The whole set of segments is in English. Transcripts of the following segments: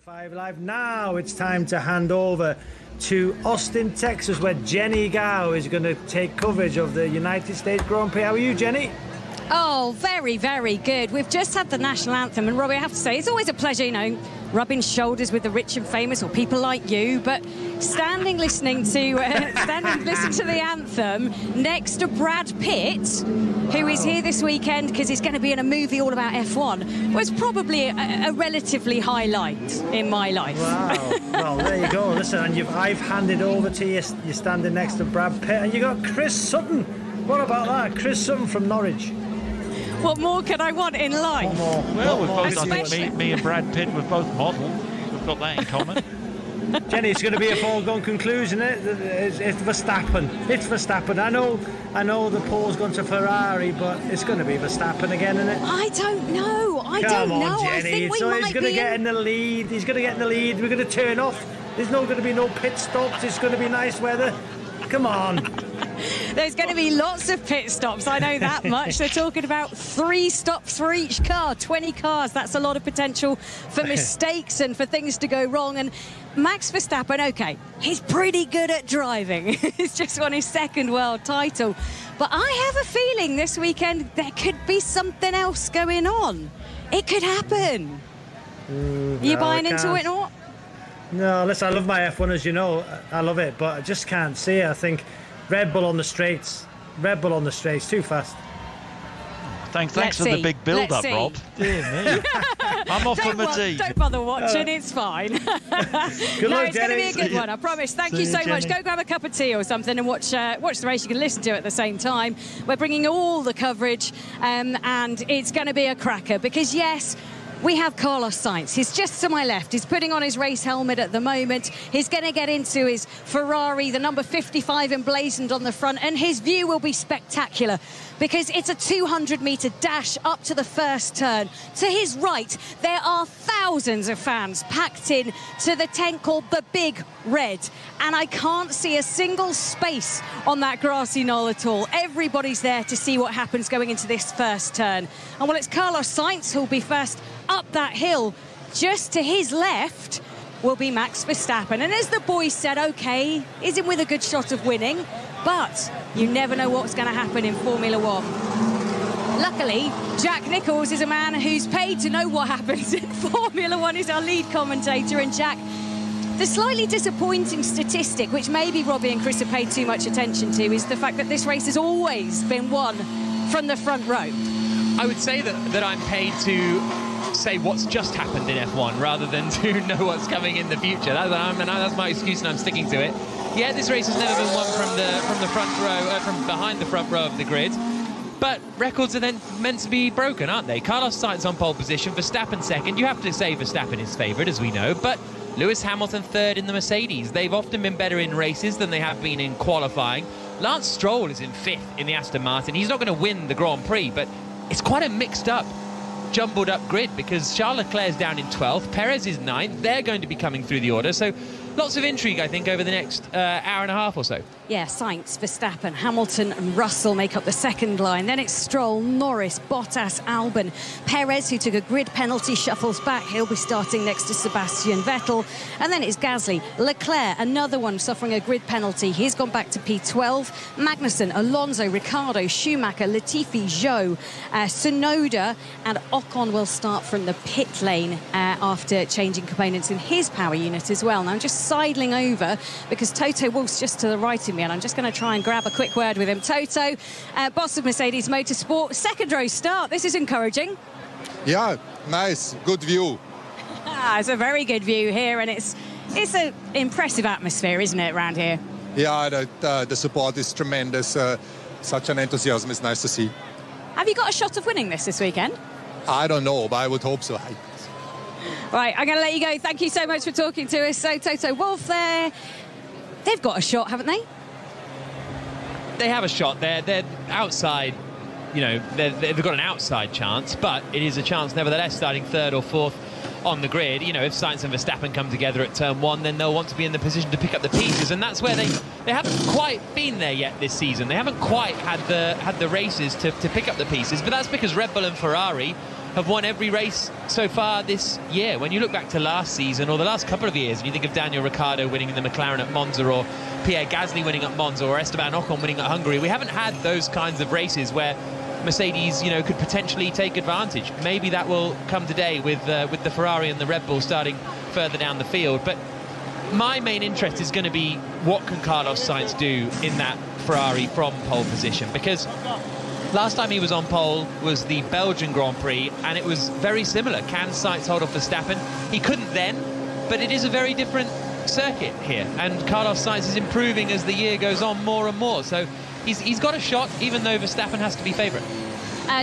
5 Live. Now it's time to hand over to Austin, Texas, where Jenny Gow is going to take coverage of the United States Grand Prix. How are you, Jenny? Oh, very, very good. We've just had the national anthem, and Robbie, I have to say, it's always a pleasure, you know, rubbing shoulders with the rich and famous, or people like you, but standing listening to the anthem next to Brad Pitt, who is here this weekend because he's going to be in a movie all about F1, was probably a relatively highlight in my life. Wow. Well, there you go. Listen, and I've handed over to you. You're standing next to Brad Pitt, and you got Chris Sutton. What about that? Chris Sutton from Norwich. What more can I want in life? Well, we've both, I think me and Brad Pitt, we're both models. We've got that in common. Jenny, it's going to be a foregone conclusion. It's Verstappen. It's Verstappen. I know the pole's gone to Ferrari, but it's going to be Verstappen again, isn't it? I don't know. Come on, know. Jenny. I think he's going to get in the lead. He's going to get in the lead. We're going to turn off. There's not going to be no pit stops. It's going to be nice weather. Come on. There's going to be lots of pit stops, I know that much. They're talking about 3 stops for each car, 20 cars. That's a lot of potential for mistakes and for things to go wrong. And Max Verstappen, OK, he's pretty good at driving. He's just won his 2nd world title. But I have a feeling this weekend there could be something else going on. It could happen. Are you buying into it or not? No, listen, I love my F1, as you know. I love it, but I just can't see it. I think Red Bull on the straights, too fast. Thanks for the big build-up, Rob. Dear me. I'm off for my tea. Don't bother watching, it's fine. Good luck, it's Jenny. going to be a good one, I promise. Thank you so much. Go grab a cup of tea or something and watch the race. You can listen to it at the same time. We're bringing all the coverage, and it's going to be a cracker because, yes, we have Carlos Sainz. He's just to my left. He's putting on his race helmet at the moment. He's going to get into his Ferrari, the number 55 emblazoned on the front, and his view will be spectacular because it's a 200-metre dash up to the first turn. To his right, there are thousands of fans packed in to the tent called the Big Red, and I can't see a single space on that grassy knoll at all. Everybody's there to see what happens going into this first turn. And well, it's Carlos Sainz who'll be first up that hill. Just to his left will be Max Verstappen, and as the boys said, OK, is him with a good shot of winning, but you never know what's going to happen in Formula One. Luckily, Jack Nicholls is a man who's paid to know what happens in Formula One. He's our lead commentator, and Jack, the slightly disappointing statistic, which maybe Robbie and Chris have paid too much attention to, is the fact that this race has always been won from the front row. I would say that I'm paid to say what's just happened in F1 rather than to know what's coming in the future. That's my excuse, and I'm sticking to it. Yeah, this race has never been won from the front row, from behind the front row of the grid. But records are then meant to be broken, aren't they? Carlos Sainz on pole position, Verstappen 2nd. You have to say Verstappen is favourite, as we know, but Lewis Hamilton 3rd in the Mercedes. They've often been better in races than they have been in qualifying. Lance Stroll is in 5th in the Aston Martin. He's not going to win the Grand Prix, but it's quite a mixed up, jumbled up grid because Charles Leclerc's down in 12th, Perez is 9th. They're going to be coming through the order, so lots of intrigue, I think, over the next hour and a half or so. Yeah, Sainz, Verstappen, Hamilton and Russell make up the 2nd line. Then it's Stroll, Norris, Bottas, Albon. Perez, who took a grid penalty, shuffles back. He'll be starting next to Sebastian Vettel. And then it's Gasly. Leclerc, another one suffering a grid penalty. He's gone back to P12. Magnussen, Alonso, Ricciardo, Schumacher, Latifi, Zhou, Tsunoda and Ocon will start from the pit lane after changing components in his power unit as well. Now I'm just sidling over because Toto Wolff's just to the right of me, and I'm just going to try and grab a quick word with him. Toto, boss of Mercedes Motorsport, 2nd row start. This is encouraging. Yeah, nice, good view. It's a very good view here, and it's an impressive atmosphere, isn't it, around here? Yeah, the support is tremendous. Such an enthusiasm is nice to see. Have you got a shot of winning this weekend? I don't know, but I would hope so. Right, I'm going to let you go. Thank you so much for talking to us. So, Toto Wolff there, they've got a shot, haven't they? They have a shot. They're outside, you know, they've got an outside chance, but it is a chance nevertheless, starting 3rd or 4th on the grid. You know, if Sainz and Verstappen come together at turn 1, then they'll want to be in the position to pick up the pieces, and that's where they haven't quite been there yet this season. They haven't quite had the races to pick up the pieces, but that's because Red Bull and Ferrari have won every race so far this year. When you look back to last season or the last couple of years, and you think of Daniel Ricciardo winning in the McLaren at Monza, or Pierre Gasly winning at Monza, or Esteban Ocon winning at Hungary, we haven't had those kinds of races where Mercedes, you know, could potentially take advantage. Maybe that will come today with the Ferrari and the Red Bull starting further down the field. But my main interest is going to be what can Carlos Sainz do in that Ferrari from pole position, because last time he was on pole was the Belgian Grand Prix, and it was very similar. Can Sainz hold off Verstappen? He couldn't then, but it is a very different circuit here, and Carlos Sainz is improving as the year goes on more and more, so he's got a shot, even though Verstappen has to be favourite.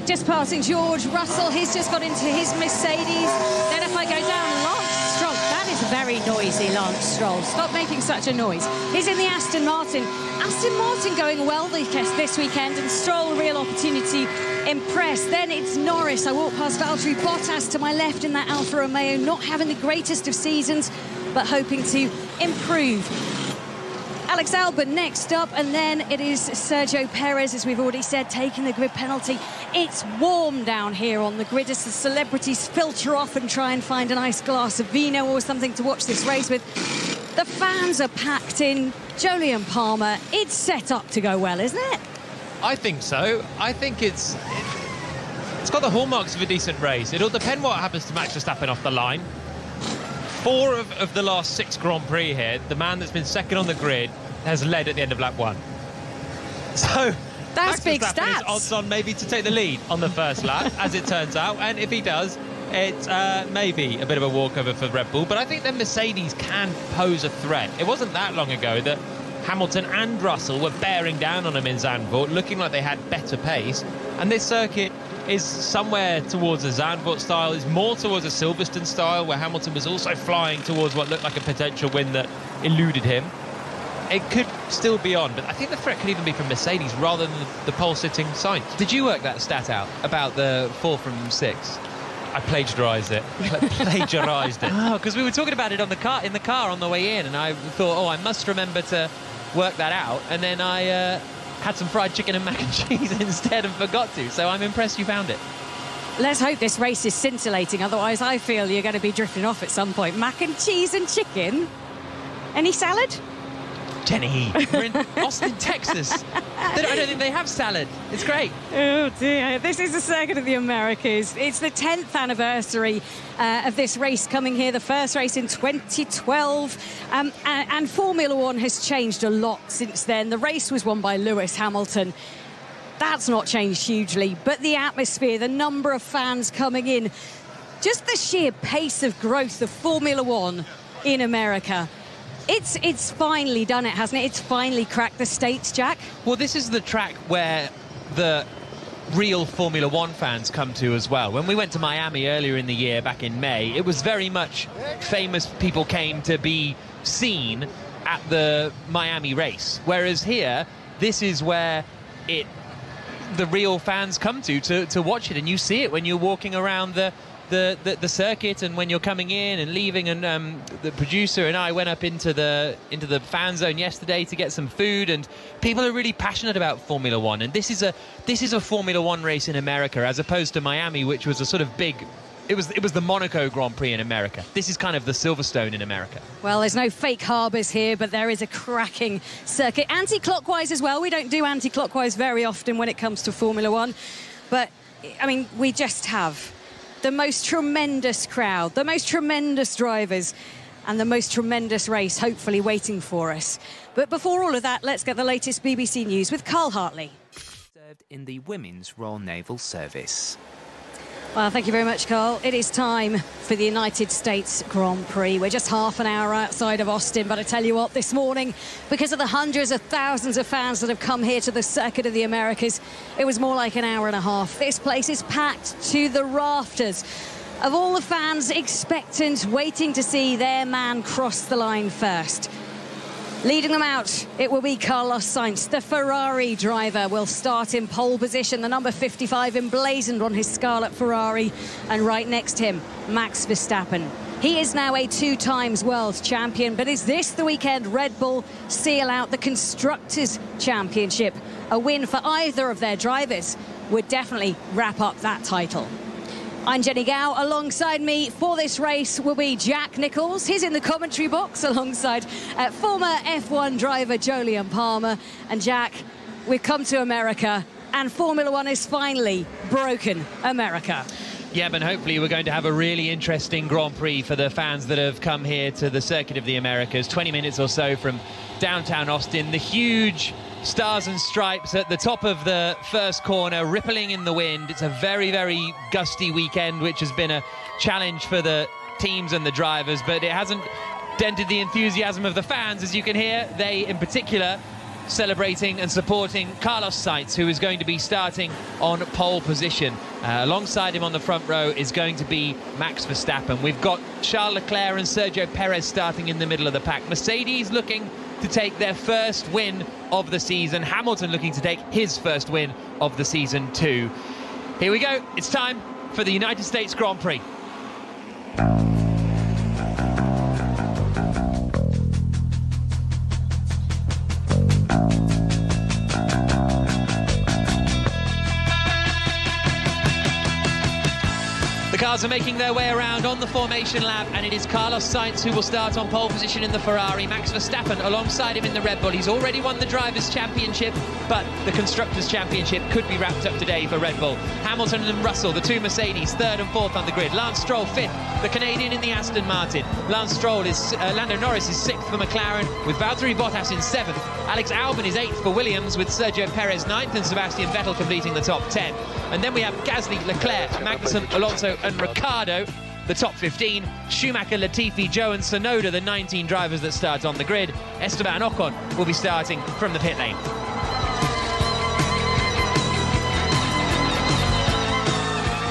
Just passing George Russell, he's just got into his Mercedes. Then if I go down, Lance Stroll, that is very noisy, Lance Stroll. Stop making such a noise. He's in the Aston Martin. Aston Martin going well this weekend, and Stroll a real opportunity impressed. Then it's Norris. I walk past Valtteri Bottas to my left in that Alfa Romeo, not having the greatest of seasons, but hoping to improve. Alex Albon next up, and then it is Sergio Perez, as we've already said, taking the grid penalty. It's warm down here on the grid as the celebrities filter off and try and find a nice glass of vino or something to watch this race with. The fans are packed in. Jolyon Palmer, it's set up to go well, isn't it? I think so. I think it's got the hallmarks of a decent race. It'll depend what happens to Max Verstappen off the line. 4 of the last 6 Grand Prix here, the man that's been second on the grid has led at the end of lap 1. So that's big stats. Is odds on maybe to take the lead on the first lap, as it turns out. And if he does, it's maybe a bit of a walkover for Red Bull. But I think that Mercedes can pose a threat. It wasn't that long ago that Hamilton and Russell were bearing down on him in Zandvoort, looking like they had better pace. And this circuit is somewhere towards a Zandvoort style, is more towards a Silverstone style, where Hamilton was also flying towards what looked like a potential win that eluded him. It could still be on, but I think the threat could even be from Mercedes rather than the pole-sitting Sainz. Did you work that stat out about the 4 from 6? I plagiarised it. Oh, because we were talking about it in the car on the way in, and I thought, oh, I must remember to work that out, and then I had some fried chicken and mac and cheese instead and forgot to, so I'm impressed you found it. Let's hope this race is scintillating, otherwise I feel you're going to be drifting off at some point. Mac and cheese and chicken? Any salad? Jenny, we're in Austin, Texas. I don't think they have salad. It's great. Oh dear, this is the Circuit of the Americas. It's the 10th anniversary of this race coming here, the first race in 2012. And Formula One has changed a lot since then. The race was won by Lewis Hamilton. That's not changed hugely, but the atmosphere, the number of fans coming in, just the sheer pace of growth of Formula One in America. It's finally done it, hasn't it? It's finally cracked the States, Jack. Well, this is the track where the real Formula One fans come to as well. When we went to Miami earlier in the year, back in May, it was very much famous people came to be seen at the Miami race. Whereas here, this is where the real fans come to watch it, and you see it when you're walking around the circuit and when you're coming in and leaving. And the producer and I went up into the fan zone yesterday to get some food, and people are really passionate about Formula One. And this is a Formula One race in America, as opposed to Miami, which was a sort of big. It was the Monaco Grand Prix in America. This is kind of the Silverstone in America. Well, there's no fake harbours here, but there is a cracking circuit. Anti-clockwise as well. We don't do anti-clockwise very often when it comes to Formula One. But, I mean, we just have the most tremendous crowd, the most tremendous drivers, and the most tremendous race, hopefully, waiting for us. But before all of that, let's get the latest BBC News with Carl Hartley. Served in the Women's Royal Naval Service. Well, thank you very much, Carl. It is time for the United States Grand Prix. We're just half an hour outside of Austin, but I tell you what, this morning, because of the hundreds of thousands of fans that have come here to the Circuit of the Americas, it was more like an hour and a half. This place is packed to the rafters of all the fans expectant, waiting to see their man cross the line first. Leading them out, it will be Carlos Sainz. The Ferrari driver will start in pole position. The number 55 emblazoned on his scarlet Ferrari. And right next to him, Max Verstappen. He is now a 2-times world champion. But is this the weekend Red Bull seal out the Constructors' Championship? A win for either of their drivers would definitely wrap up that title. I'm Jenny Gow. Alongside me for this race will be Jack Nicholls. He's in the commentary box alongside former F1 driver Jolyon Palmer. And Jack, we've come to America, and Formula One has finally broken America. Yeah, but hopefully we're going to have a really interesting Grand Prix for the fans that have come here to the Circuit of the Americas. 20 minutes or so from downtown Austin. The huge stars and stripes at the top of the first corner, rippling in the wind. It's a very, very gusty weekend, which has been a challenge for the teams and the drivers, but it hasn't dented the enthusiasm of the fans, as you can hear. They, in particular, celebrating and supporting Carlos Sainz, who is going to be starting on pole position. Alongside him on the front row is going to be Max Verstappen. We've got Charles Leclerc and Sergio Perez starting in the middle of the pack. Mercedes looking to take their first win of the season. Hamilton looking to take his first win of the season too. Here we go. It's time for the United States Grand Prix. The cars are making their way around on the formation lap, and it is Carlos Sainz who will start on pole position in the Ferrari. Max Verstappen alongside him in the Red Bull. He's already won the Drivers' Championship, but the Constructors' Championship could be wrapped up today for Red Bull. Hamilton and Russell, the two Mercedes, third and fourth on the grid. Lance Stroll fifth, the Canadian in the Aston Martin. Lando Norris is sixth for McLaren, with Valtteri Bottas in seventh. Alex Albon is eighth for Williams, with Sergio Perez ninth and Sebastian Vettel completing the top 10. And then we have Gasly, Leclerc, Magnussen, Alonso and Ricciardo, the top 15. Schumacher, Latifi, Joe and Tsunoda, the 19 drivers that start on the grid. Esteban Ocon will be starting from the pit lane.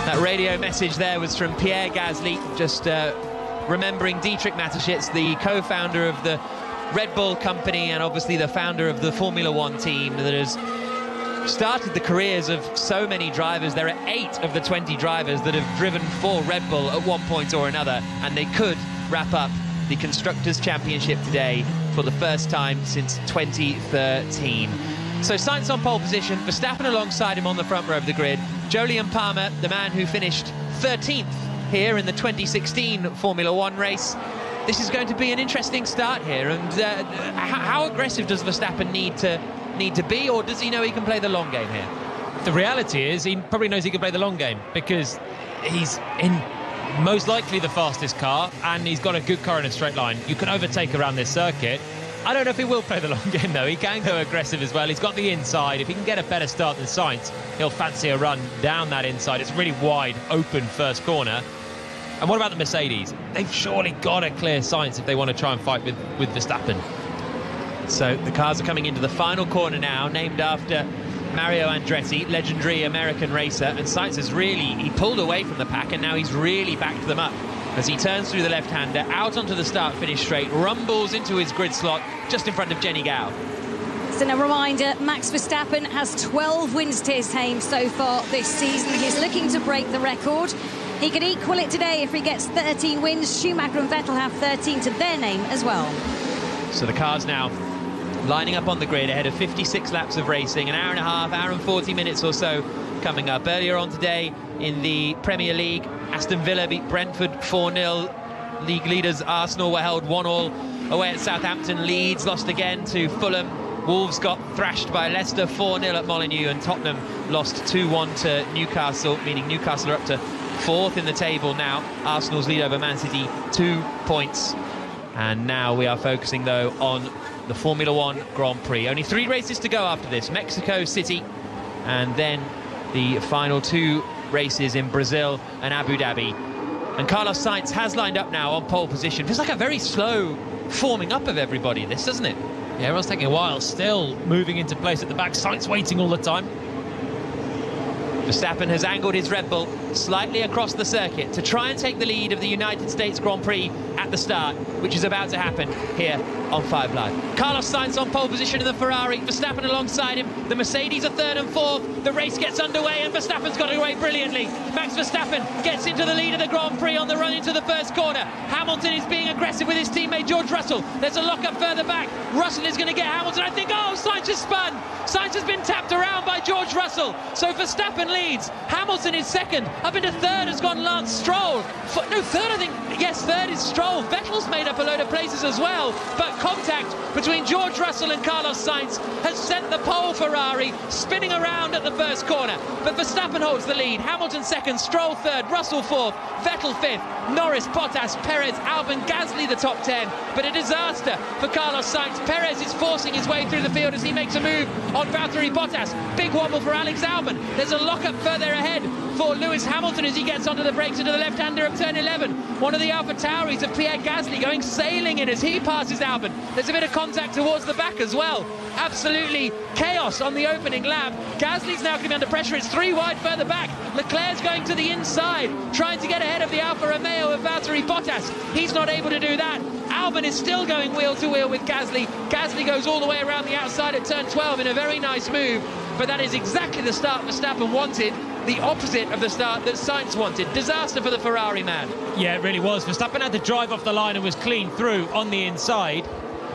That radio message there was from Pierre Gasly, just remembering Dietrich Mateschitz, the co-founder of the Red Bull company and obviously the founder of the Formula One team that has started the careers of so many drivers. There are 8 of the 20 drivers that have driven for Red Bull at one point or another, and they could wrap up the Constructors' Championship today for the first time since 2013. So Sainz on pole position, Verstappen alongside him on the front row of the grid. Jolyon Palmer, the man who finished 13th here in the 2016 Formula One race. This is going to be an interesting start here, and how aggressive does Verstappen need to be, or does he know he can play the long game here? The reality is he probably knows he can play the long game, because he's in most likely the fastest car and he's got a good car in a straight line. You can overtake around this circuit. I don't know if he will play the long game though. He can go aggressive as well. He's got the inside. If he can get a better start than Sainz, he'll fancy a run down that inside. It's really wide open first corner. And what about the Mercedes? They've surely got to clear Sainz if they want to try and fight with Verstappen. So the cars are coming into the final corner now, named after Mario Andretti, legendary American racer, and Sainz has he pulled away from the pack, and now he's really backed them up as he turns through the left-hander, out onto the start-finish straight, rumbles into his grid slot just in front of Jenny Gow. So a reminder, Max Verstappen has 12 wins to his name so far this season. He's looking to break the record. He could equal it today if he gets 13 wins. Schumacher and Vettel have 13 to their name as well. So the cars now lining up on the grid ahead of 56 laps of racing, an hour and a half, hour and 40 minutes or so coming up. Earlier on today in the Premier League, Aston Villa beat Brentford 4-0. League leaders Arsenal were held 1-1 away at Southampton. Leeds lost again to Fulham. Wolves got thrashed by Leicester 4-0 at Molineux, and Tottenham lost 2-1 to Newcastle, meaning Newcastle are up to 4th in the table now. Arsenal's lead over Man City, 2 points. And now we are focusing, though, on the Formula One Grand Prix. Only 3 races to go after this. Mexico City, and then the final 2 races in Brazil and Abu Dhabi. And Carlos Sainz has lined up now on pole position. Feels like a very slow forming up of everybody, this, doesn't it? Yeah, everyone's taking a while. Still moving into place at the back. Sainz waiting all the time. Verstappen has angled his Red Bull slightly across the circuit to try and take the lead of the United States Grand Prix at the start, which is about to happen here on 5 Live. Carlos Sainz on pole position in the Ferrari, Verstappen alongside him. The Mercedes are 3rd and 4th. The race gets underway and Verstappen's got away brilliantly. Max Verstappen gets into the lead of the Grand Prix on the run into the first corner. Hamilton is being aggressive with his teammate George Russell. There's a lock-up further back. Russell is going to get Hamilton. I think, Sainz has spun. Sainz has been tapped around by George Russell. So Verstappen leads. Hamilton is second. Up into third has gone Lance Stroll. Third, I think. Yes, third is Stroll. Vettel's made up a load of places as well. But contact between George Russell and Carlos Sainz has sent the pole Ferrari spinning around at the first corner. But Verstappen holds the lead. Hamilton second, Stroll third, Russell fourth, Vettel fifth, Norris, Bottas, Perez, Albon, Gasly the top 10. But a disaster for Carlos Sainz. Perez is forcing his way through the field as he makes a move on Valtteri Bottas. Big wobble for Alex Albon. There's a lock-up further ahead for Lewis Hamilton as he gets onto the brakes into the left-hander of turn 11. One of the Alpha Tauris of Pierre Gasly going sailing in as he passes Albon. There's a bit of contact towards the back as well. Absolutely chaos on the opening lap. Gasly's now going to be under pressure. It's 3 wide further back. Leclerc's going to the inside, trying to get ahead of the Alfa Romeo of Valtteri Bottas. He's not able to do that. Albon is still going wheel to wheel with Gasly. Gasly goes all the way around the outside at turn 12 in a very nice move. But that is exactly the start Verstappen wanted. The opposite of the start that Sainz wanted. Disaster for the Ferrari man. Yeah, it really was. Verstappen had to drive off the line and was clean through on the inside.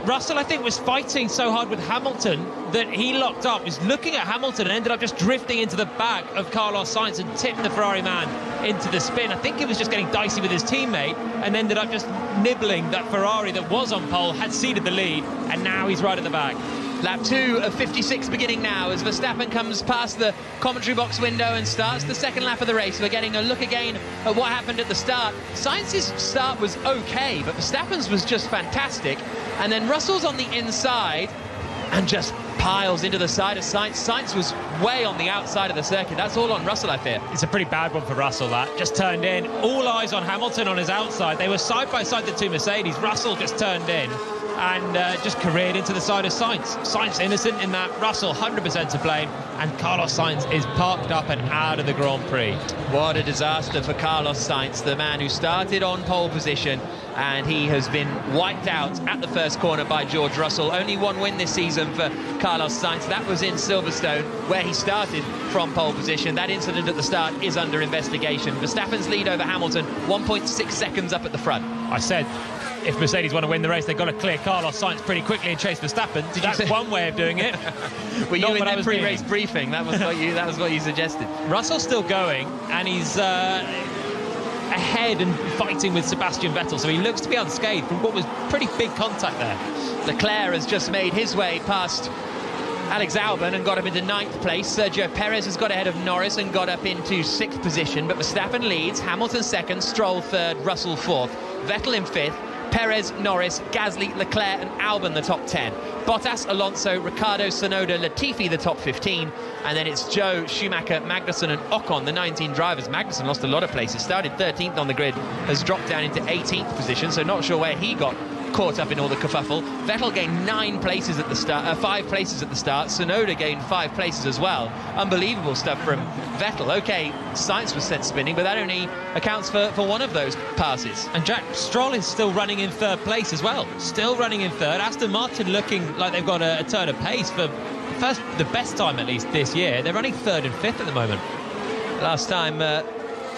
Russell, I think, was fighting so hard with Hamilton that he locked up, was looking at Hamilton and ended up just drifting into the back of Carlos Sainz and tipped the Ferrari man into the spin. I think he was just getting dicey with his teammate and ended up just nibbling that Ferrari that was on pole, had ceded the lead, and now he's right at the back. Lap 2 of 56 beginning now as Verstappen comes past the commentary box window and starts the second lap of the race. We're getting a look again at what happened at the start. Sainz's start was okay, but Verstappen's was just fantastic. And then Russell's on the inside and just piles into the side of Sainz. Sainz was way on the outside of the circuit. That's all on Russell, I fear. It's a pretty bad one for Russell, that. Just turned in. All eyes on Hamilton on his outside. They were side by side, the two Mercedes. Russell just turned in and just careered into the side of Sainz. Sainz innocent in that. Russell 100% to blame, and Carlos Sainz is parked up and out of the Grand Prix. What a disaster for Carlos Sainz, the man who started on pole position, and he has been wiped out at the first corner by George Russell. Only one win this season for Carlos Sainz. That was in Silverstone, where he started from pole position. That incident at the start is under investigation. Verstappen's lead over Hamilton, 1.6 seconds up at the front. I said, if Mercedes want to win the race, they've got to clear Carlos Sainz pretty quickly and chase Verstappen. That's one way of doing it. Were you in that pre-race briefing? That was what you suggested. Russell's still going, and he's ahead and fighting with Sebastian Vettel, so he looks to be unscathed from what was pretty big contact there. Leclerc has just made his way past Alex Albon and got him into 9th place. Sergio Perez has got ahead of Norris and got up into 6th position, but Verstappen leads, Hamilton 2nd, Stroll 3rd, Russell 4th, Vettel in 5th, Perez, Norris, Gasly, Leclerc and Albon the top 10. Bottas, Alonso, Ricciardo, Tsunoda, Latifi the top 15. And then it's Joe, Schumacher, Magnussen and Ocon, the 19 drivers. Magnussen lost a lot of places, started 13th on the grid, has dropped down into 18th position, so not sure where he got caught up in all the kerfuffle. Vettel gained 5 places at the start. Tsunoda gained 5 places as well. Unbelievable stuff from Vettel. Okay, Sainz was sent spinning, but that only accounts for one of those passes. And Jack, Stroll is still running in 3rd place as well. Still running in 3rd. Aston Martin looking like they've got a turn of pace for the best time at least this year. They're running 3rd and 5th at the moment. Last time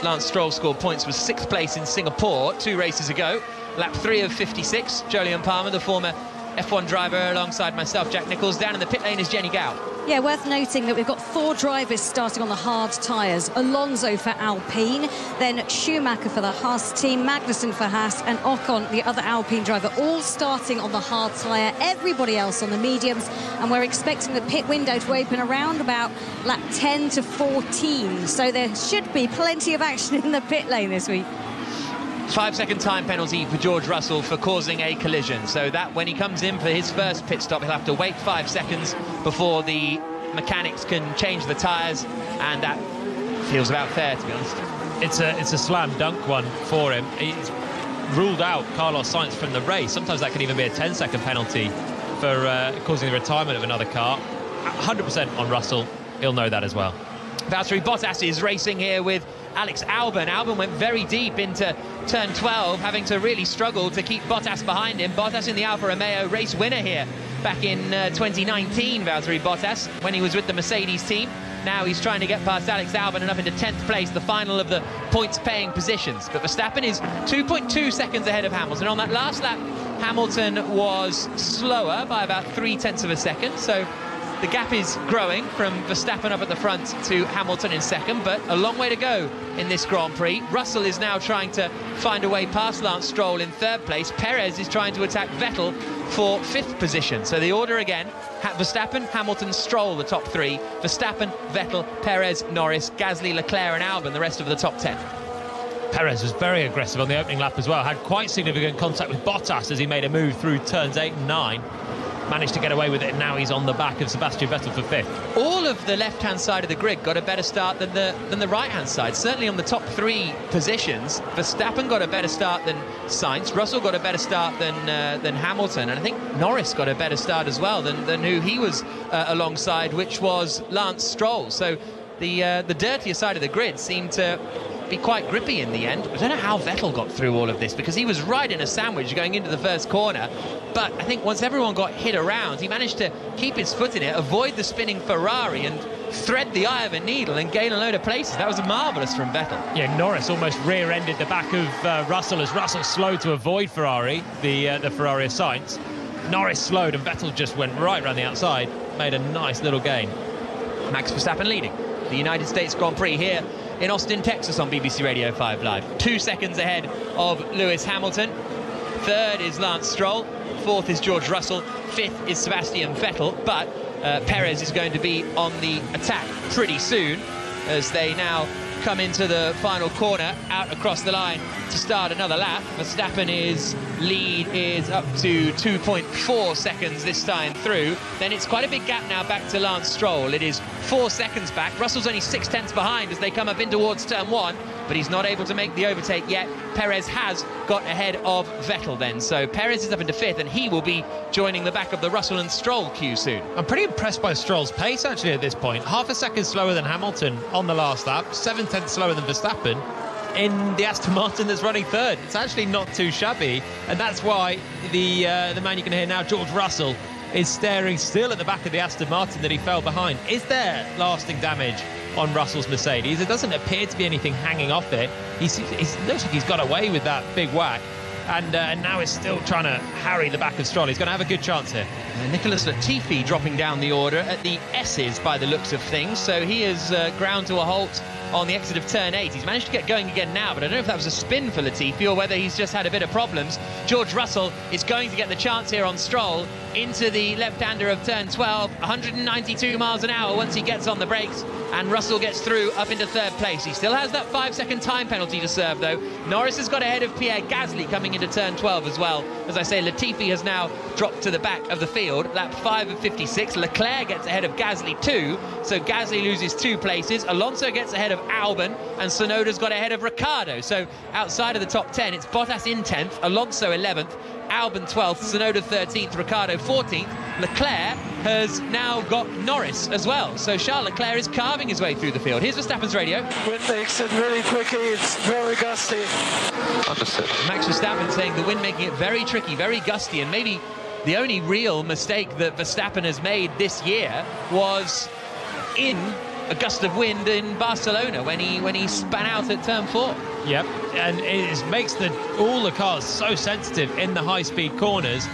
Lance Stroll scored points was 6th place in Singapore 2 races ago. Lap 3 of 56, Jolyon Palmer, the former F1 driver, alongside myself, Jack Nicholls. Down in the pit lane is Jenny Gow. Yeah, worth noting that we've got 4 drivers starting on the hard tyres. Alonso for Alpine, then Schumacher for the Haas team, Magnussen for Haas, and Ocon, the other Alpine driver, all starting on the hard tyre. Everybody else on the mediums, and we're expecting the pit window to open around about lap 10 to 14. So there should be plenty of action in the pit lane this week. 5-second time penalty for George Russell for causing a collision, so that when he comes in for his first pit stop, he'll have to wait 5 seconds before the mechanics can change the tyres, and that feels about fair, to be honest. It's a slam dunk one for him. He's ruled out Carlos Sainz from the race. Sometimes that can even be a 10-second penalty for causing the retirement of another car. 100% on Russell. He'll know that as well. Valtteri Bottas is racing here with Alex Albon. Albon went very deep into turn 12, having to really struggle to keep Bottas behind him. Bottas in the Alfa Romeo, race winner here back in 2019, Valtteri Bottas, when he was with the Mercedes team. Now he's trying to get past Alex Albon and up into 10th place, the final of the points-paying positions. But Verstappen is 2.2 seconds ahead of Hamilton. On that last lap, Hamilton was slower by about 0.3 of a second, so the gap is growing from Verstappen up at the front to Hamilton in second, but a long way to go in this Grand Prix. Russell is now trying to find a way past Lance Stroll in third place. Perez is trying to attack Vettel for fifth position. So the order again: Verstappen, Hamilton, Stroll, the top three. Verstappen, Vettel, Perez, Norris, Gasly, Leclerc and Albon, the rest of the top 10. Perez was very aggressive on the opening lap as well, had quite significant contact with Bottas as he made a move through turns 8 and 9. Managed to get away with it, and now he's on the back of Sebastian Vettel for fifth. All of the left-hand side of the grid got a better start than the right-hand side. Certainly on the top 3 positions, Verstappen got a better start than Sainz. Russell got a better start than Hamilton, and I think Norris got a better start as well than who he was alongside, which was Lance Stroll. So the dirtier side of the grid seemed to be quite grippy in the end. I don't know how Vettel got through all of this, because he was right in a sandwich going into the first corner, but I think once everyone got hit around, he managed to keep his foot in it, avoid the spinning Ferrari and thread the eye of a needle and gain a load of places. That was marvellous from Vettel. Yeah, Norris almost rear-ended the back of Russell as Russell slowed to avoid Ferrari, the Ferrari of Sainz. Norris slowed and Vettel just went right around the outside, made a nice little gain. Max Verstappen leading the United States Grand Prix here in Austin, Texas on BBC Radio 5 Live. 2 seconds ahead of Lewis Hamilton. Third is Lance Stroll. Fourth is George Russell. Fifth is Sebastian Vettel. But Perez is going to be on the attack pretty soon, as they now come into the final corner, out across the line to start another lap. Verstappen's lead is up to 2.4 seconds this time through. Then it's quite a big gap now back to Lance Stroll. It is 4 seconds back. Russell's only 0.6 behind as they come up in towards turn 1, but he's not able to make the overtake yet. Perez has got ahead of Vettel then. So Perez is up into 5th, and he will be joining the back of the Russell and Stroll queue soon. I'm pretty impressed by Stroll's pace actually at this point. Half a second slower than Hamilton on the last lap, 7/10 slower than Verstappen in the Aston Martin that's running third. It's actually not too shabby, and that's why the man you can hear now, George Russell, is staring still at the back of the Aston Martin that he fell behind. Is there lasting damage on Russell's Mercedes? There doesn't appear to be anything hanging off it. He looks like he's got away with that big whack, and now he's still trying to harry the back of Stroll. He's going to have a good chance here. Nicholas Latifi dropping down the order at the S's by the looks of things, so he is ground to a halt on the exit of turn 8. He's managed to get going again now, but I don't know if that was a spin for Latifi or whether he's just had a bit of problems. George Russell is going to get the chance here on Stroll into the left-hander of turn 12, 192 miles an hour once he gets on the brakes, and Russell gets through up into third place. He still has that 5-second time penalty to serve though. Norris has got ahead of Pierre Gasly coming into turn 12 as well. As I say, Latifi has now dropped to the back of the field. Lap 5 of 56. Leclerc gets ahead of Gasly too, so Gasly loses 2 places. Alonso gets ahead of Albon, and Tsunoda's got ahead of Ricciardo. So outside of the top 10, it's Bottas in 10th, Alonso 11th, Albon 12th, Tsunoda 13th, Ricciardo 14th. Leclerc has now got Norris as well. So Charles Leclerc is carving his way through the field. Here's Verstappen's radio. Wind makes it really tricky. It's very gusty. Max Verstappen saying the wind making it very tricky, very gusty, and maybe the only real mistake that Verstappen has made this year was in a gust of wind in Barcelona when he span out at turn 4. Yep, and it makes all the cars so sensitive in the high-speed corners.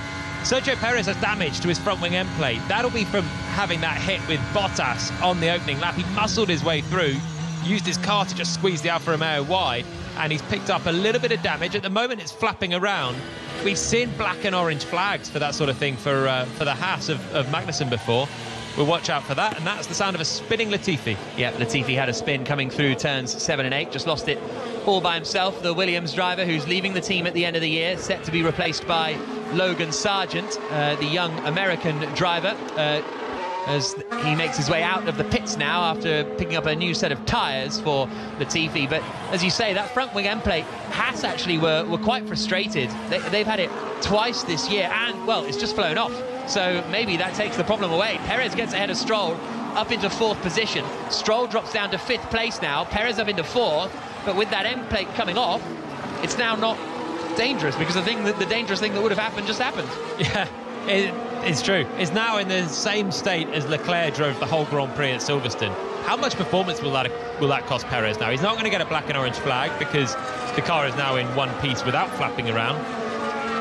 Sergio Perez has damage to his front wing end plate. That'll be from having that hit with Bottas on the opening lap. He muscled his way through, used his car to just squeeze the Alfa Romeo wide, and he's picked up a little bit of damage. At the moment, it's flapping around. We've seen black and orange flags for that sort of thing for the Haas of Magnussen before. We'll watch out for that, and that's the sound of a spinning Latifi. Yeah, Latifi had a spin coming through turns 7 and 8, just lost it all by himself. The Williams driver, who's leaving the team at the end of the year, set to be replaced by Logan Sargent, the young American driver, as he makes his way out of the pits now after picking up a new set of tyres for Latifi. But as you say, that front wing end plate, Haas actually were quite frustrated. They've had it twice this year, and, well, it's just flown off. So maybe that takes the problem away. Perez gets ahead of Stroll up into 4th position. Stroll drops down to 5th place now. Perez up into 4th. But with that end plate coming off, it's now not dangerous, because the dangerous thing that would have happened just happened. Yeah, it's true. It's now in the same state as Leclerc drove the whole Grand Prix at Silverstone. How much performance will that cost Perez now? He's not going to get a black and orange flag because the car is now in one piece without flapping around.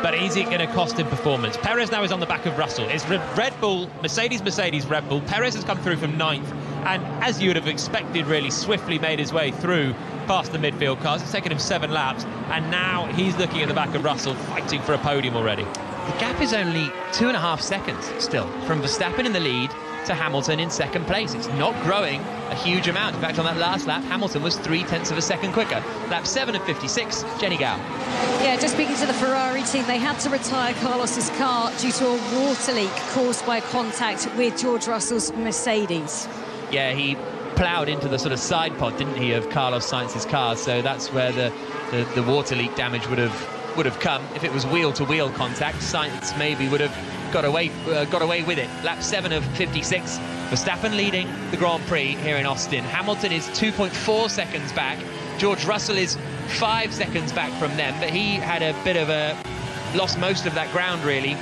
but is it going to cost him performance? Perez now is on the back of Russell. It's Red Bull, Mercedes, Red Bull. Perez has come through from 9th, and as you would have expected, really swiftly made his way through past the midfield cars. It's taken him 7 laps, and now he's looking at the back of Russell, fighting for a podium already. The gap is only 2.5 seconds still from Verstappen in the lead to Hamilton in 2nd place. It's not growing a huge amount. In fact, on that last lap, Hamilton was 0.3 of a second quicker. Lap 7 of 56, Jenny Gow. Yeah, just speaking to the Ferrari team, they had to retire Carlos's car due to a water leak caused by contact with George Russell's Mercedes. Yeah, he ploughed into the sort of side pod, didn't he, of Carlos Sainz's car, so that's where the water leak damage would have come. If it was wheel-to-wheel contact, Sainz maybe would have got away with it. Lap 7 of 56, Verstappen leading the Grand Prix here in Austin. Hamilton is 2.4 seconds back. George Russell is 5 seconds back from them, but he had a bit of lost most of that ground, really,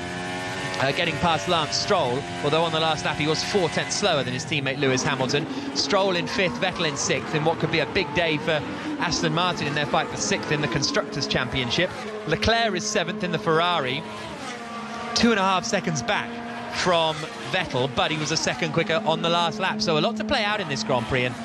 getting past Lance Stroll, although on the last lap he was 4/10 slower than his teammate Lewis Hamilton. Stroll in 5th, Vettel in 6th, in what could be a big day for Aston Martin in their fight for 6th in the Constructors' Championship. Leclerc is 7th in the Ferrari, 2.5 seconds back from Vettel, but he was a second quicker on the last lap. So a lot to play out in this Grand Prix, and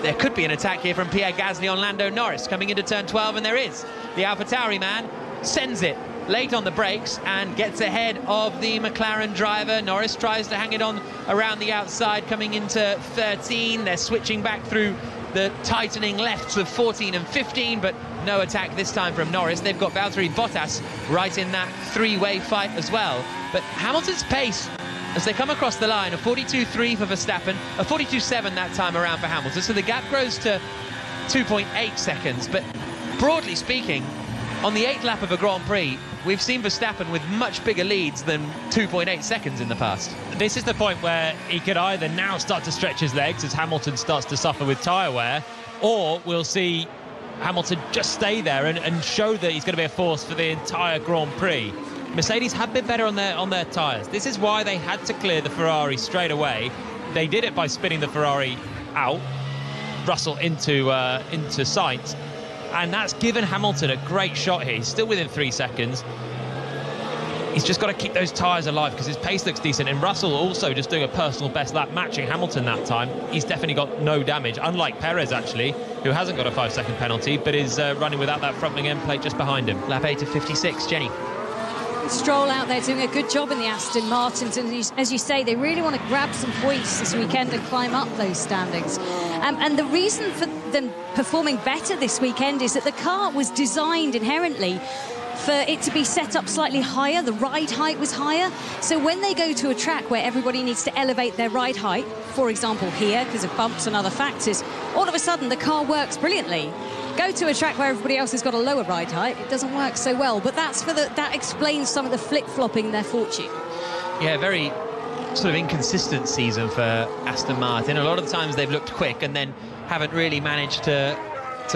there could be an attack here from Pierre Gasly on Lando Norris coming into turn 12, and there is. The AlphaTauri man sends it late on the brakes and gets ahead of the McLaren driver. Norris tries to hang it on around the outside coming into 13. They're switching back through the tightening lefts of 14 and 15, but no attack this time from Norris. They've got Valtteri Bottas right in that three-way fight as well. But Hamilton's pace as they come across the line, a 42.3 for Verstappen, a 42.7 that time around for Hamilton. So the gap grows to 2.8 seconds. But broadly speaking, on the 8th lap of a Grand Prix, we've seen Verstappen with much bigger leads than 2.8 seconds in the past. This is the point where he could either now start to stretch his legs as Hamilton starts to suffer with tyre wear, or we'll see Hamilton just stay there and show that he's going to be a force for the entire Grand Prix. Mercedes have been better on their tyres. This is why they had to clear the Ferrari straight away. They did it by spinning the Ferrari out, Russell into Sainz, and that's given Hamilton a great shot here. He's still within 3 seconds. He's just got to keep those tyres alive because his pace looks decent. And Russell also just doing a personal best lap, matching Hamilton that time. He's definitely got no damage, unlike Perez, actually, who hasn't got a 5-second penalty, but is running without that front wing end plate just behind him. Lap 8 of 56, Jenny. Stroll out there doing a good job in the Aston Martins, and as you say, they really want to grab some points this weekend and climb up those standings. And the reason for them performing better this weekend is that the car was designed inherently for it to be set up slightly higher. The ride height was higher, so when they go to a track where everybody needs to elevate their ride height, for example here because of bumps and other factors, all of a sudden the car works brilliantly. Go to a track where everybody else has got a lower ride height, it doesn't work so well. But that explains some of the flip-flopping in their fortune. Yeah, very sort of inconsistent season for Aston Martin. A lot of the times they've looked quick and then haven't really managed to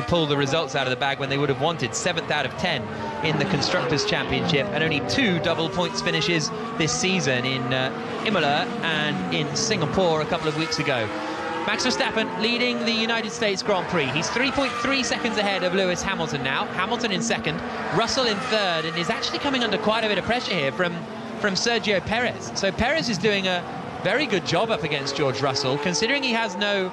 pull the results out of the bag when they would have wanted. 7th out of 10 in the Constructors' Championship, and only 2 double points finishes this season in Imola and in Singapore a couple of weeks ago. Max Verstappen leading the United States Grand Prix. He's 3.3 seconds ahead of Lewis Hamilton now. Hamilton in 2nd, Russell in 3rd, and is actually coming under quite a bit of pressure here from Sergio Perez. So Perez is doing a very good job up against George Russell, considering he has no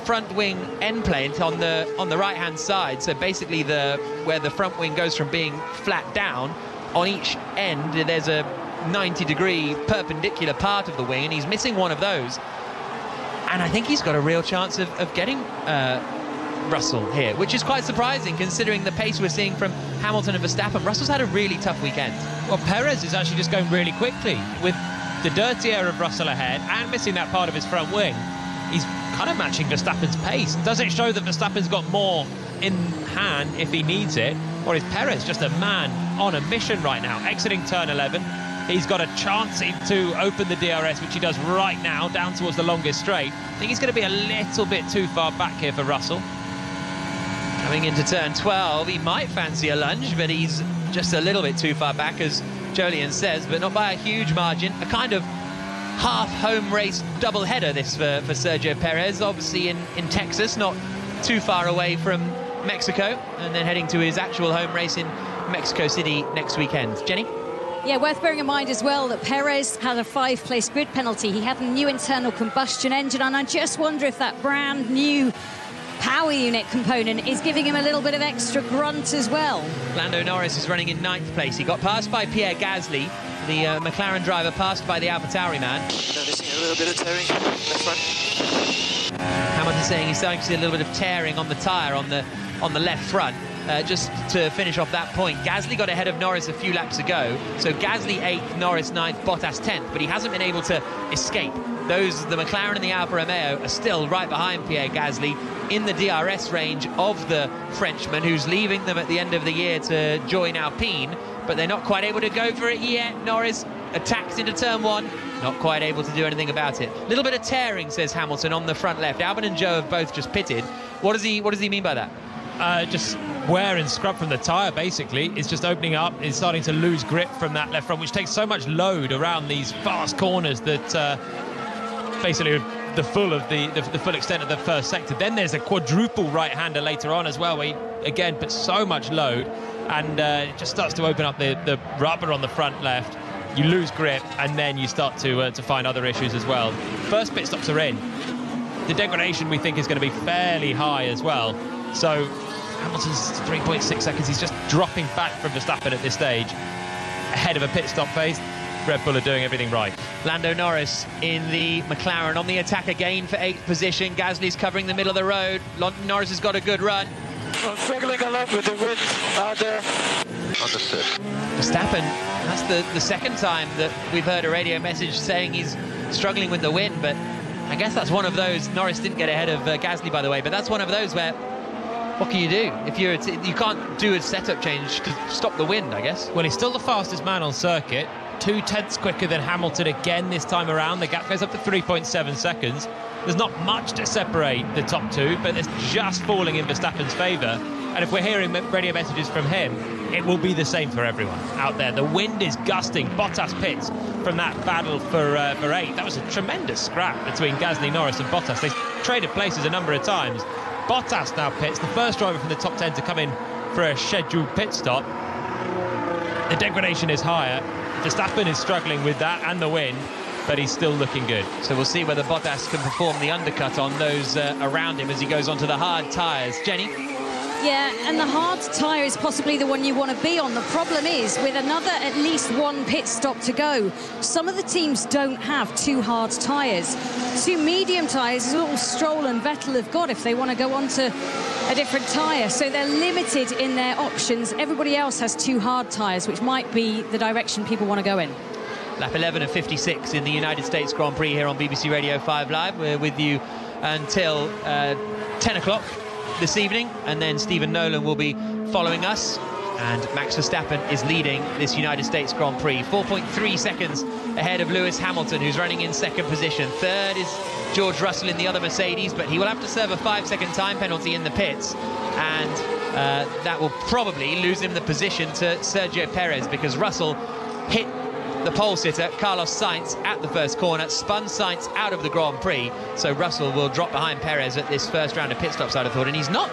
front wing end plate on the right hand side. So basically where the front wing goes from being flat down, on each end there's a 90-degree perpendicular part of the wing, and he's missing one of those. And I think he's got a real chance of getting Russell here, which is quite surprising considering the pace we're seeing from Hamilton and Verstappen. Russell's had a really tough weekend. Well, Perez is actually just going really quickly with the dirty air of Russell ahead and missing that part of his front wing. He's kind of matching Verstappen's pace. Does it show that Verstappen's got more in hand if he needs it? Or is Perez just a man on a mission right now? Exiting turn 11. He's got a chance to open the DRS, which he does right now, down towards the longest straight. I think he's going to be a little bit too far back here for Russell. Coming into turn 12, he might fancy a lunge, but he's just a little bit too far back, as Jolyon says, but not by a huge margin. A kind of half home race double-header this for Sergio Perez, obviously in Texas, not too far away from Mexico, and then heading to his actual home race in Mexico City next weekend. Jenny? Yeah, worth bearing in mind as well that Perez had a 5-place grid penalty. He had a new internal combustion engine, and I just wonder if that brand new power unit component is giving him a little bit of extra grunt as well. Lando Norris is running in 9th place. He got passed by Pierre Gasly, the McLaren driver, passed by the AlphaTauri man. Noticing a little bit of tearing left front. Hamilton's saying he's starting to see a little bit of tearing on the tyre on the left front. Just to finish off that point, Gasly got ahead of Norris a few laps ago. So Gasly 8th, Norris 9th, Bottas 10th, but he hasn't been able to escape. The McLaren and the Alfa Romeo are still right behind Pierre Gasly in the DRS range of the Frenchman, who's leaving them at the end of the year to join Alpine, but they're not quite able to go for it yet. Norris attacks into turn 1, not quite able to do anything about it. Little bit of tearing, says Hamilton, on the front left. Albon and Zhou have both just pitted. What does he mean by that? Just wear and scrub from the tyre, basically. It's just opening up. It's starting to lose grip from that left front, which takes so much load around these fast corners that basically the full extent of the first sector. Then there's a quadruple right-hander later on as well, where he, again, puts so much load, and it just starts to open up the rubber on the front left. You lose grip, and then you start to find other issues as well. First pit stops are in. The degradation, we think, is going to be fairly high as well. So Hamilton's 3.6 seconds. He's just dropping back from Verstappen at this stage, ahead of a pit stop phase. Red Bull are doing everything right. Lando Norris in the McLaren on the attack again for 8th position. Gasly's covering the middle of the road. Norris has got a good run. I'm struggling a lot with the wind out there. Understood. Verstappen, that's the second time that we've heard a radio message saying he's struggling with the wind, but I guess that's one of those. Norris didn't get ahead of Gasly, by the way, but that's one of those where, what can you do? If you can't do a setup change to stop the wind, I guess. Well, he's still the fastest man on circuit. 2/10 quicker than Hamilton again this time around. The gap goes up to 3.7 seconds. There's not much to separate the top two, but it's just falling in Verstappen's favour. And if we're hearing radio messages from him, it will be the same for everyone out there. The wind is gusting. Bottas pits from that battle for 8. That was a tremendous scrap between Gasly, Norris and Bottas. They traded places a number of times. Bottas now pits, the first driver from the top 10 to come in for a scheduled pit stop. The degradation is higher. Verstappen is struggling with that and the wind, but he's still looking good. So we'll see whether Bottas can perform the undercut on those around him as he goes onto the hard tyres. Jenny? Yeah, and the hard tyre is possibly the one you want to be on. The problem is, with another at least one pit stop to go, some of the teams don't have 2 hard tyres. 2 medium tyres is all Stroll and Vettel have got if they want to go on to a different tyre. So they're limited in their options. Everybody else has 2 hard tyres, which might be the direction people want to go in. Lap 11 of 56 in the United States Grand Prix here on BBC Radio 5 Live. We're with you until 10 o'clock this evening, and then Stephen Nolan will be following us, and Max Verstappen is leading this United States Grand Prix, 4.3 seconds ahead of Lewis Hamilton, who's running in 2nd position. 3rd is George Russell in the other Mercedes, but he will have to serve a 5-second time penalty in the pits, and that will probably lose him the position to Sergio Perez, because Russell hit the pole sitter, Carlos Sainz, at the first corner, spun Sainz out of the Grand Prix, so Russell will drop behind Perez at this first round of pit stops, I'd have thought, and he's not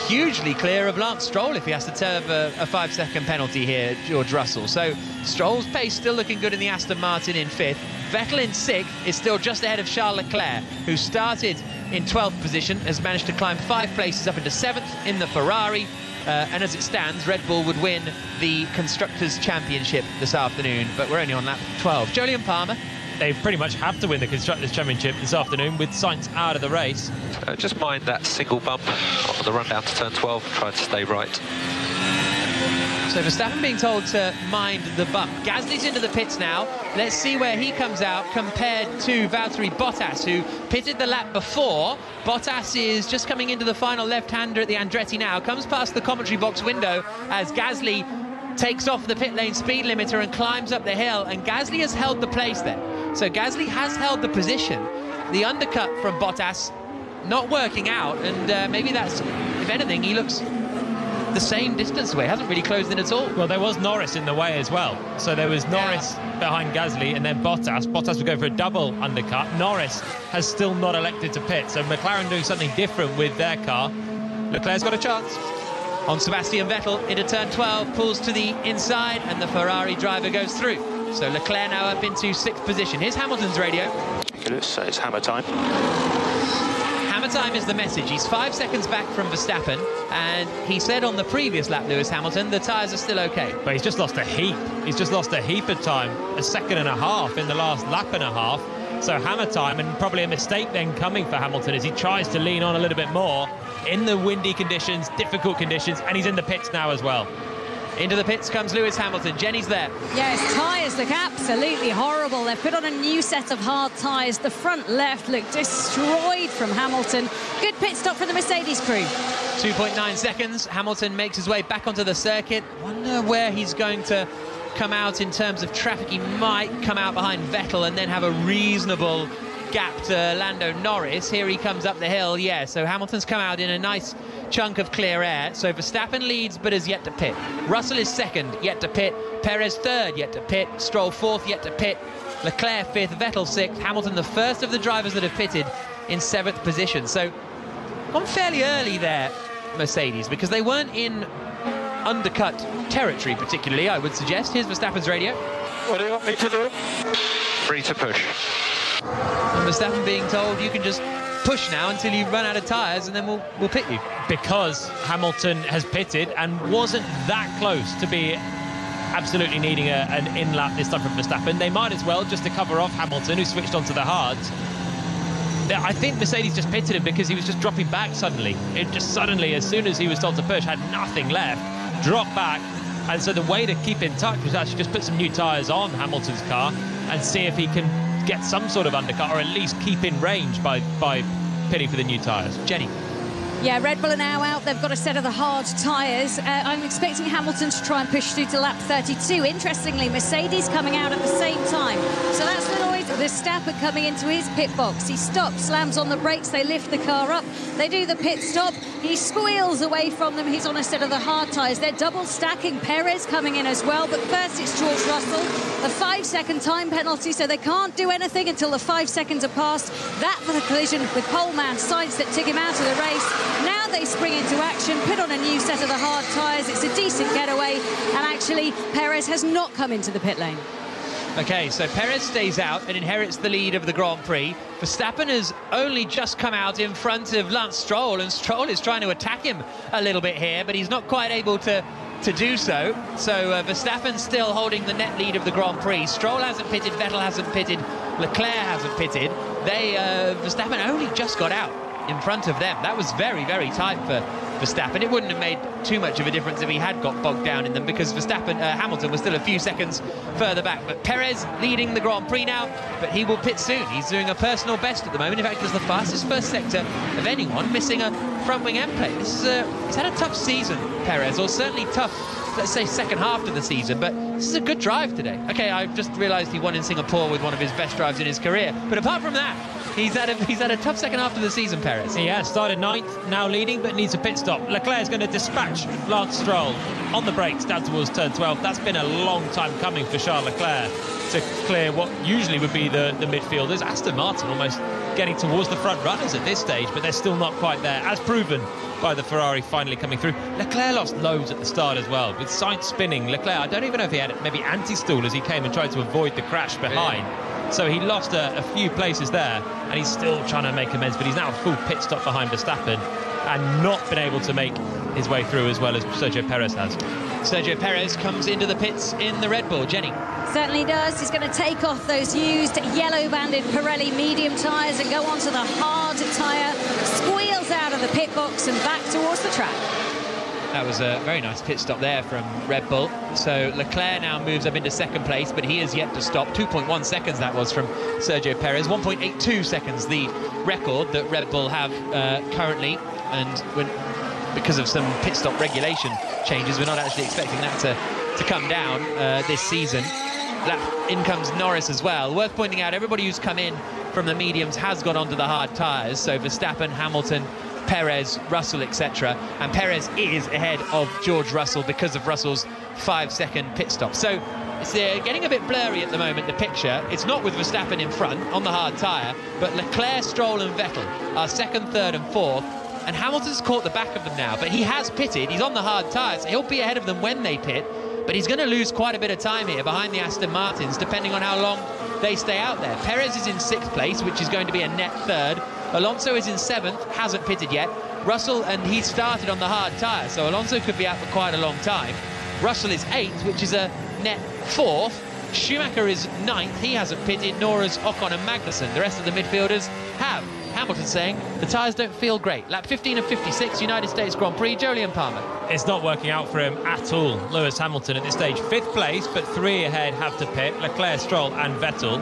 hugely clear of Lance Stroll if he has to serve a 5-second penalty here, George Russell. So Stroll's pace still looking good in the Aston Martin in 5th. Vettel in 6th is still just ahead of Charles Leclerc, who started in 12th position, has managed to climb 5 places up into 7th in the Ferrari. And as it stands, Red Bull would win the Constructors' Championship this afternoon, but we're only on lap 12. Jolyon Palmer. They pretty much have to win the Constructors' Championship this afternoon with Sainz out of the race. Just mind that single bump on the run down to turn 12. Try to stay right. So Verstappen being told to mind the bump. Gasly's into the pits now. Let's see where he comes out compared to Valtteri Bottas, who pitted the lap before. Bottas is just coming into the final left-hander at the Andretti now. Comes past the commentary box window as Gasly takes off the pit lane speed limiter and climbs up the hill. And Gasly has held the place there. So Gasly has held the position. The undercut from Bottas not working out. And maybe that's, if anything, he looks the same distance away, hasn't really closed in at all. Well, there was Norris in the way as well. So there was Norris behind Gasly and then Bottas. Bottas would go for a double undercut. Norris has still not elected to pit. So McLaren doing something different with their car. Leclerc's got a chance. on Sebastian Vettel into turn 12, pulls to the inside, and the Ferrari driver goes through. So Leclerc now up into 6th position. Here's Hamilton's radio. So it's hammer time. Hammer time is the message. He's 5 seconds back from Verstappen, and he said on the previous lap, Lewis Hamilton, the tyres are still okay. But he's just lost a heap. He's just lost a heap of time, a second and a half in the last lap and a half. So hammer time, and probably a mistake then coming for Hamilton as he tries to lean on a little bit more in the windy conditions, difficult conditions, and he's in the pits now as well. Into the pits comes Lewis Hamilton. Jenny's there. Yes, tyres look absolutely horrible. They've put on a new set of hard tyres. The front left looked destroyed from Hamilton. Good pit stop for the Mercedes crew. 2.9 seconds. Hamilton makes his way back onto the circuit. Wonder where he's going to come out in terms of traffic. He might come out behind Vettel and then have a reasonable gap to Lando Norris. Here he comes up the hill. Yeah, so Hamilton's come out in a nice chunk of clear air. So Verstappen leads but has yet to pit. Russell is second, yet to pit. Perez third, yet to pit. Stroll fourth, yet to pit. Leclerc fifth, Vettel sixth. Hamilton the first of the drivers that have pitted in 7th position. So gone fairly early there, Mercedes, because they weren't in undercut territory particularly, I would suggest. Here's Verstappen's radio. What do you want me to do? Free to push. And Verstappen being told you can just push now until you run out of tyres and then we'll pit you. Because Hamilton has pitted and wasn't that close to be absolutely needing an in-lap this time from Verstappen. They might as well, just to cover off Hamilton, who switched onto the hards. I think Mercedes just pitted him because he was just dropping back suddenly. It just suddenly, as soon as he was told to push, had nothing left, dropped back. And so the way to keep in touch was actually just put some new tyres on Hamilton's car and see if he can get some sort of undercut or at least keep in range by pitting for the new tyres. Jenny. Yeah, Red Bull are now out. They've got a set of the hard tyres. I'm expecting Hamilton to try and push through to lap 32. Interestingly, Mercedes coming out at the same time. So that's Lloyd Verstappen coming into his pit box. He stops, slams on the brakes, they lift the car up. They do the pit stop. He squeals away from them. He's on a set of the hard tyres. They're double stacking. Perez coming in as well. But first it's George Russell. A 5-second time penalty, so they can't do anything until the 5 seconds are passed. That for the collision with poleman, sides that tick him out of the race. Now they spring into action, put on a new set of the hard tyres. It's a decent getaway, and actually Perez has not come into the pit lane. OK, so Perez stays out and inherits the lead of the Grand Prix. Verstappen has only just come out in front of Lance Stroll, and Stroll is trying to attack him a little bit here, but he's not quite able to do so. So Verstappen's still holding the net lead of the Grand Prix. Stroll hasn't pitted, Vettel hasn't pitted, Leclerc hasn't pitted. Verstappen only just got out in front of them. That was very, very tight for Verstappen. It wouldn't have made too much of a difference if he had got bogged down in them, because Hamilton was still a few seconds further back. But Perez leading the Grand Prix now, but he will pit soon. He's doing a personal best at the moment. In fact, it's the fastest first sector of anyone, missing a front wing end plate. He's had a tough season, Perez, or certainly tough, let's say, second half of the season, but this is a good drive today. OK, I've just realised he won in Singapore with one of his best drives in his career, but apart from that, he's had a tough second half of the season, Perez. He has started 9th, now leading, but needs a pit stop. Leclerc's going to dispatch Lance Stroll on the brakes down towards turn 12. That's been a long time coming for Charles Leclerc to clear what usually would be the midfielders. Aston Martin almost getting towards the front runners at this stage, but they're still not quite there, as proven by the Ferrari finally coming through. Leclerc lost loads at the start as well, with Sainz spinning. Leclerc, I don't even know if he had maybe anti-stall as he came and tried to avoid the crash behind. Yeah. So he lost a few places there, and he's still trying to make amends, but he's now a full pit stop behind Verstappen and not been able to make his way through as well as Sergio Perez has. Sergio Perez comes into the pits in the Red Bull. Jenny. Certainly does. He's going to take off those used yellow-banded Pirelli medium tyres and go onto the hard tyre, squeals out of the pit box and back towards the track. That was a very nice pit stop there from Red Bull. So Leclerc now moves up into second place, but he is yet to stop. 2.1 seconds that was from Sergio Perez. 1.82 seconds the record that Red Bull have currently. And because of some pit stop regulation changes, we're not actually expecting that to come down this season. In comes Norris as well. Worth pointing out, everybody who's come in from the mediums has gone onto the hard tyres. So Verstappen, Hamilton, Perez, Russell, etc. And Perez is ahead of George Russell because of Russell's 5-second pit stop. So it's getting a bit blurry at the moment, the picture. It's not with Verstappen in front on the hard tyre, but Leclerc, Stroll and Vettel are second, third and fourth. and Hamilton's caught the back of them now, but he has pitted. He's on the hard tyres. He'll be ahead of them when they pit, but he's going to lose quite a bit of time here behind the Aston Martins, depending on how long they stay out there. Perez is in 6th place, which is going to be a net 3rd. Alonso is in 7th, hasn't pitted yet. Russell, and he started on the hard tyre, so Alonso could be out for quite a long time. Russell is 8th, which is a net 4th. Schumacher is 9th, he hasn't pitted, nor has Ocon and Magnussen. The rest of the midfielders have. Hamilton saying the tyres don't feel great. Lap 15 of 56, United States Grand Prix, Jolyon Palmer. It's not working out for him at all. Lewis Hamilton at this stage, 5th place, but 3 ahead have to pit. Leclerc, Stroll and Vettel.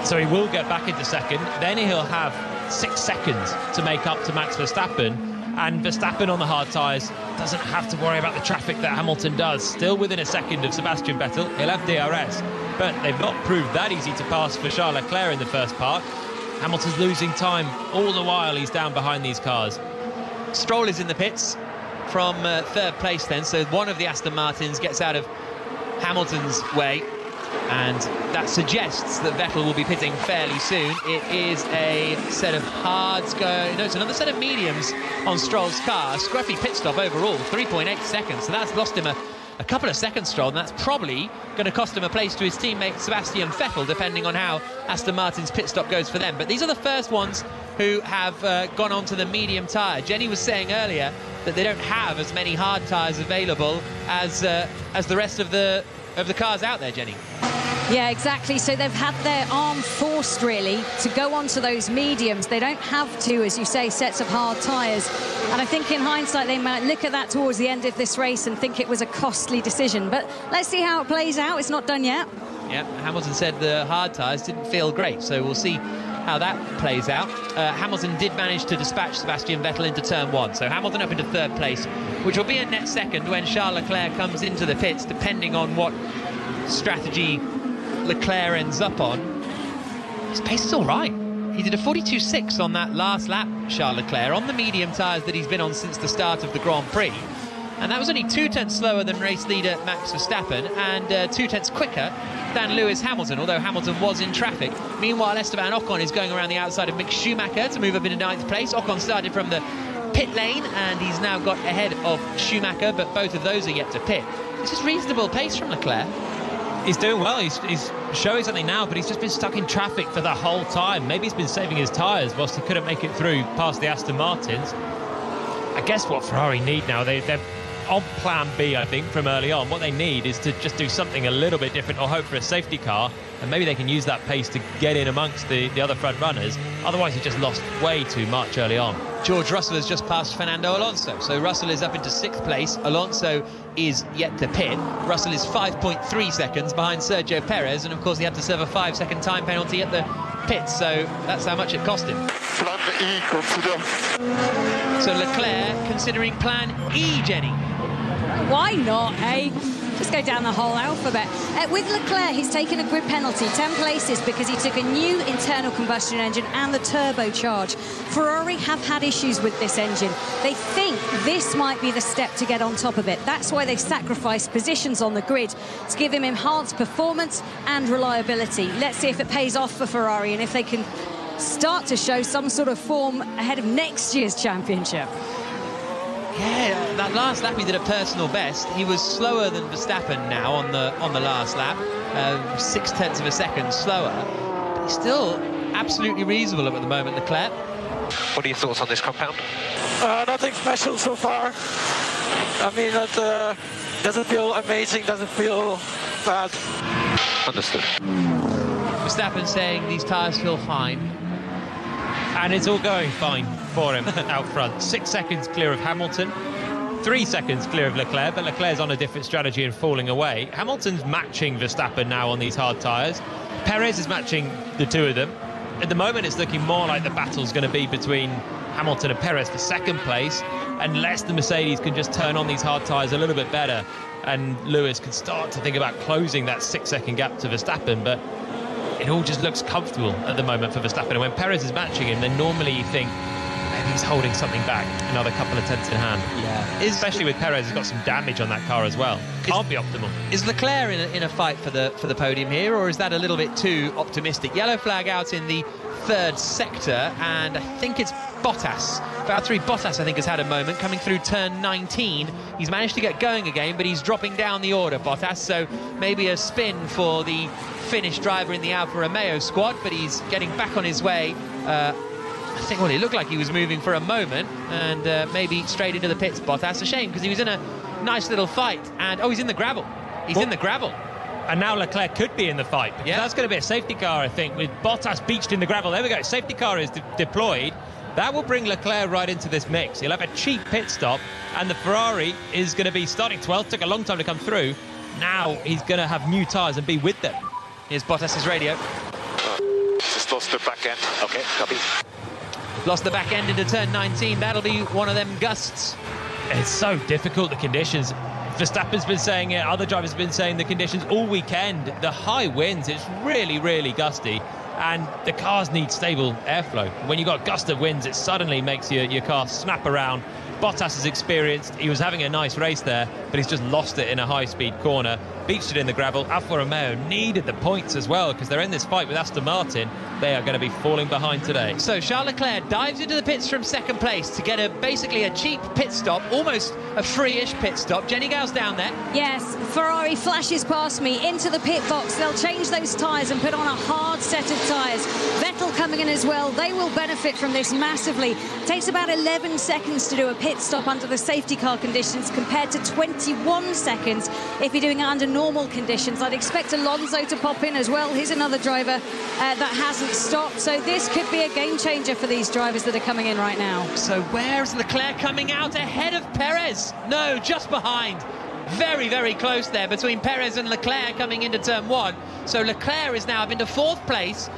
So he will get back into 2nd. Then he'll have 6 seconds to make up to Max Verstappen. And Verstappen on the hard tyres doesn't have to worry about the traffic that Hamilton does. Still within a second of Sebastian Vettel. He'll have DRS. But they've not proved that easy to pass for Charles Leclerc in the first part. Hamilton's losing time all the while he's down behind these cars. Stroll is in the pits from 3rd place then, so one of the Aston Martins gets out of Hamilton's way, and that suggests that Vettel will be pitting fairly soon. It is a set of hards going, no, it's another set of mediums on Stroll's car. A scruffy pit stop overall, 3.8 seconds, so that's lost him a couple of seconds, Stroll, and that's probably going to cost him a place to his teammate Sebastian Vettel, depending on how Aston Martin's pit stop goes for them. But these are the first ones who have gone on to the medium tyre. Jenny was saying earlier that they don't have as many hard tyres available as the rest of the cars out there, Jenny. Yeah, exactly. So they've had their arm forced, really, to go onto those mediums. They don't have to, as you say, sets of hard tyres. And I think in hindsight, they might look at that towards the end of this race and think it was a costly decision. But let's see how it plays out. It's not done yet. Yeah, Hamilton said the hard tyres didn't feel great, so we'll see how that plays out. Hamilton did manage to dispatch Sebastian Vettel into turn 1, so Hamilton up into 3rd place, which will be a net 2nd when Charles Leclerc comes into the pits, depending on what strategy Leclerc ends up on. His pace is all right. He did a 42.6 on that last lap, Charles Leclerc, on the medium tyres that he's been on since the start of the Grand Prix. And that was only 2 tenths slower than race leader Max Verstappen and 2 tenths quicker than Lewis Hamilton, although Hamilton was in traffic. Meanwhile, Esteban Ocon is going around the outside of Mick Schumacher to move up into 9th place. Ocon started from the pit lane and he's now got ahead of Schumacher, but both of those are yet to pit. This is reasonable pace from Leclerc. He's doing well, he's showing something now, but he's just been stuck in traffic for the whole time. Maybe he's been saving his tyres whilst he couldn't make it through past the Aston Martins. I guess what Ferrari need now, they're on plan B, I think, from early on. What they need is to just do something a little bit different or hope for a safety car, and maybe they can use that pace to get in amongst the other front runners. Otherwise, he just lost way too much early on. George Russell has just passed Fernando Alonso, so Russell is up into 6th place. Alonso is yet to pit. Russell is 5.3 seconds behind Sergio Perez, and of course he had to serve a 5-second time penalty at the pit, so that's how much it cost him. Plan E, consider. So Leclerc considering plan E, Jenny. Why not, eh? Just go down the whole alphabet. With Leclerc, he's taken a grid penalty, 10 places, because he took a new internal combustion engine and the turbocharge. Ferrari have had issues with this engine. They think this might be the step to get on top of it. That's why they sacrificed positions on the grid to give him enhanced performance and reliability. Let's see if it pays off for Ferrari and if they can start to show some sort of form ahead of next year's championship. Yeah, that last lap he did a personal best. He was slower than Verstappen now on the last lap, 6 tenths of a second slower. But he's still absolutely reasonable at the moment, Leclerc. What are your thoughts on this compound? Nothing special so far. I mean, that doesn't feel amazing, doesn't feel bad. Understood. Verstappen saying these tyres feel fine. And it's all going fine for him out front. 6 seconds clear of Hamilton, 3 seconds clear of Leclerc, but Leclerc's on a different strategy and falling away. Hamilton's matching Verstappen now on these hard tyres. Perez is matching the two of them. At the moment, it's looking more like the battle's going to be between Hamilton and Perez for 2nd place, unless the Mercedes can just turn on these hard tyres a little bit better and Lewis can start to think about closing that 6-second gap to Verstappen. But it all just looks comfortable at the moment for Verstappen. And when Perez is matching him, then normally you think maybe he's holding something back, another couple of tenths in hand. Yeah. Especially with Perez, who's got some damage on that car as well. Can't be optimal. Is Leclerc in a fight for the podium here, or is that a little bit too optimistic? Yellow flag out in the third sector, and I think it's Bottas. Valtteri Bottas, I think, has had a moment coming through turn 19. He's managed to get going again, but he's dropping down the order, Bottas, so maybe a spin for the Finnish driver in the Alfa Romeo squad, but he's getting back on his way. I think, well, it looked like he was moving for a moment, and maybe straight into the pits, Bottas. A shame, because he was in a nice little fight, and, oh, he's in the gravel. He's in the gravel. And now Leclerc could be in the fight, because that's going to be a safety car, I think, with Bottas beached in the gravel. There we go, safety car is deployed. That will bring Leclerc right into this mix. He'll have a cheap pit stop, and the Ferrari is going to be starting 12th. Took a long time to come through. Now he's going to have new tyres and be with them. Here's Bottas's radio. Just lost the back end. Okay, copy. Lost the back end into turn 19. That'll be one of them gusts. It's so difficult, the conditions. Verstappen's been saying it, other drivers have been saying the conditions all weekend. The high winds, it's really, really gusty. And the cars need stable airflow. When you've got a gust of winds, it suddenly makes your car snap around. Bottas is experienced. He was having a nice race there, but he's just lost it in a high-speed corner. Beached it in the gravel. Alfa Romeo needed the points as well, because they're in this fight with Aston Martin. They are going to be falling behind today. So Charles Leclerc dives into the pits from second place to get basically a cheap pit stop, almost a free-ish pit stop. Jenny Gow's down there. Yes, Ferrari flashes past me into the pit box. They'll change those tyres and put on a hard set of tyres. Vettel coming in as well. They will benefit from this massively. It takes about 11 seconds to do a pit stop under the safety car conditions compared to 21 seconds if you're doing it under normal conditions. I'd expect Alonso to pop in as well. Here's another driver that hasn't stopped. So this could be a game changer for these drivers that are coming in right now. So where's Leclerc coming out ahead of Perez? No, just behind. Very, very close there between Perez and Leclerc coming into turn 1. So Leclerc is now up into 4th place.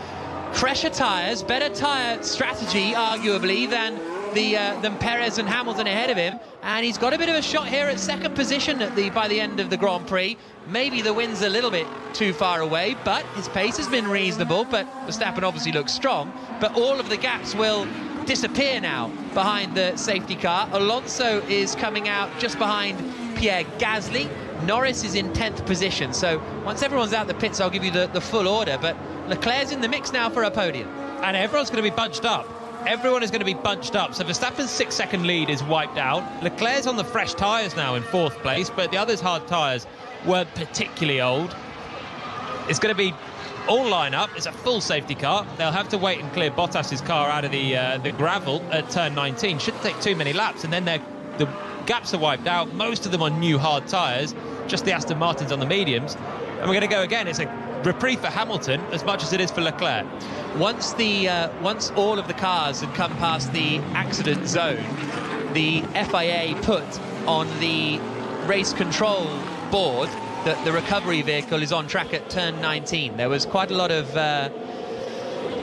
Fresher tyres, better tyre strategy, arguably, than Perez and Hamilton ahead of him, and he's got a bit of a shot here at second position by the end of the Grand Prix. Maybe the wind's a little bit too far away, but his pace has been reasonable. But Verstappen obviously looks strong, but all of the gaps will disappear now behind the safety car. Alonso is coming out just behind Pierre Gasly. Norris is in 10th position, so once everyone's out the pits, I'll give you the full order, but Leclerc's in the mix now for a podium. And everyone's going to be bunched up. Everyone is going to be bunched up. So Verstappen's 6-second lead is wiped out. Leclerc's on the fresh tyres now in 4th place, but the others' hard tyres weren't particularly old. It's going to be all line up. It's a full safety car. They'll have to wait and clear Bottas's car out of the gravel at turn 19. Shouldn't take too many laps, and then the gaps are wiped out. Most of them on new hard tyres, just the Aston Martins on the mediums. And we're going to go again. It's a reprieve for Hamilton as much as it is for Leclerc. Once all of the cars had come past the accident zone, the FIA put on the race control board that the recovery vehicle is on track at turn 19. There was quite a lot of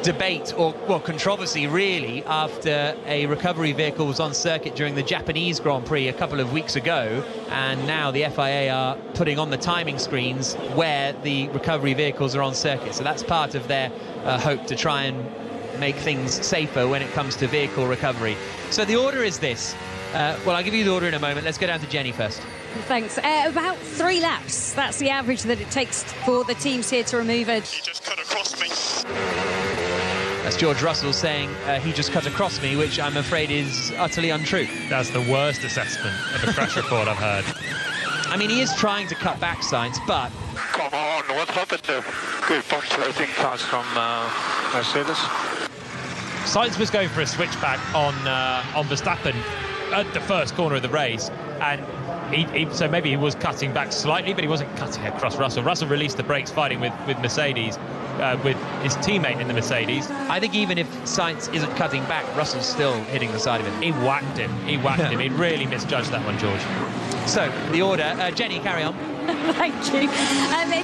debate or controversy really after a recovery vehicle was on circuit during the Japanese Grand Prix a couple of weeks ago, and now the FIA are putting on the timing screens where the recovery vehicles are on circuit. So that's part of their hope to try and make things safer when it comes to vehicle recovery. So the order is this. Well, I'll give you the order in a moment. Let's go down to Jenny first. Thanks. About 3 laps. That's the average that it takes for the teams here to remove it. He just cut across me. That's George Russell saying he just cut across me, which I'm afraid is utterly untrue. That's the worst assessment of a crash report I've heard. I mean, he is trying to cut back Sainz, but... Come on, what happened there? Good punctuating pass from Mercedes. Sainz was going for a switchback on Verstappen at the first corner of the race, and so maybe he was cutting back slightly, but he wasn't cutting across Russell. Russell released the brakes fighting with Mercedes, with his teammate in the Mercedes. I think even if Sainz isn't cutting back, Russell's still hitting the side of him. He whacked him. He really misjudged that one, George. So, the order. Jenny, carry on. Thank you.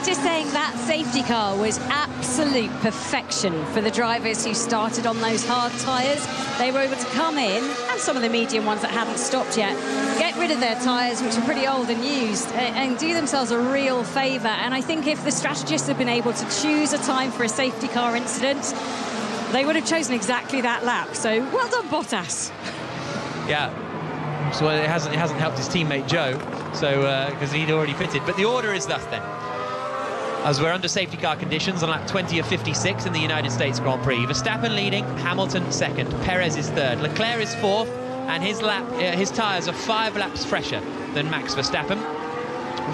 Just saying that safety car was absolute perfection for the drivers who started on those hard tyres. They were able to come in, and some of the medium ones that hadn't stopped yet, get rid of their tyres, which are pretty old and used, and do themselves a real favour. And I think if the strategists had been able to choose a time for a safety car incident, they would have chosen exactly that lap. So well done, Bottas. Yeah. So it hasn't helped his teammate Joe, so because he'd already pitted. But the order is thus then. As we're under safety car conditions on lap 20 of 56 in the United States Grand Prix. Verstappen leading, Hamilton second, Perez is third, Leclerc is fourth, and his tyres are 5 laps fresher than Max Verstappen.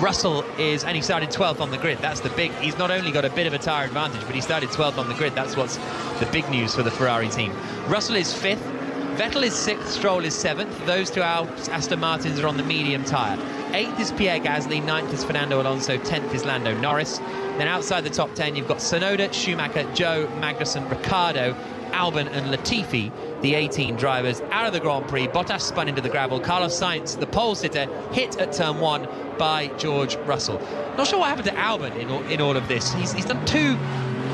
Russell is, and he started 12th on the grid. That's the big, he's not only got a bit of a tyre advantage, but he started 12th on the grid. That's what's the big news for the Ferrari team. Russell is 5th, Vettel is 6th, Stroll is 7th. Those two Aston Martins are on the medium tyre. 8th is Pierre Gasly, 9th is Fernando Alonso, 10th is Lando Norris. Then outside the top 10, you've got Tsunoda, Schumacher, Joe, Magnussen, Ricciardo, Albon and Latifi, the 18 drivers out of the Grand Prix. Bottas spun into the gravel. Carlos Sainz, the pole sitter, hit at turn 1 by George Russell. Not sure what happened to Albon in all of this. He's done 2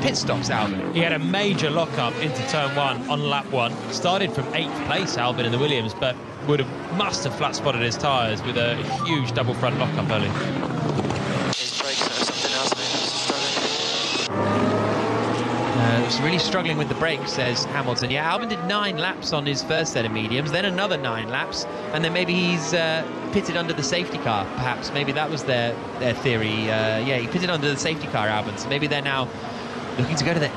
pit stops, Albon. He had a major lock-up into turn 1 on lap 1. Started from 8th place, Albon in the Williams, but must have flat-spotted his tyres with a huge double front lock-up early. His brakes or something else, Was really struggling with the brakes, says Hamilton. Yeah, Albon did 9 laps on his first set of mediums, then another 9 laps, and then maybe he's pitted under the safety car, perhaps. Maybe that was their theory. Yeah, he pitted under the safety car, Albon, so maybe they're now looking to go to the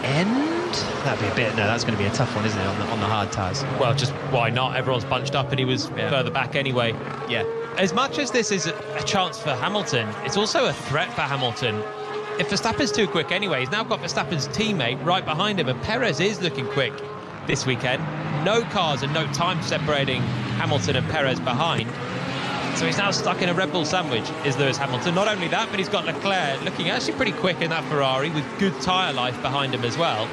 end. That'd be a bit, no, that's going to be a tough one, isn't it, on the hard tyres? Well, just why not? Everyone's bunched up and he was further back anyway. Yeah. As much as this is a chance for Hamilton, it's also a threat for Hamilton. If Verstappen's too quick anyway, he's now got Verstappen's teammate right behind him, and Perez is looking quick this weekend. No cars and no time separating Hamilton and Perez behind. So he's now stuck in a Red Bull sandwich, is Lewis Hamilton. Not only that, but he's got Leclerc looking actually pretty quick in that Ferrari with good tyre life behind him as well.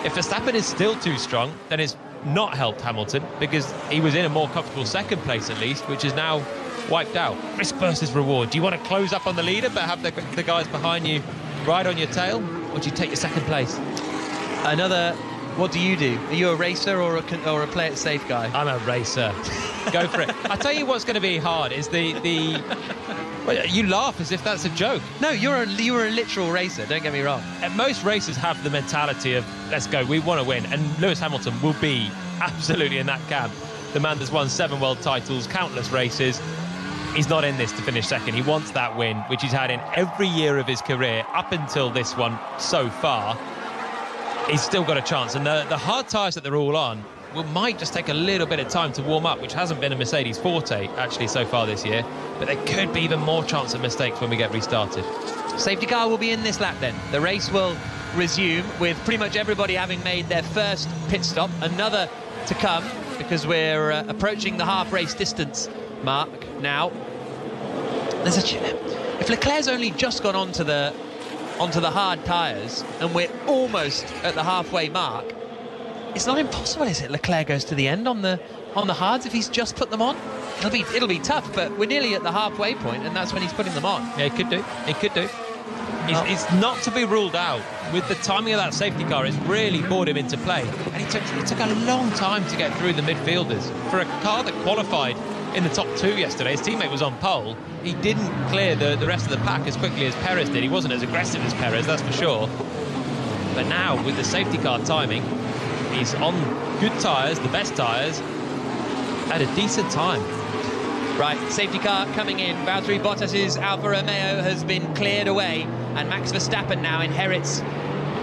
If Verstappen is still too strong, then it's not helped Hamilton, because he was in a more comfortable second place at least, which is now wiped out. Risk versus reward. Do you want to close up on the leader but have the guys behind you ride on your tail, or do you take your second place? What do you do? Are you a racer or a play it safe guy? I'm a racer. Go for it. I tell you what's going to be hard is the well, you laugh as if that's a joke. No, you're a literal racer, don't get me wrong. And most racers have the mentality of, let's go, we want to win. And Lewis Hamilton will be absolutely in that camp. The man that's won 7 world titles, countless races. He's not in this to finish second. He wants that win, which he's had in every year of his career up until this one so far. He's still got a chance. And the hard tyres that they're all on might just take a little bit of time to warm up, which hasn't been a Mercedes forte, actually, so far this year. But there could be even more chance of mistakes when we get restarted. Safety car will be in this lap then. The race will resume with pretty much everybody having made their first pit stop. Another to come, because we're approaching the half-race distance mark now. If Leclerc's only just gone onto the hard tyres and we're almost at the halfway mark, it's not impossible, is it? Leclerc goes to the end on the hards if he's just put them on. It'll be tough, but we're nearly at the halfway point, and that's when he's putting them on. Yeah, he could do. It's not to be ruled out. With the timing of that safety car, it's really brought him into play, and it took a long time to get through the midfielders. For a car that qualified in the top 2 yesterday, his teammate was on pole. He didn't clear the rest of the pack as quickly as Perez did. He wasn't as aggressive as Perez, that's for sure. But now, with the safety car timing, he's on good tyres, the best tyres, at a decent time. Right, safety car coming in. Valtteri Bottas's Alfa Romeo has been cleared away, and Max Verstappen now inherits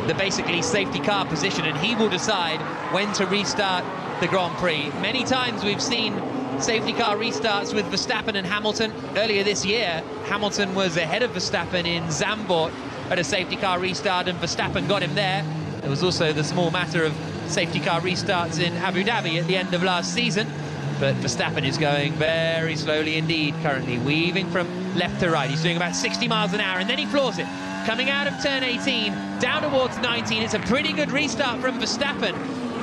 the basically safety car position, and he will decide when to restart the Grand Prix. Many times we've seen safety car restarts with Verstappen and Hamilton. Earlier this year, Hamilton was ahead of Verstappen in Zandvoort at a safety car restart, and Verstappen got him there. There was also the small matter of safety car restarts in Abu Dhabi at the end of last season. But Verstappen is going very slowly indeed currently, weaving from left to right. He's doing about 60 miles an hour, and then he floors it. Coming out of turn 18, down towards 19. It's a pretty good restart from Verstappen.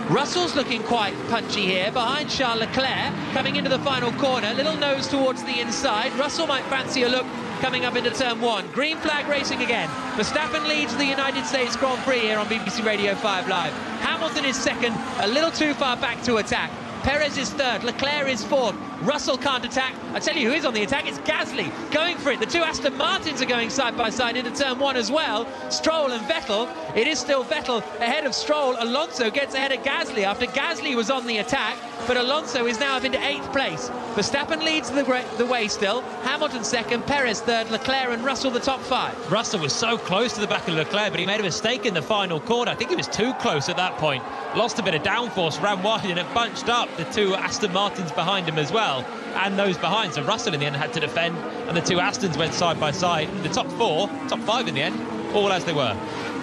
Russell's looking quite punchy here, behind Charles Leclerc, coming into the final corner. Little nose towards the inside. Russell might fancy a look coming up into turn 1. Green flag racing again. Verstappen leads the United States Grand Prix here on BBC Radio 5 Live. Hamilton is second, a little too far back to attack. Perez is third, Leclerc is fourth, Russell can't attack. I tell you who is on the attack, it's Gasly going for it. The two Aston Martins are going side by side into turn 1 as well. Stroll and Vettel. It is still Vettel ahead of Stroll. Alonso gets ahead of Gasly after Gasly was on the attack, but Alonso is now up into 8th place. Verstappen leads the way still. Hamilton 2nd, Perez 3rd, Leclerc and Russell the top 5. Russell was so close to the back of Leclerc, but he made a mistake in the final corner. I think he was too close at that point. Lost a bit of downforce, ran wide, and it bunched up the two Aston Martins behind him as well, and those behind. So Russell in the end had to defend, and the two Astons went side by side. The top 5 in the end, all as they were.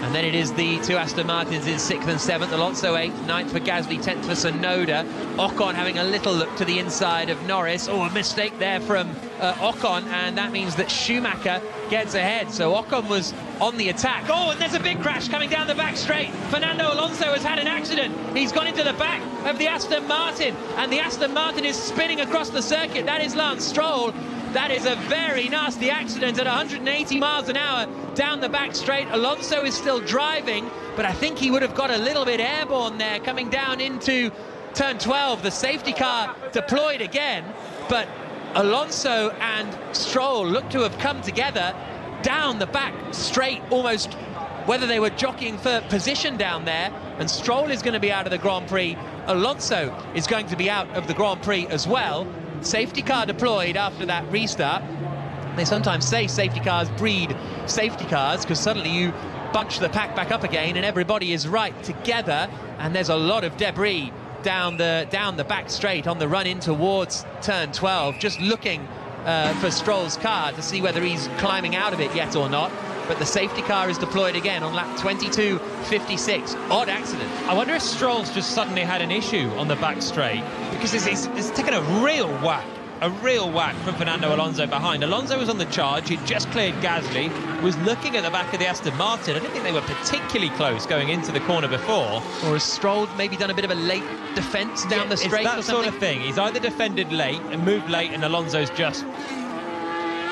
And then it is the two Aston Martins in 6th and 7th, Alonso 8th, 9th for Gasly, 10th for Tsunoda. Ocon having a little look to the inside of Norris. Oh, a mistake there from Ocon, and that means that Schumacher gets ahead. So Ocon was on the attack. Oh, and there's a big crash coming down the back straight. Fernando Alonso has had an accident. He's gone into the back of the Aston Martin, and the Aston Martin is spinning across the circuit. That is Lance Stroll. That is a very nasty accident at 180 miles an hour down the back straight. Alonso is still driving, but I think he would have got a little bit airborne there coming down into turn 12. The safety car deployed again, but Alonso and Stroll look to have come together down the back straight, almost whether they were jockeying for position down there. And Stroll is going to be out of the Grand Prix. Alonso is going to be out of the Grand Prix as well. Safety car deployed after that restart. They sometimes say safety cars breed safety cars, because suddenly you bunch the pack back up again and everybody is right together, and there's a lot of debris down the back straight on the run in towards turn 12, just looking for Stroll's car to see whether he's climbing out of it yet or not. But the safety car is deployed again on lap 22.56. Odd accident. I wonder if Stroll's just suddenly had an issue on the back straight, because it's taken a real whack from Fernando Alonso behind. Alonso was on the charge, he'd just cleared Gasly, was looking at the back of the Aston Martin. I don't think they were particularly close going into the corner before. Or has Stroll maybe done a bit of a late defence down the straight? It's that sort of thing. He's either defended late and moved late, and Alonso's just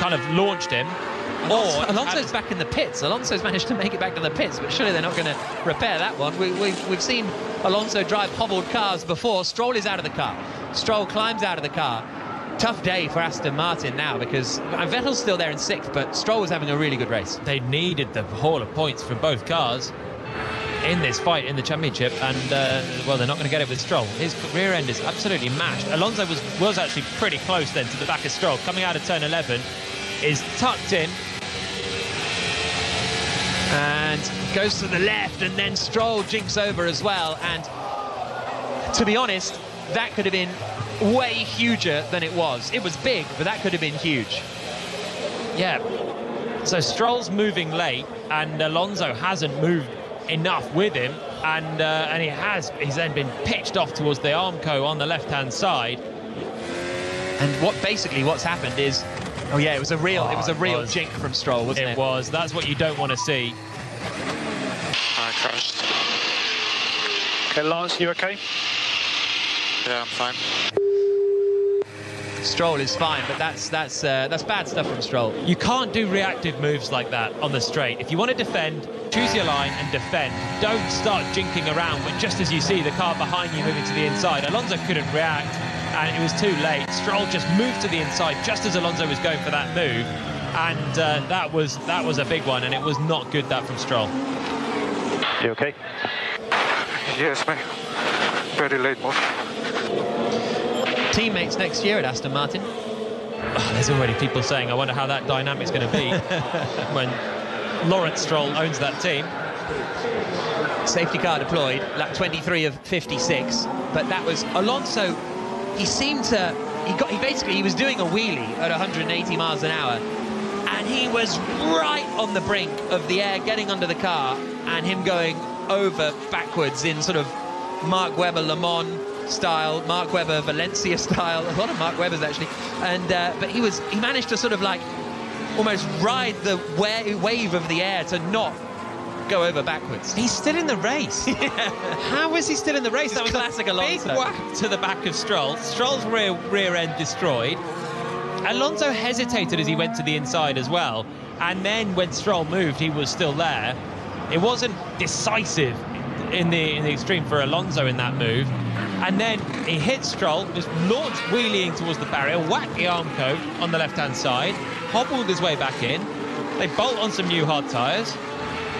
kind of launched him. Alonso's back in the pits. Alonso's managed to make it back to the pits, but surely they're not going to repair that one. We've seen Alonso drive hobbled cars before. Stroll is out of the car. Stroll climbs out of the car. Tough day for Aston Martin now, because Vettel's still there in 6th, but Stroll was having a really good race. They needed the haul of points from both cars in this fight in the championship, and well, they're not going to get it with Stroll. His rear end is absolutely mashed. Alonso was actually pretty close then to the back of Stroll. Coming out of turn 11, is tucked in and goes to the left, and then Stroll jinks over as well. And to be honest, that could have been way huger than it was. It was big, but that could have been huge. Yeah, so Stroll's moving late, and Alonso hasn't moved enough with him, and he's then been pitched off towards the Armco on the left-hand side. And what's happened is, oh yeah, it was a real jink from Stroll, wasn't it? It was. That's what you don't want to see. I crashed. Okay, Lance, you okay? Yeah, I'm fine. Stroll is fine, but that's bad stuff from Stroll. You can't do reactive moves like that on the straight. If you want to defend, choose your line and defend. Don't start jinking around, but just as you see the car behind you moving to the inside, Alonso couldn't react, and it was too late. Stroll just moved to the inside just as Alonso was going for that move, and that was a big one, and it was not good, that from Stroll. You okay? Yes, mate. Very late move. Teammates next year at Aston Martin. Oh, there's already people saying, I wonder how that dynamic's going to be when Lawrence Stroll owns that team. Safety car deployed, lap 23 of 56, but that was Alonso. He seemed to, he was doing a wheelie at 180 miles an hour, and he was right on the brink of the air getting under the car, and him going over backwards in sort of Mark Webber Le Mans style, Mark Webber Valencia style, a lot of Mark Webbers actually, and but he managed to sort of like almost ride the wave of the air to not go over backwards. He's still in the race. Yeah. How is he still in the race? That was classic a Alonso. big whack to the back of Stroll. Stroll's rear end destroyed. Alonso hesitated as he went to the inside as well, and then when Stroll moved, he was still there. It wasn't decisive in the extreme for Alonso in that move. And then he hits Stroll, just launched wheeling towards the barrier, whacked the arm coat on the left-hand side, hobbled his way back in. They bolt on some new hard tyres,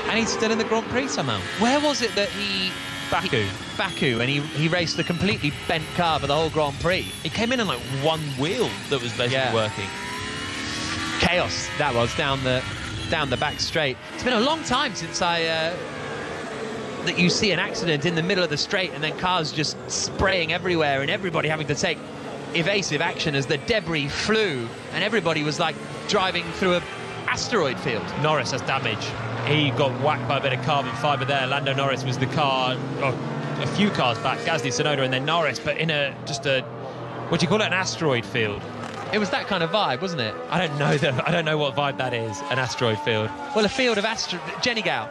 and he's still in the Grand Prix somehow. Where was it that he... Baku, and he raced a completely bent car for the whole Grand Prix. He came in on like one wheel that was basically working. Chaos that was down the back straight. It's been a long time since that you see an accident in the middle of the straight and then cars just spraying everywhere and everybody having to take evasive action as the debris flew and everybody was like driving through an asteroid field. Norris has damage. He got whacked by a bit of carbon fibre there. Lando Norris was the car, a few cars back, Gasly, Tsunoda, and then Norris, but in what do you call it, an asteroid field? It was that kind of vibe, wasn't it? I don't know what vibe that is, an asteroid field. Well, a field of Jenny Gao.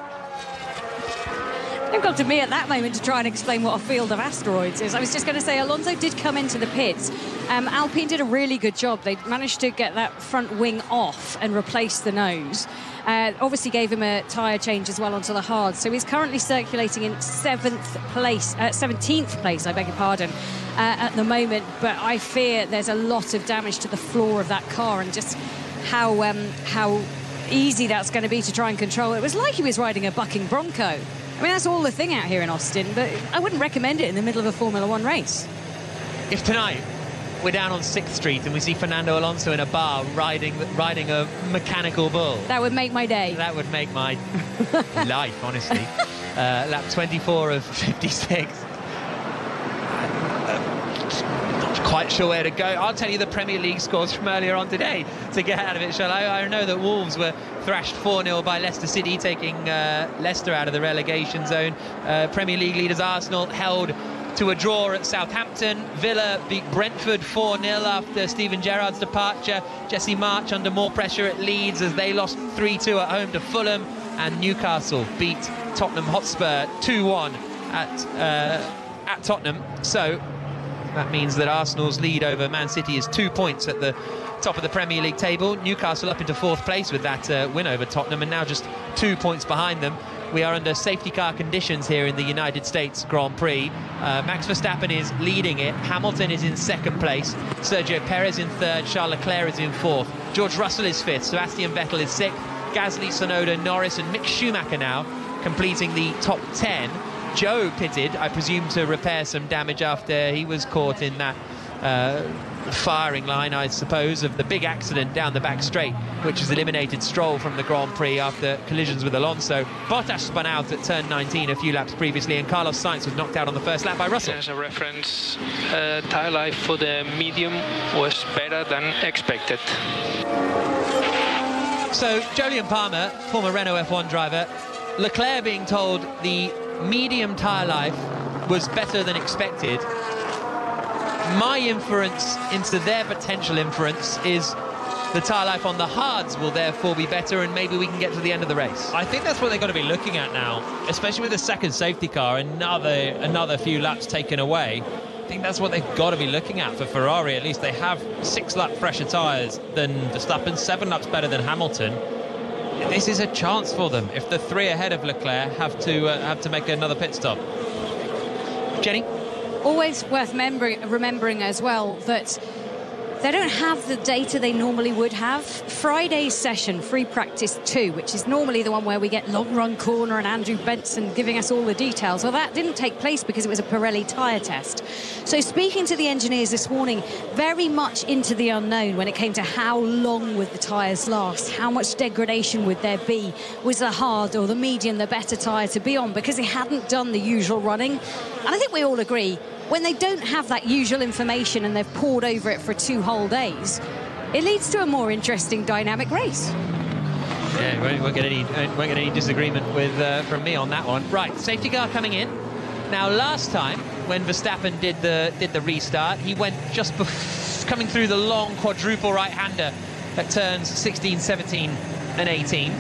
They've got to me at that moment to try and explain what a field of asteroids is. I was just going to say, Alonso did come into the pits. Alpine did a really good job. They managed to get that front wing off and replace the nose. Obviously gave him a tyre change as well onto the hard. So he's currently circulating in 17th place, I beg your pardon, at the moment. But I fear there's a lot of damage to the floor of that car and just how easy that's going to be to try and control. It was like he was riding a bucking Bronco. I mean, that's all the thing out here in Austin, but I wouldn't recommend it in the middle of a Formula One race. If tonight we're down on 6th Street and we see Fernando Alonso in a bar riding a mechanical bull, that would make my day. That would make my life, honestly. Lap 24 of 56. Not quite sure where to go. I'll tell you the Premier League scores from earlier on today to get out of it, shall I? I know that Wolves were thrashed 4-0 by Leicester City, taking Leicester out of the relegation zone. Premier League leaders Arsenal held to a draw at Southampton. Villa beat Brentford 4-0 after Steven Gerrard's departure. Jesse March under more pressure at Leeds as they lost 3-2 at home to Fulham. And Newcastle beat Tottenham Hotspur 2-1 at Tottenham. So that means that Arsenal's lead over Man City is 2 points at the top of the Premier League table. Newcastle up into 4th place with that win over Tottenham and now just 2 points behind them. We are under safety car conditions here in the United States Grand Prix. Max Verstappen is leading it. Hamilton is in 2nd place. Sergio Perez in 3rd. Charles Leclerc is in 4th. George Russell is 5th. Sebastian Vettel is 6th. Gasly, Tsunoda, Norris and Mick Schumacher now completing the top 10. Joe pitted, I presume, to repair some damage after he was caught in that firing line, I suppose, of the big accident down the back straight, which has eliminated Stroll from the Grand Prix after collisions with Alonso. Bottas spun out at turn 19 a few laps previously, and Carlos Sainz was knocked out on the first lap by Russell. As a reference, tyre life for the medium was better than expected. So, Jolyon Palmer, former Renault F1 driver, Leclerc being told the medium tyre life was better than expected. My inference into their potential inference is the tyre life on the hards will therefore be better and maybe we can get to the end of the race. I think that's what they've got to be looking at now, especially with the second safety car, another few laps taken away. I think that's what they've got to be looking at for Ferrari. At least they have 6 lap fresher tyres than Verstappen, 7 laps better than Hamilton. This is a chance for them if the 3 ahead of Leclerc have to make another pit stop. Jenny? Always worth remembering as well that they don't have the data they normally would have. Friday's session, free practice 2, which is normally the one where we get long run corner and Andrew Benson giving us all the details. Well, that didn't take place because it was a Pirelli tyre test. So speaking to the engineers this morning, very much into the unknown when it came to how long would the tyres last, how much degradation would there be, was the hard or the medium the better tyre to be on, because they hadn't done the usual running. And I think we all agree, when they don't have that usual information and they've poured over it for 2 whole days, it leads to a more interesting dynamic race. Yeah, we won't get any disagreement from me on that one. Right, safety car coming in. Now, last time when Verstappen did the restart, he went just coming through the long quadruple right-hander at turns 16, 17 and 18.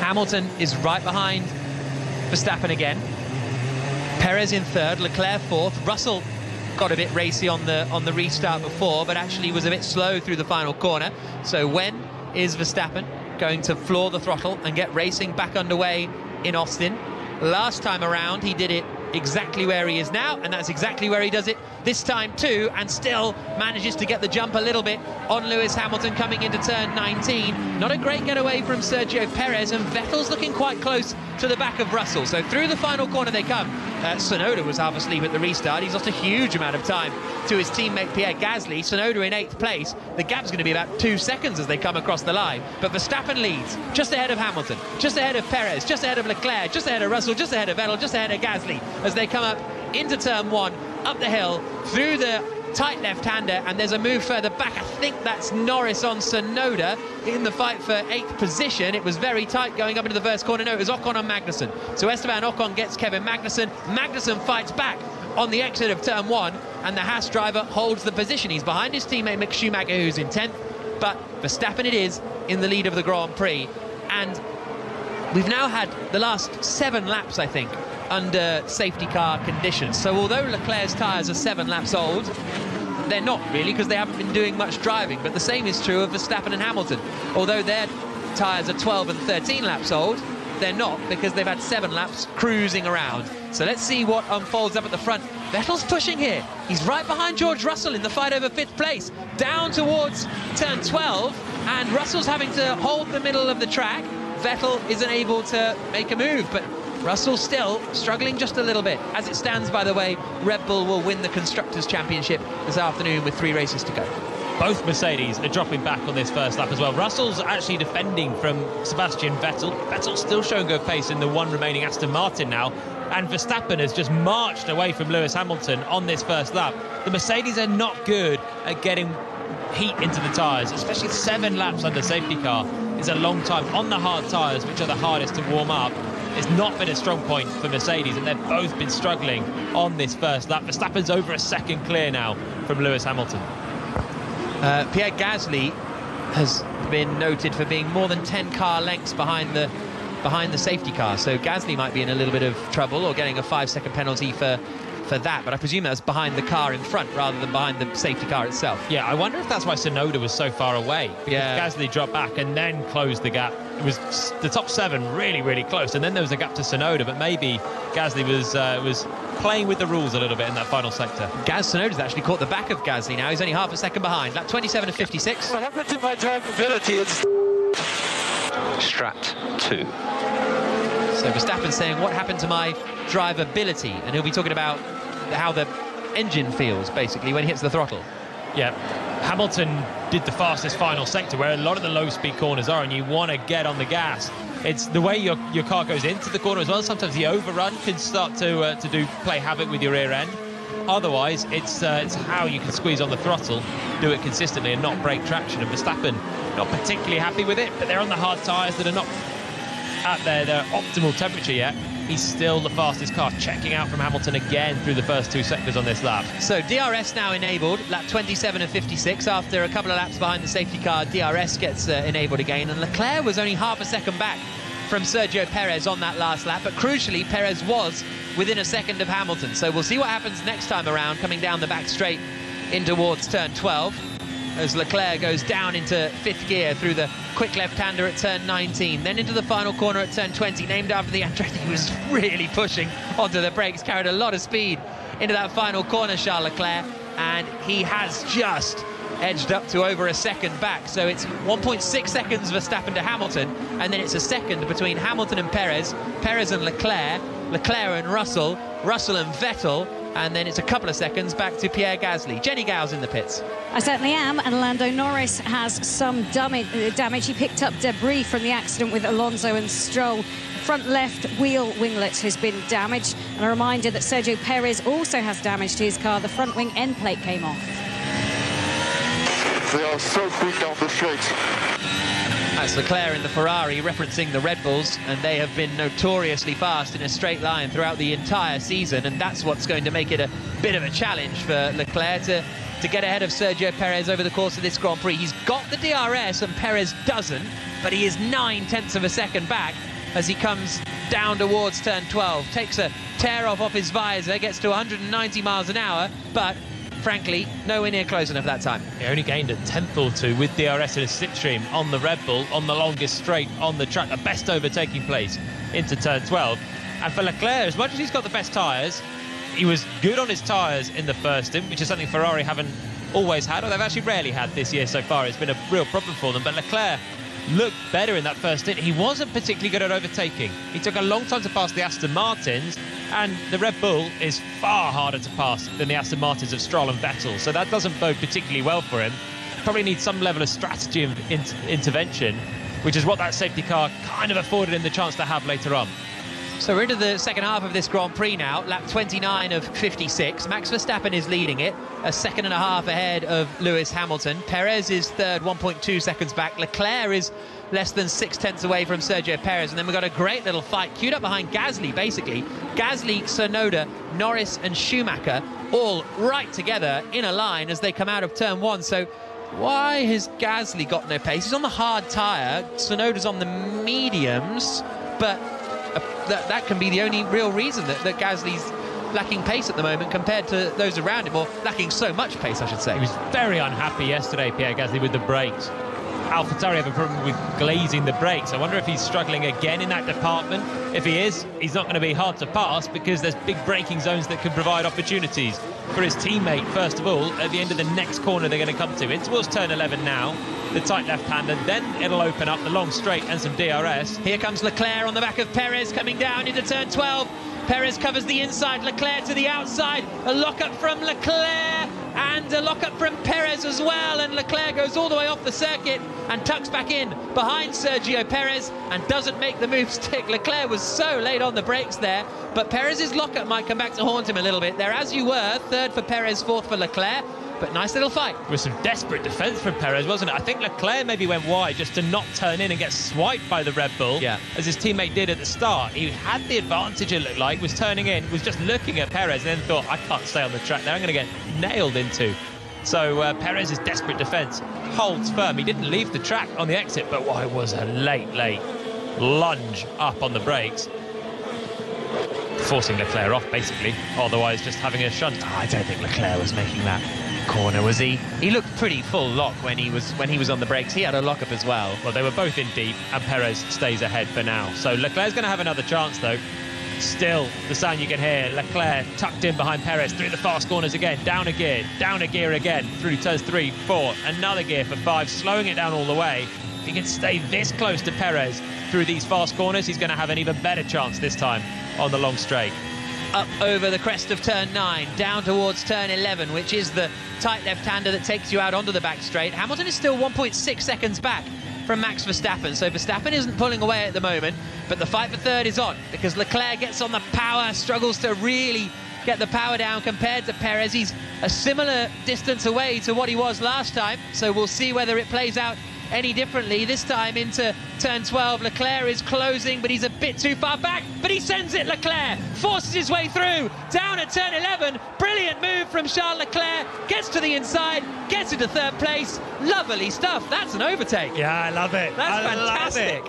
Hamilton is right behind Verstappen again. Perez in 3rd, Leclerc 4th. Russell got a bit racy on the restart before, but actually was a bit slow through the final corner. So when is Verstappen going to floor the throttle and get racing back underway in Austin? Last time around, he did it exactly where he is now, and that's exactly where he does it this time too, and still manages to get the jump a little bit on Lewis Hamilton coming into turn 19. Not a great getaway from Sergio Perez, and Vettel's looking quite close to the back of Russell. So through the final corner they come. Tsunoda was half asleep at the restart. He's lost a huge amount of time to his teammate Pierre Gasly. Tsunoda in 8th place. The gap's going to be about 2 seconds as they come across the line. But Verstappen leads, just ahead of Hamilton, just ahead of Perez, just ahead of Leclerc, just ahead of Russell, just ahead of Vettel, just ahead of Gasly, as they come up into turn 1, up the hill, through the tight left-hander, and there's a move further back. I think that's Norris on Tsunoda in the fight for 8th position. It was very tight going up into the first corner. No, it was Ocon on Magnussen. So Esteban Ocon gets Kevin Magnussen. Magnussen fights back on the exit of turn 1, and the Haas driver holds the position. He's behind his teammate Mick Schumacher, who's in 10th, but Verstappen it is in the lead of the Grand Prix. And we've now had the last 7 laps, I think, under safety car conditions. So although Leclerc's tyres are 7 laps old, they're not really, because they haven't been doing much driving. But the same is true of Verstappen and Hamilton. Although their tyres are 12 and 13 laps old, they're not, because they've had 7 laps cruising around. So let's see what unfolds up at the front. Vettel's pushing here. He's right behind George Russell in the fight over 5th place, down towards turn 12, and Russell's having to hold the middle of the track. Vettel isn't able to make a move, but Russell still struggling just a little bit. As it stands, by the way, Red Bull will win the Constructors' Championship this afternoon with 3 races to go. Both Mercedes are dropping back on this first lap as well. Russell's actually defending from Sebastian Vettel. Vettel's still showing good pace in the 1 remaining Aston Martin now. And Verstappen has just marched away from Lewis Hamilton on this first lap. The Mercedes are not good at getting heat into the tyres, especially 7 laps under safety car is a long time on the hard tyres, which are the hardest to warm up. It's not been a strong point for Mercedes, and they've both been struggling on this first lap. Verstappen's over a second clear now from Lewis Hamilton. Pierre Gasly has been noted for being more than 10 car lengths behind the safety car, so Gasly might be in a little bit of trouble, or getting a 5-second penalty for that, but I presume that's behind the car in front rather than behind the safety car itself. Yeah, I wonder if that's why Tsunoda was so far away. Yeah. Gasly dropped back and then closed the gap. It was the top 7 really, really close, and then there was a gap to Tsunoda, but maybe Gasly was playing with the rules a little bit in that final sector. Tsunoda's actually caught the back of Gasly now. He's only half a second behind. Lap 27 and 56. What happened to my drivability? It's Strat 2. So Verstappen saying, what happened to my drivability? And he'll be talking about how the engine feels, basically, when he hits the throttle. Yeah, Hamilton did the fastest final sector, where a lot of the low-speed corners are, and you want to get on the gas. It's the way your car goes into the corner as well. Sometimes the overrun can start to play havoc with your rear end. Otherwise, it's how you can squeeze on the throttle, do it consistently, and not break traction. And Verstappen not particularly happy with it, but they're on the hard tyres that are not at their optimal temperature yet. He's still the fastest car, checking out from Hamilton again through the first 2 sectors on this lap. So DRS now enabled, lap 27 and 56. After a couple of laps behind the safety car, DRS gets enabled again. And Leclerc was only half a second back from Sergio Perez on that last lap. But crucially, Perez was within a second of Hamilton. So we'll see what happens next time around, coming down the back straight in towards turn 12. As Leclerc goes down into 5th gear through the quick left-hander at turn 19, then into the final corner at turn 20, named after the athlete who was really pushing onto the brakes, carried a lot of speed into that final corner, Charles Leclerc, and he has just edged up to over a second back. So it's 1.6 seconds Verstappen to Hamilton, and then it's a second between Hamilton and Perez, Perez and Leclerc, Leclerc and Russell, Russell and Vettel, and then it's a couple of seconds back to Pierre Gasly. Jenny Gow's in the pits. I certainly am, and Lando Norris has some damage. He picked up debris from the accident with Alonso and Stroll. Front left wheel winglet has been damaged, and a reminder that Sergio Perez also has damage to his car. The front wing end plate came off. They are so quick down the straight. That's Leclerc in the Ferrari referencing the Red Bulls, and they have been notoriously fast in a straight line throughout the entire season, and that's what's going to make it a bit of a challenge for Leclerc to get ahead of Sergio Perez over the course of this Grand Prix. He's got the DRS and Perez doesn't, but he is 9/10 of a second back as he comes down towards turn 12. Takes a tear off his visor, gets to 190 miles an hour, but frankly, nowhere near close enough that time. He only gained a 10th or 2 with DRS in a slipstream on the Red Bull, on the longest straight on the track, the best overtaking place into turn 12. And for Leclerc, as much as he's got the best tyres, he was good on his tyres in the first stint, which is something Ferrari haven't always had, or they've actually rarely had this year so far. It's been a real problem for them. But Leclerc looked better in that first stint. He wasn't particularly good at overtaking. He took a long time to pass the Aston Martins, and the Red Bull is far harder to pass than the Aston Martins of Stroll and Vettel. So that doesn't bode particularly well for him. Probably needs some level of strategy and intervention, which is what that safety car kind of afforded him the chance to have later on. So we're into the second half of this Grand Prix now, lap 29 of 56. Max Verstappen is leading it, a second and a half ahead of Lewis Hamilton. Perez is third, 1.2 seconds back. Leclerc is less than 6/10 away from Sergio Perez. And then we've got a great little fight queued up behind Gasly, basically. Gasly, Tsunoda, Norris and Schumacher all right together in a line as they come out of turn 1. So why has Gasly got no pace? He's on the hard tyre, Tsunoda's on the mediums, but that can be the only real reason that Gasly's lacking pace at the moment compared to those around him, or lacking so much pace, I should say. He was very unhappy yesterday, Pierre Gasly, with the brakes. AlphaTauri have a problem with glazing the brakes. I wonder if he's struggling again in that department. If he is, he's not going to be hard to pass because there's big braking zones that can provide opportunities for his teammate, first of all, at the end of the next corner they're going to come to. In towards turn 11 now, the tight left-hander, then it'll open up the long straight and some DRS. Here comes Leclerc on the back of Perez coming down into turn 12. Perez covers the inside, Leclerc to the outside. A lock-up from Leclerc and a lock-up from Perez as well. And Leclerc goes all the way off the circuit and tucks back in behind Sergio Perez and doesn't make the move stick. Leclerc was so late on the brakes there, but Perez's lock-up might come back to haunt him a little bit. There as you were, third for Perez, fourth for Leclerc. But nice little fight. With some desperate defence from Perez, wasn't it? I think Leclerc maybe went wide just to not turn in and get swiped by the Red Bull, as his teammate did at the start. He had the advantage, it looked like, was turning in, was just looking at Perez and then thought, I can't stay on the track there, I'm going to get nailed into. So Perez's desperate defence holds firm. He didn't leave the track on the exit, but why was a late lunge up on the brakes, forcing Leclerc off, basically, otherwise just having a shunt. I don't think Leclerc was making that corner, was he? He looked pretty full lock when he was on the brakes. He had a lock-up as well. Well, they were both in deep, and Perez stays ahead for now. So Leclerc's going to have another chance, though. Still, the sound you can hear, Leclerc tucked in behind Perez through the fast corners again, down a gear again, through turns 3, 4, another gear for 5, slowing it down all the way. If he can stay this close to Perez through these fast corners, he's going to have an even better chance this time on the long straight. Up over the crest of turn 9, down towards turn 11, which is the tight left-hander that takes you out onto the back straight. Hamilton is still 1.6 seconds back from Max Verstappen, so Verstappen isn't pulling away at the moment, but the fight for third is on, because Leclerc gets on the power, struggles to really get the power down compared to Perez. He's a similar distance away to what he was last time, so we'll see whether it plays out any differently. This time into turn 12, Leclerc is closing, but he's a bit too far back, but he sends it. Leclerc forces his way through, down at turn 11. Brilliant move from Charles Leclerc, gets to the inside, gets into third place. Lovely stuff. That's an overtake. Yeah, I love it. That's fantastic.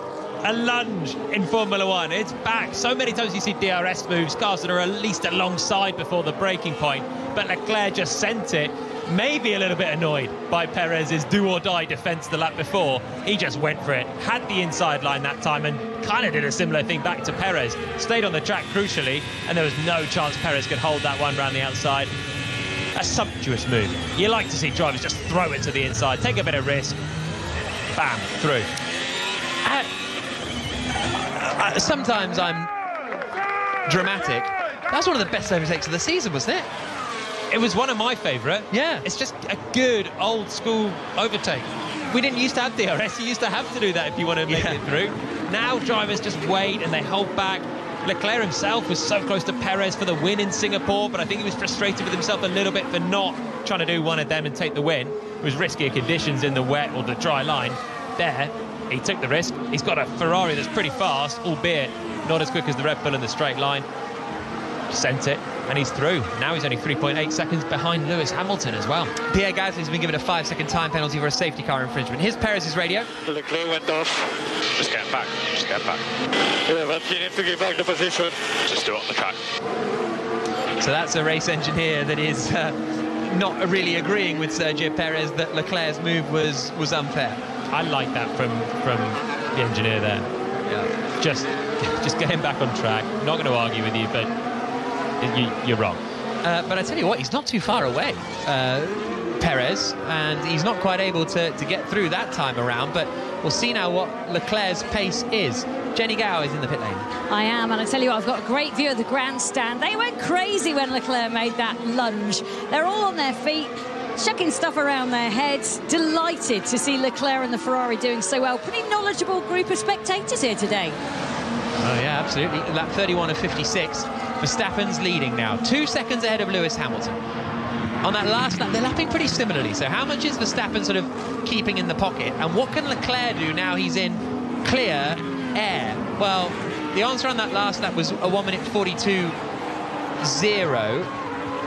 A lunge in Formula One. It's back. So many times you see DRS moves, cars that are at least alongside before the braking point, but Leclerc just sent it. Maybe a little bit annoyed by Perez's do-or-die defence the lap before. He just went for it, had the inside line that time, and kind of did a similar thing back to Perez. Stayed on the track, crucially, and there was no chance Perez could hold that one round the outside. A sumptuous move. You like to see drivers just throw it to the inside, take a bit of risk, bam, through. Sometimes I'm dramatic. That's one of the best overtakes of the season, wasn't it? It was one of my favourite. Yeah. It's just a good old-school overtake. We didn't used to have DRS. You used to have to do that if you want to make it through. Now drivers just wait and they hold back. Leclerc himself was so close to Perez for the win in Singapore, but I think he was frustrated with himself a little bit for not trying to do one of them and take the win. It was riskier conditions in the wet or the dry line. There, he took the risk. He's got a Ferrari that's pretty fast, albeit not as quick as the Red Bull in the straight line. Sent it, and he's through. Now he's only 3.8 seconds behind Lewis Hamilton as well. Pierre Gasly's been given a 5-second time penalty for a safety car infringement. Here's Perez's radio. Leclerc went off. Just get back. Just get back. Yeah, but you need to give back the position. Just do it on the track. So that's a race engineer that is not really agreeing with Sergio Perez that Leclerc's move was unfair. I like that from the engineer there. Yeah. Just just getting back on track. I'm not going to argue with you, but you're wrong. But I tell you what, he's not too far away, Perez, and he's not quite able to get through that time around, but we'll see now what Leclerc's pace is. Jenny Gow is in the pit lane. I am, and I tell you what, I've got a great view of the grandstand. They went crazy when Leclerc made that lunge. They're all on their feet, chucking stuff around their heads, delighted to see Leclerc and the Ferrari doing so well. Pretty knowledgeable group of spectators here today. Oh yeah, absolutely. Lap 31 of 56. Verstappen's leading now, 2 seconds ahead of Lewis Hamilton. On that last lap, they're lapping pretty similarly. So how much is Verstappen sort of keeping in the pocket? And what can Leclerc do now he's in clear air? Well, the answer on that last lap was a 1 minute 42.0.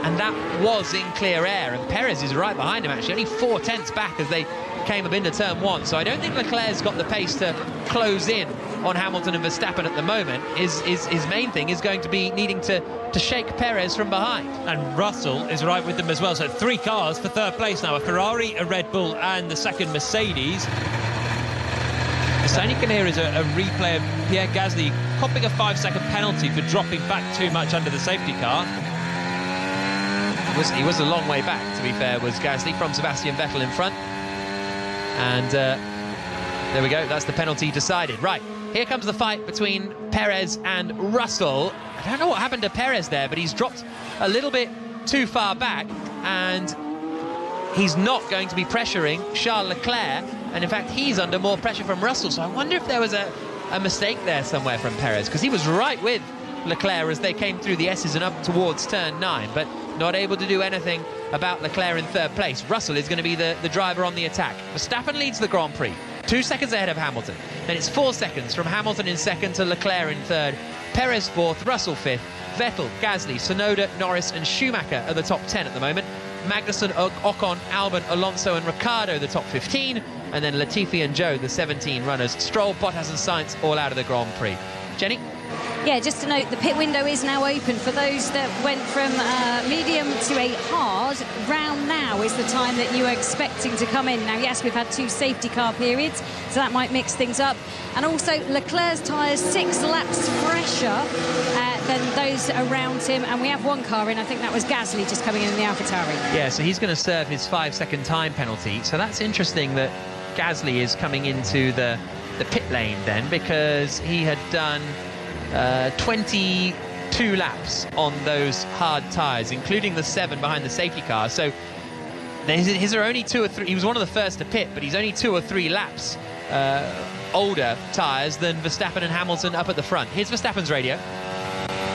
And that was in clear air. And Perez is right behind him, actually. Only 4 tenths back as they came up into turn 1. So I don't think Leclerc's got the pace to close in on Hamilton and Verstappen at the moment. His main thing is going to be needing to shake Perez from behind. And Russell is right with them as well. So 3 cars for third place now. A Ferrari, a Red Bull and the second Mercedes. The sound you can hear is a replay of Pierre Gasly copping a 5-second penalty for dropping back too much under the safety car. He was a long way back, to be fair, was Gasly, from Sebastian Vettel in front. And there we go, that's the penalty decided. Right, here comes the fight between Perez and Russell. I don't know what happened to Perez there, but he's dropped a little bit too far back, and he's not going to be pressuring Charles Leclerc, and in fact he's under more pressure from Russell. So I wonder if there was a mistake there somewhere from Perez, because he was right with Leclerc as they came through the S's and up towards turn 9, but not able to do anything about Leclerc in third place. Russell is going to be the driver on the attack. Verstappen leads the Grand Prix, 2 seconds ahead of Hamilton. Then it's 4 seconds from Hamilton in second to Leclerc in third. Perez fourth, Russell fifth. Vettel, Gasly, Tsunoda, Norris and Schumacher are the top 10 at the moment. Magnussen, Ocon, Albon, Alonso and Ricciardo the top 15. And then Latifi and Zhou, the 17 runners. Stroll, Bottas and Sainz all out of the Grand Prix. Jenny? Yeah, just to note, the pit window is now open for those that went from medium to a hard. Round now is the time that you are expecting to come in. Now, yes, we've had 2 safety car periods, so that might mix things up. And also, Leclerc's tyres 6 laps fresher than those around him. And we have 1 car in, I think that was Gasly just coming in the AlphaTauri. Yeah, so he's going to serve his 5-second time penalty. So that's interesting that Gasly is coming into the pit lane then, because he had done 22 laps on those hard tyres, including the 7 behind the safety car. So his are only 2 or 3. He was one of the first to pit, but he's only 2 or 3 laps older tyres than Verstappen and Hamilton up at the front. Here's Verstappen's radio.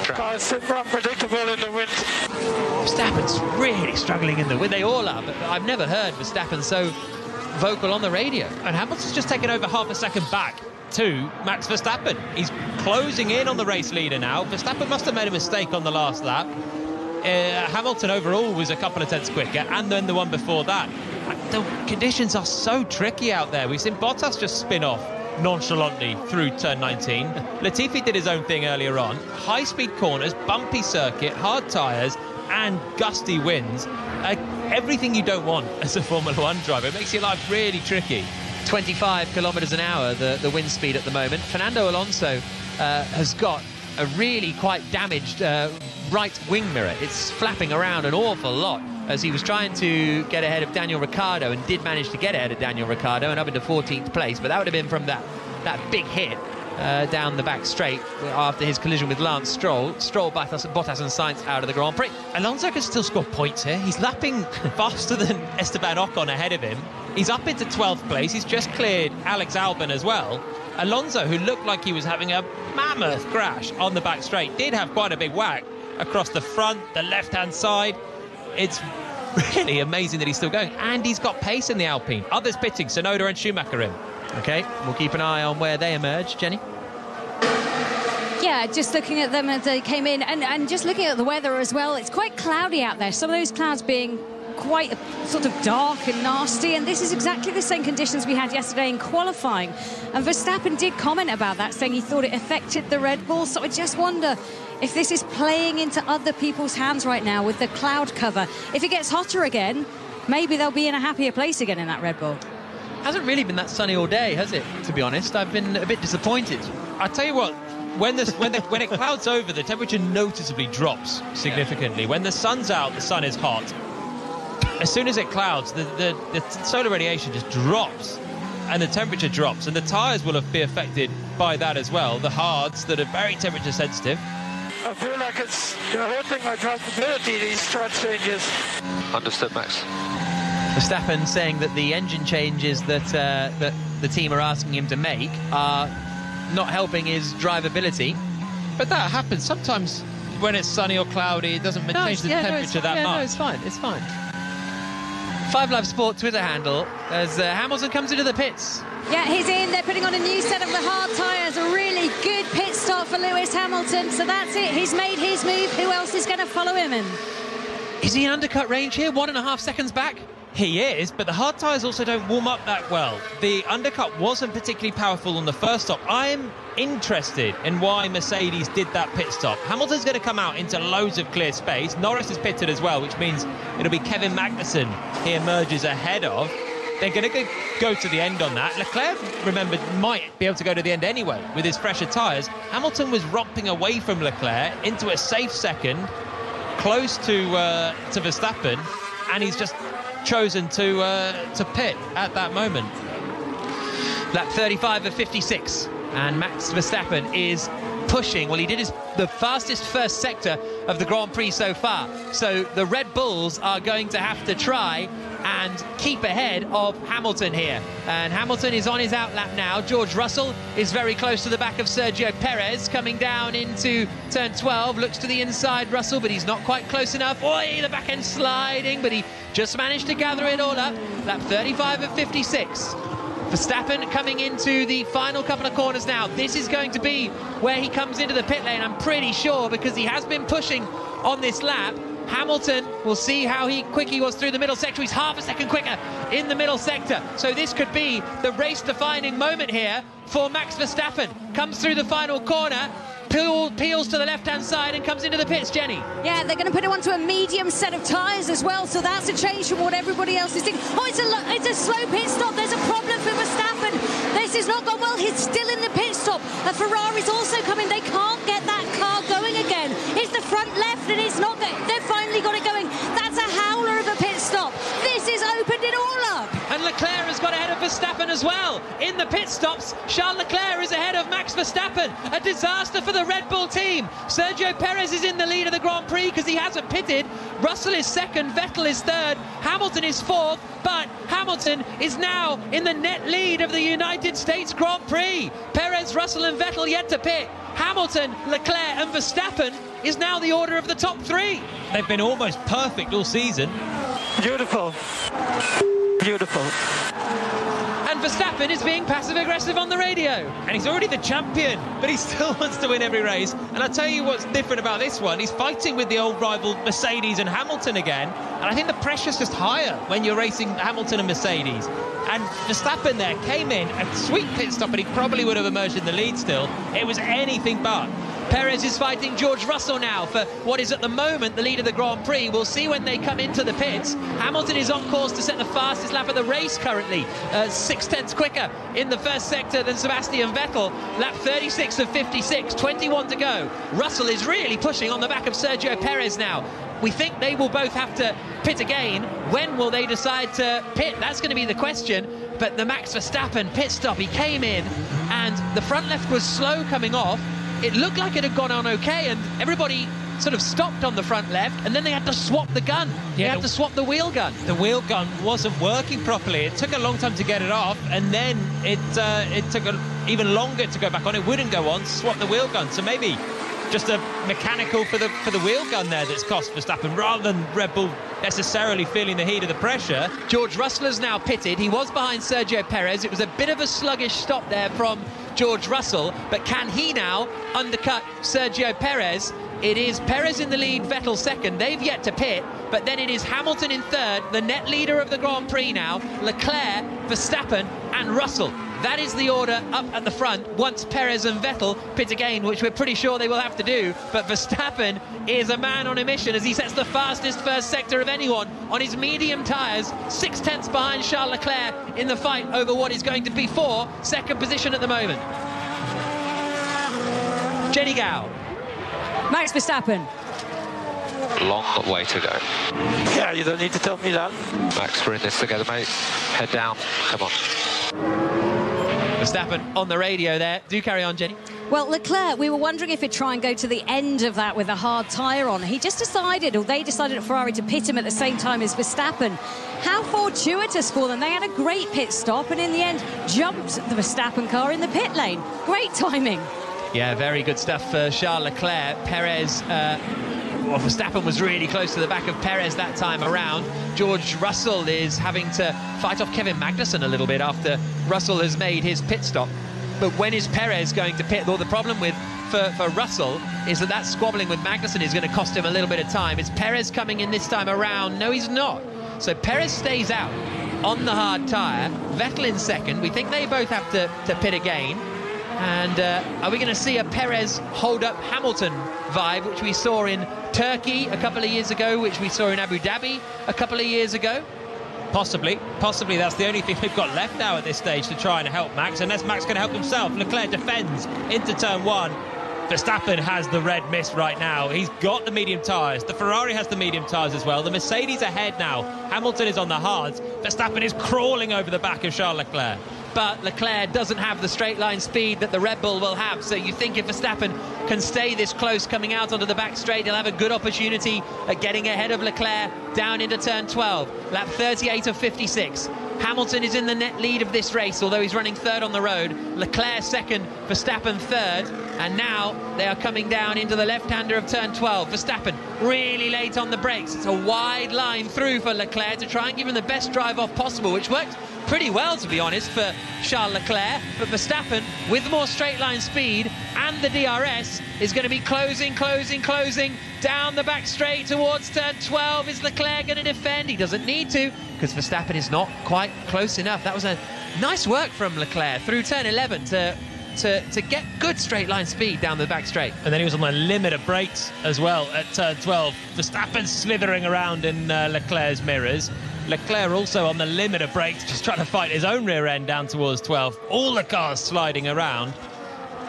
Cars super unpredictable in the wind. Verstappen's really struggling in the wind. They all are, but I've never heard Verstappen so vocal on the radio. And Hamilton's just taken over half a second back to Max Verstappen. He's closing in on the race leader now. Verstappen must have made a mistake on the last lap. Hamilton overall was a couple of tenths quicker, and then the one before that. The conditions are so tricky out there. We've seen Bottas just spin off nonchalantly through turn 19. Latifi did his own thing earlier on. High-speed corners, bumpy circuit, hard tyres and gusty winds. Everything you don't want as a Formula 1 driver. It makes your life really tricky. 25 kilometres an hour, the wind speed at the moment. Fernando Alonso has got a really quite damaged right wing mirror. It's flapping around an awful lot as he was trying to get ahead of Daniel Ricciardo, and did manage to get ahead of Daniel Ricciardo and up into 14th place, but that would have been from that big hit down the back straight after his collision with Lance Stroll. Bottas and Sainz out of the Grand Prix. Alonso can still score points here. He's lapping faster than Esteban Ocon ahead of him. He's up into 12th place. He's just cleared Alex Albon as well. Alonso, who looked like he was having a mammoth crash on the back straight, did have quite a big whack across the front, the left-hand side. It's really amazing that he's still going. And he's got pace in the Alpine. Others pitting, Tsunoda and Schumacher in. OK, we'll keep an eye on where they emerge. Jenny? Yeah, just looking at them as they came in, and just looking at the weather as well, it's quite cloudy out there. Some of those clouds being quite sort of dark and nasty, and this is exactly the same conditions we had yesterday in qualifying. And Verstappen did comment about that, saying he thought it affected the Red Bull. So I just wonder if this is playing into other people's hands right now with the cloud cover. If it gets hotter again, maybe they'll be in a happier place again in that Red Bull. Hasn't really been that sunny all day, has it, to be honest? I've been a bit disappointed. I tell you what, when it clouds over, the temperature noticeably drops significantly. When the sun's out, the sun is hot. As soon as it clouds, the solar radiation just drops, and the temperature drops, and the tyres will be affected by that as well. The hards that are very temperature sensitive. I feel like it's hurting my drivability, these track changes. Understood, Max. Verstappen saying that the engine changes that the team are asking him to make are not helping his drivability. But that happens sometimes when it's sunny or cloudy. It doesn't change the temperature that much. No, it's fine. It's fine. 5 Live Sport Twitter handle as Hamilton comes into the pits. Yeah, he's in. They're putting on a new set of the hard tyres. A really good pit stop for Lewis Hamilton. So that's it. He's made his move. Who else is going to follow him in? Is he in undercut range here? 1.5 seconds back? He is, but the hard tyres also don't warm up that well. The undercut wasn't particularly powerful on the first stop. I'm interested in why Mercedes did that pit stop. Hamilton's going to come out into loads of clear space. Norris is pitted as well, which means it'll be Kevin Magnussen he emerges ahead of. They're going to go to the end on that. Leclerc, remember, might be able to go to the end anyway with his fresher tyres. Hamilton was romping away from Leclerc into a safe second, close to Verstappen, and he's just chosen to pit at that moment. Lap 35 of 56, and Max Verstappen is pushing. Well, he did the fastest first sector of the Grand Prix so far. So the Red Bulls are going to have to try and keep ahead of Hamilton here. And Hamilton is on his outlap now. George Russell is very close to the back of Sergio Perez, coming down into turn 12. Looks to the inside, Russell, but he's not quite close enough. Oi, the back end sliding, but he just managed to gather it all up. Lap 35 of 56. Verstappen coming into the final couple of corners now. This is going to be where he comes into the pit lane, I'm pretty sure, because he has been pushing on this lap. Hamilton, we'll see how quick he was through the middle sector. He's half a second quicker in the middle sector. So this could be the race-defining moment here for Max Verstappen. Comes through the final corner, peels to the left-hand side and comes into the pits, Jenny. Yeah, they're going to put him onto a medium set of tyres as well, so that's a change from what everybody else is doing. Oh, it's a slow pit stop. There's a problem for Verstappen. This has not gone well. He's still in the pit stop. A Ferrari's also coming. They can't get that car going again. It's the front left and it's not. They've finally got it going. That's a howler of a pit stop. This has opened it all up. And Leclerc has got ahead of Verstappen as well. In the pit stops, Charles Leclerc is ahead of Max Verstappen. A disaster for the Red Bull team. Sergio Perez is in the lead of the Grand Prix because he hasn't pitted. Russell is second, Vettel is third, Hamilton is fourth, but Hamilton is now in the net lead of the United States Grand Prix. Perez, Russell and Vettel yet to pit. Hamilton, Leclerc and Verstappen is now the order of the top three. They've been almost perfect all season. Beautiful. Beautiful. And Verstappen is being passive-aggressive on the radio. And he's already the champion, but he still wants to win every race. And I'll tell you what's different about this one. He's fighting with the old rival Mercedes and Hamilton again. And I think the pressure's just higher when you're racing Hamilton and Mercedes. And Verstappen there came in, a sweet pit stop, and he probably would have emerged in the lead still. It was anything but. Perez is fighting George Russell now for what is at the moment the lead of the Grand Prix. We'll see when they come into the pits. Hamilton is on course to set the fastest lap of the race currently. 6/10 quicker in the first sector than Sebastian Vettel. Lap 36 of 56, 21 to go. Russell is really pushing on the back of Sergio Perez now. We think they will both have to pit again. When will they decide to pit? That's going to be the question. But the Max Verstappen pit stop, he came in and the front left was slow coming off. It looked like it had gone on okay, and everybody sort of stopped on the front left, and then they had to swap the gun. They had to swap the wheel gun. The wheel gun wasn't working properly. It took a long time to get it off, and then it took even longer to go back on. It wouldn't go on. Swap the wheel gun. So maybe just a mechanical for the wheel gun there that's cost Verstappen, rather than Red Bull necessarily feeling the heat of the pressure. George Russell is now pitted. He was behind Sergio Perez. It was a bit of a sluggish stop there from George Russell, but can he now undercut Sergio Perez? It is Perez in the lead, Vettel second. They've yet to pit, but then it is Hamilton in third, the net leader of the Grand Prix now, Leclerc, Verstappen and Russell. That is the order up at the front once Perez and Vettel pit again, which we're pretty sure they will have to do. But Verstappen is a man on a mission as he sets the fastest first sector of anyone on his medium tyres, 6/10 behind Charles Leclerc in the fight over what is going to be second position at the moment. Jenny Gow. Max Verstappen. Long way to go. Yeah, you don't need to tell me that. Max, we're in this together, mate. Head down. Come on. Verstappen on the radio there. Do carry on, Jenny. Well, Leclerc, we were wondering if he'd try and go to the end of that with a hard tyre on. He just decided, or they decided at Ferrari, to pit him at the same time as Verstappen. How fortuitous for them. They had a great pit stop and in the end jumped the Verstappen car in the pit lane. Great timing. Yeah, very good stuff for Charles Leclerc. Perez, Verstappen was really close to the back of Perez that time around. George Russell is having to fight off Kevin Magnussen a little bit after Russell has made his pit stop. But when is Perez going to pit? Well, the problem for Russell is that squabbling with Magnussen is going to cost him a little bit of time. Is Perez coming in this time around? No, he's not. So Perez stays out on the hard tyre. Vettel in second. We think they both have to pit again. And are we going to see a Perez hold-up Hamilton vibe, which we saw in Turkey a couple of years ago, which we saw in Abu Dhabi a couple of years ago? Possibly. That's the only thing they've got left now at this stage to try and help Max, unless Max can help himself. Leclerc defends into turn 1. Verstappen has the red mist right now. He's got the medium tyres. The Ferrari has the medium tyres as well. The Mercedes ahead now. Hamilton is on the hards. Verstappen is crawling over the back of Charles Leclerc. But Leclerc doesn't have the straight line speed that the Red Bull will have. So you think if Verstappen can stay this close coming out onto the back straight, he'll have a good opportunity at getting ahead of Leclerc down into turn 12. Lap 38 of 56. Hamilton is in the net lead of this race, although he's running third on the road. Leclerc second, Verstappen third. And now they are coming down into the left-hander of turn 12. Verstappen really late on the brakes. It's a wide line through for Leclerc to try and give him the best drive off possible, which worked pretty well, to be honest, for Charles Leclerc. But Verstappen, with more straight line speed and the DRS, is going to be closing down the back straight towards turn 12. Is Leclerc going to defend? He doesn't need to, because Verstappen is not quite close enough. That was a nice work from Leclerc through turn 11 to get good straight line speed down the back straight. And then he was on the limit of brakes as well at turn 12. Verstappen slithering around in Leclerc's mirrors. Leclerc also on the limit of brakes, just trying to fight his own rear end down towards 12. All the cars sliding around.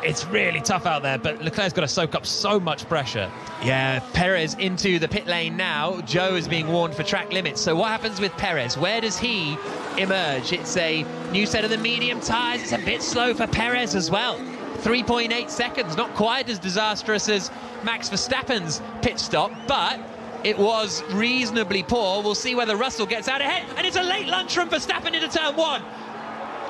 It's really tough out there, but Leclerc's got to soak up so much pressure. Yeah, Perez into the pit lane now. Joe is being warned for track limits. So what happens with Perez? Where does he emerge? It's a new set of the medium tyres. It's a bit slow for Perez as well. 3.8 seconds, not quite as disastrous as Max Verstappen's pit stop, but it was reasonably poor. We'll see whether Russell gets out ahead. And it's a late lunge from Verstappen into turn 1.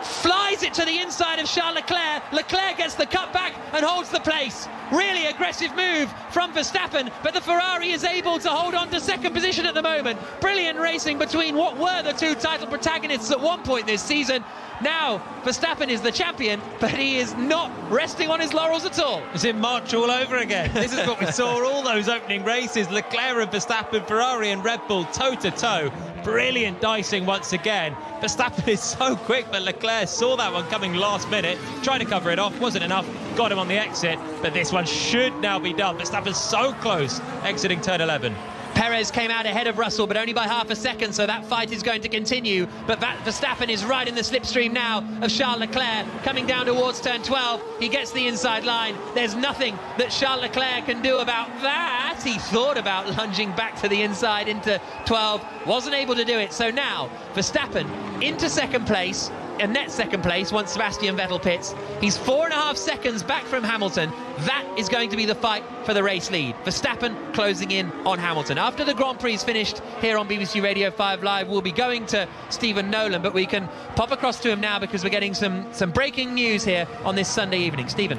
Flies it to the inside of Charles Leclerc. Leclerc gets the cutback and holds the place. Really aggressive move from Verstappen, but the Ferrari is able to hold on to second position at the moment. Brilliant racing between what were the two title protagonists at one point this season. Now Verstappen is the champion, but he is not resting on his laurels at all. It's in March all over again. This is what we saw all those opening races. Leclerc and Verstappen, Ferrari and Red Bull toe-to-toe. Brilliant dicing once again. Verstappen is so quick, but Leclerc saw that one coming last minute, tried to cover it off, wasn't enough, got him on the exit, but this one should now be done. Verstappen's so close, exiting turn 11. Perez came out ahead of Russell, but only by half a second, so that fight is going to continue. But Verstappen is right in the slipstream now of Charles Leclerc, coming down towards turn 12. He gets the inside line. There's nothing that Charles Leclerc can do about that. He thought about lunging back to the inside into 12, wasn't able to do it. So now Verstappen into second place, a net second place once Sebastian Vettel pits. He's 4.5 seconds back from Hamilton. That is going to be the fight for the race lead. Verstappen closing in on Hamilton. After the Grand Prix is finished here on BBC Radio 5 Live, we'll be going to Stephen Nolan, but we can pop across to him now because we're getting some breaking news here on this Sunday evening. Stephen.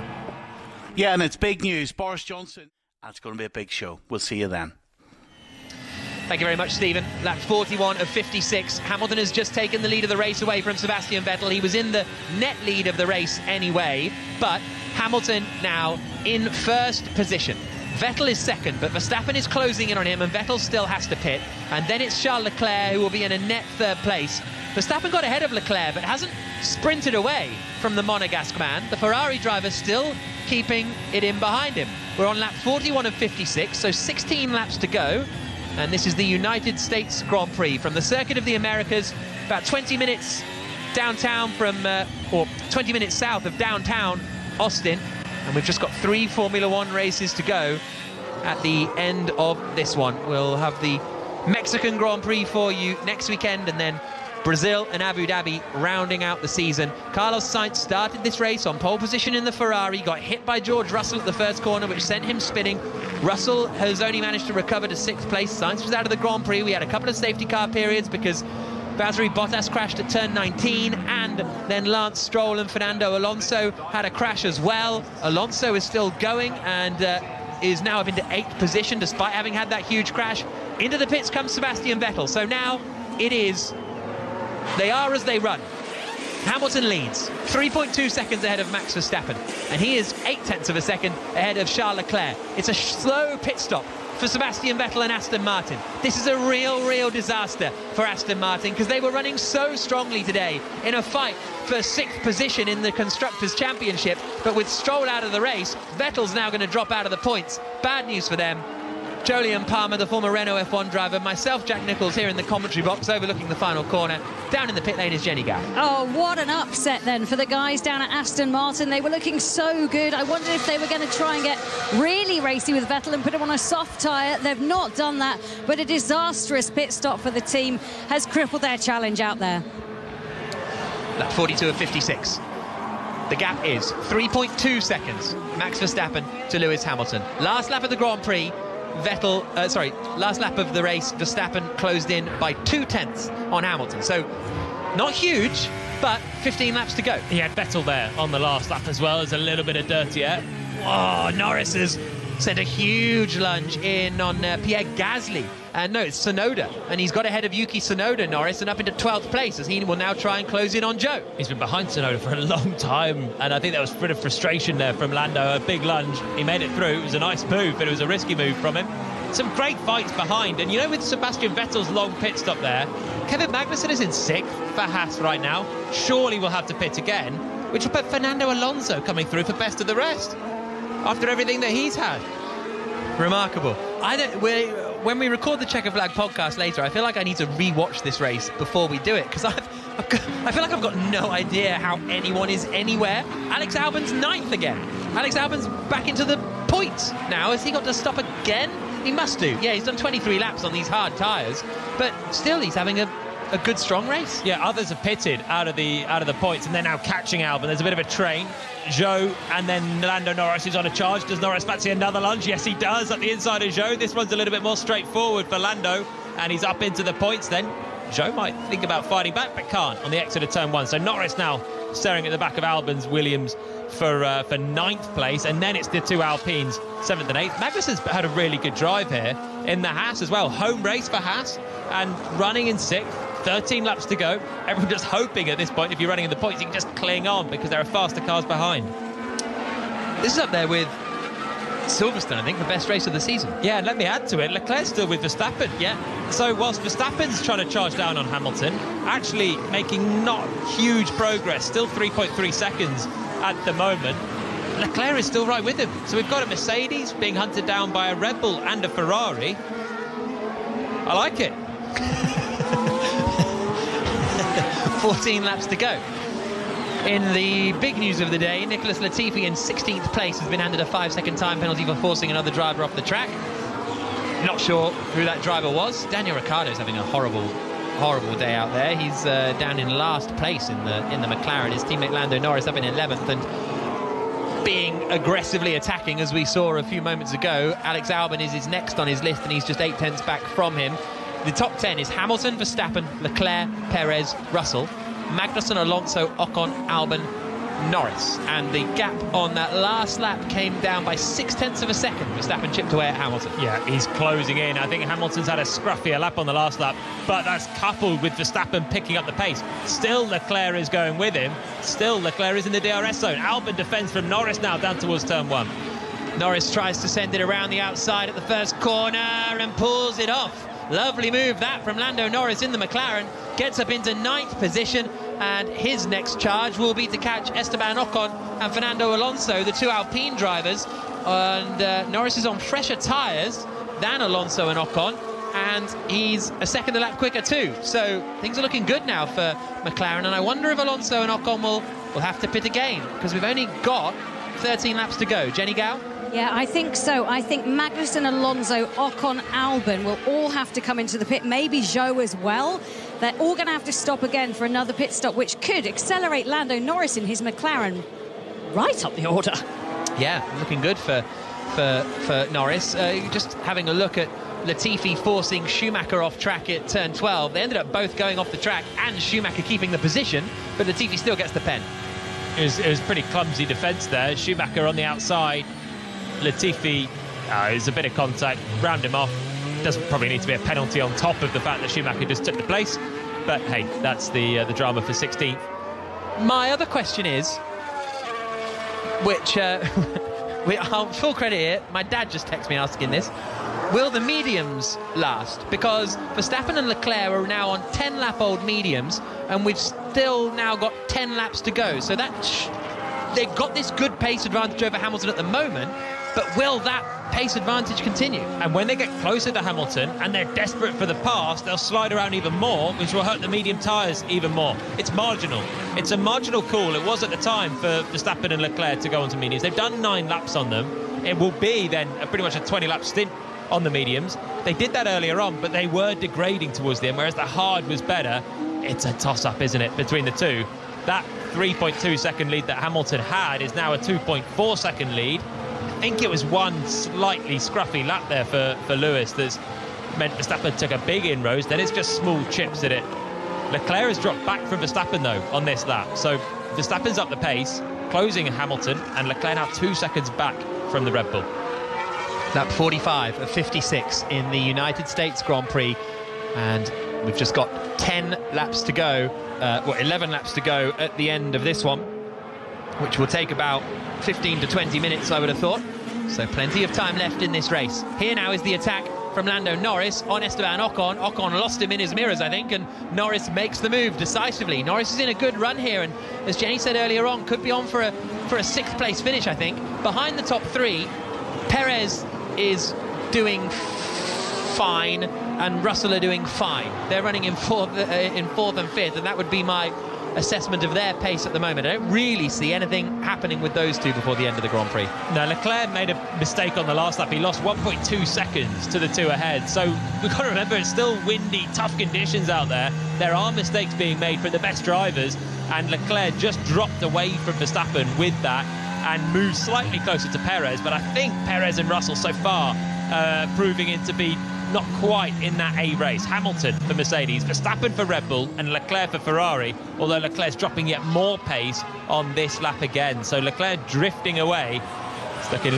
Yeah, and it's big news. Boris Johnson. That's going to be a big show. We'll see you then. Thank you very much, Stephen. Lap 41 of 56. Hamilton has just taken the lead of the race away from Sebastian Vettel. He was in the net lead of the race anyway, but Hamilton now in first position. Vettel is second, but Verstappen is closing in on him, and Vettel still has to pit. And then it's Charles Leclerc who will be in a net third place. Verstappen got ahead of Leclerc, but hasn't sprinted away from the Monegasque man. The Ferrari driver still keeping it in behind him. We're on lap 41 of 56, so 16 laps to go. And this is the United States Grand Prix from the Circuit of the Americas, about 20 minutes downtown from, or 20 minutes south of downtown Austin. And we've just got 3 Formula One races to go at the end of this one. We'll have the Mexican Grand Prix for you next weekend, and then Brazil and Abu Dhabi rounding out the season. Carlos Sainz started this race on pole position in the Ferrari, got hit by George Russell at the first corner, which sent him spinning. Russell has only managed to recover to 6th place. Sainz was out of the Grand Prix. We had a couple of safety car periods because Valtteri Bottas crashed at turn 19, and then Lance Stroll and Fernando Alonso had a crash as well. Alonso is still going and is now up into 8th position despite having had that huge crash. Into the pits comes Sebastian Vettel. So now it is, they are as they run. Hamilton leads 3.2 seconds ahead of Max Verstappen, and he is 0.8 of a second ahead of Charles Leclerc. It's a slow pit stop for Sebastian Vettel and Aston Martin. This is a real disaster for Aston Martin, because they were running so strongly today in a fight for 6th position in the Constructors' Championship, but with Stroll out of the race, Vettel's now going to drop out of the points. Bad news for them. Jolyon Palmer, the former Renault F1 driver, myself, Jack Nicholls, here in the commentary box overlooking the final corner. Down in the pit lane is Jenny Gow. Oh, what an upset then for the guys down at Aston Martin. They were looking so good. I wondered if they were going to try and get really racy with Vettel and put him on a soft tyre. They've not done that, but a disastrous pit stop for the team has crippled their challenge out there. Lap 42 of 56. The gap is 3.2 seconds. Max Verstappen to Lewis Hamilton. Last lap of the Grand Prix, last lap of the race, Verstappen closed in by 0.2 on Hamilton. So, not huge, but 15 laps to go. He had Vettel there on the last lap as well as a little bit of dirty air. Oh, Norris has sent a huge lunge in on Pierre Gasly. And no, it's Tsunoda. And he's got ahead of Yuki Tsunoda, Norris, and up into 12th place as he will now try and close in on Joe. He's been behind Tsunoda for a long time, and I think there was a bit of frustration there from Lando. A big lunge. He made it through. It was a nice move, but it was a risky move from him. Some great fights behind. And, you know, with Sebastian Vettel's long pit stop there, Kevin Magnussen is in 6th for Haas right now. Surely we'll have to pit again, which will put Fernando Alonso coming through for best of the rest after everything that he's had. Remarkable. When we record the Checker Flag podcast later, I feel like I need to re-watch this race before we do it, because I feel like I've got no idea how anyone is anywhere. Alex Albon's 9th again. Alex Albon's back into the points now. Has he got to stop again? He must do. Yeah, he's done 23 laps on these hard tyres, but still he's having a good, strong race. Yeah, others have pitted out of the points, and they're now catching Albon. There's a bit of a train. Zhou and then Lando Norris is on a charge. Does Norris fancy another lunge? Yes, he does, at the inside of Zhou. This one's a little bit more straightforward for Lando, and he's up into the points then. Zhou might think about fighting back, but can't on the exit of turn 1. So Norris now staring at the back of Albon's Williams for 9th place, and then it's the two Alpines, 7th and 8th. Magnussen's had a really good drive here in the Haas as well. Home race for Haas, and running in 6th. 13 laps to go. Everyone just hoping at this point, if you're running in the points, you can just cling on because there are faster cars behind. This is up there with Silverstone, I think, the best race of the season. Yeah, and let me add to it, Leclerc's still with Verstappen. Yeah. So whilst Verstappen's trying to charge down on Hamilton, actually making not huge progress, still 3.3 seconds at the moment, Leclerc is still right with him. So we've got a Mercedes being hunted down by a Red Bull and a Ferrari. I like it. 14 laps to go. In the big news of the day, Nicholas Latifi in 16th place has been handed a 5-second time penalty for forcing another driver off the track. Not sure who that driver was. Daniel Ricciardo's having a horrible day out there. He's down in last place in the McLaren. His teammate Lando Norris up in 11th and being aggressively attacking, as we saw a few moments ago. Alex Albon is next on his list, and he's just 8/10 back from him. The top 10 is Hamilton, Verstappen, Leclerc, Perez, Russell, Magnussen, Alonso, Ocon, Albon, Norris. And the gap on that last lap came down by 0.6 of a second. Verstappen chipped away at Hamilton. Yeah, he's closing in. I think Hamilton's had a scruffier lap on the last lap, but that's coupled with Verstappen picking up the pace. Still Leclerc is going with him. Still Leclerc is in the DRS zone. Albon defends from Norris now down towards turn 1. Norris tries to send it around the outside at the first corner and pulls it off. Lovely move that from Lando Norris in the McLaren. Gets up into 9th position, and his next charge will be to catch Esteban Ocon and Fernando Alonso, the two Alpine drivers. And Norris is on fresher tyres than Alonso and Ocon, and he's a second a lap quicker too. So things are looking good now for McLaren, and I wonder if Alonso and Ocon will have to pit again, because we've only got 13 laps to go. Jenny Gow? Yeah, I think so. I think Magnussen, Alonso, Ocon, Albon will all have to come into the pit, maybe Zhou as well. They're all going to have to stop again for another pit stop, which could accelerate Lando Norris in his McLaren right up the order. Yeah, looking good for Norris. Just having a look at Latifi forcing Schumacher off track at turn 12. They ended up both going off the track and Schumacher keeping the position, but Latifi still gets the pen. It was pretty clumsy defence there. Schumacher on the outside. Latifi, there's a bit of contact, round him off. Doesn't probably need to be a penalty on top of the fact that Schumacher just took the place. But hey, that's the drama for 16th. My other question is, which, full credit here, my dad just texted me asking this, will the mediums last? Because Verstappen and Leclerc are now on 10-lap-old mediums, and we've still now got 10 laps to go. So that they've got this good pace advantage over Hamilton at the moment, but will that pace advantage continue? And when they get closer to Hamilton and they're desperate for the pass, they'll slide around even more, which will hurt the medium tyres even more. It's marginal. It's a marginal call. It was at the time for Verstappen and Leclerc to go onto mediums. They've done 9 laps on them. It will be then pretty much a 20-lap stint on the mediums. They did that earlier on, but they were degrading towards the end, whereas the hard was better. It's a toss-up, isn't it, between the two? That 3.2-second lead that Hamilton had is now a 2.4-second lead. I think it was one slightly scruffy lap there for Lewis that's meant Verstappen took a big inroads. Then it's just small chips at it. Leclerc has dropped back from Verstappen, though, on this lap. So Verstappen's up the pace, closing Hamilton, and Leclerc now 2 seconds back from the Red Bull. Lap 45 of 56 in the United States Grand Prix. And we've just got 10 laps to go, 11 laps to go at the end of this one, which will take about 15 to 20 minutes, I would have thought. So plenty of time left in this race. Here now is the attack from Lando Norris on Esteban Ocon. Ocon lost him in his mirrors, I think, and Norris makes the move decisively. Norris is in a good run here, and as Jenny said earlier on, could be on for a 6th place finish, I think. Behind the top 3, Perez is doing fine, and Russell are doing fine. They're running in 4th and 5th, and that would be my assessment of their pace at the moment. I don't really see anything happening with those two before the end of the Grand Prix. No, Leclerc made a mistake on the last lap. He lost 1.2 seconds to the two ahead. So we've got to remember, it's still windy, tough conditions out there. There are mistakes being made from the best drivers, and Leclerc just dropped away from Verstappen with that and moved slightly closer to Perez. But I think Perez and Russell so far proving it to be not quite in that A race. Hamilton for Mercedes, Verstappen for Red Bull, and Leclerc for Ferrari, although Leclerc's dropping yet more pace on this lap again. So Leclerc drifting away. It's looking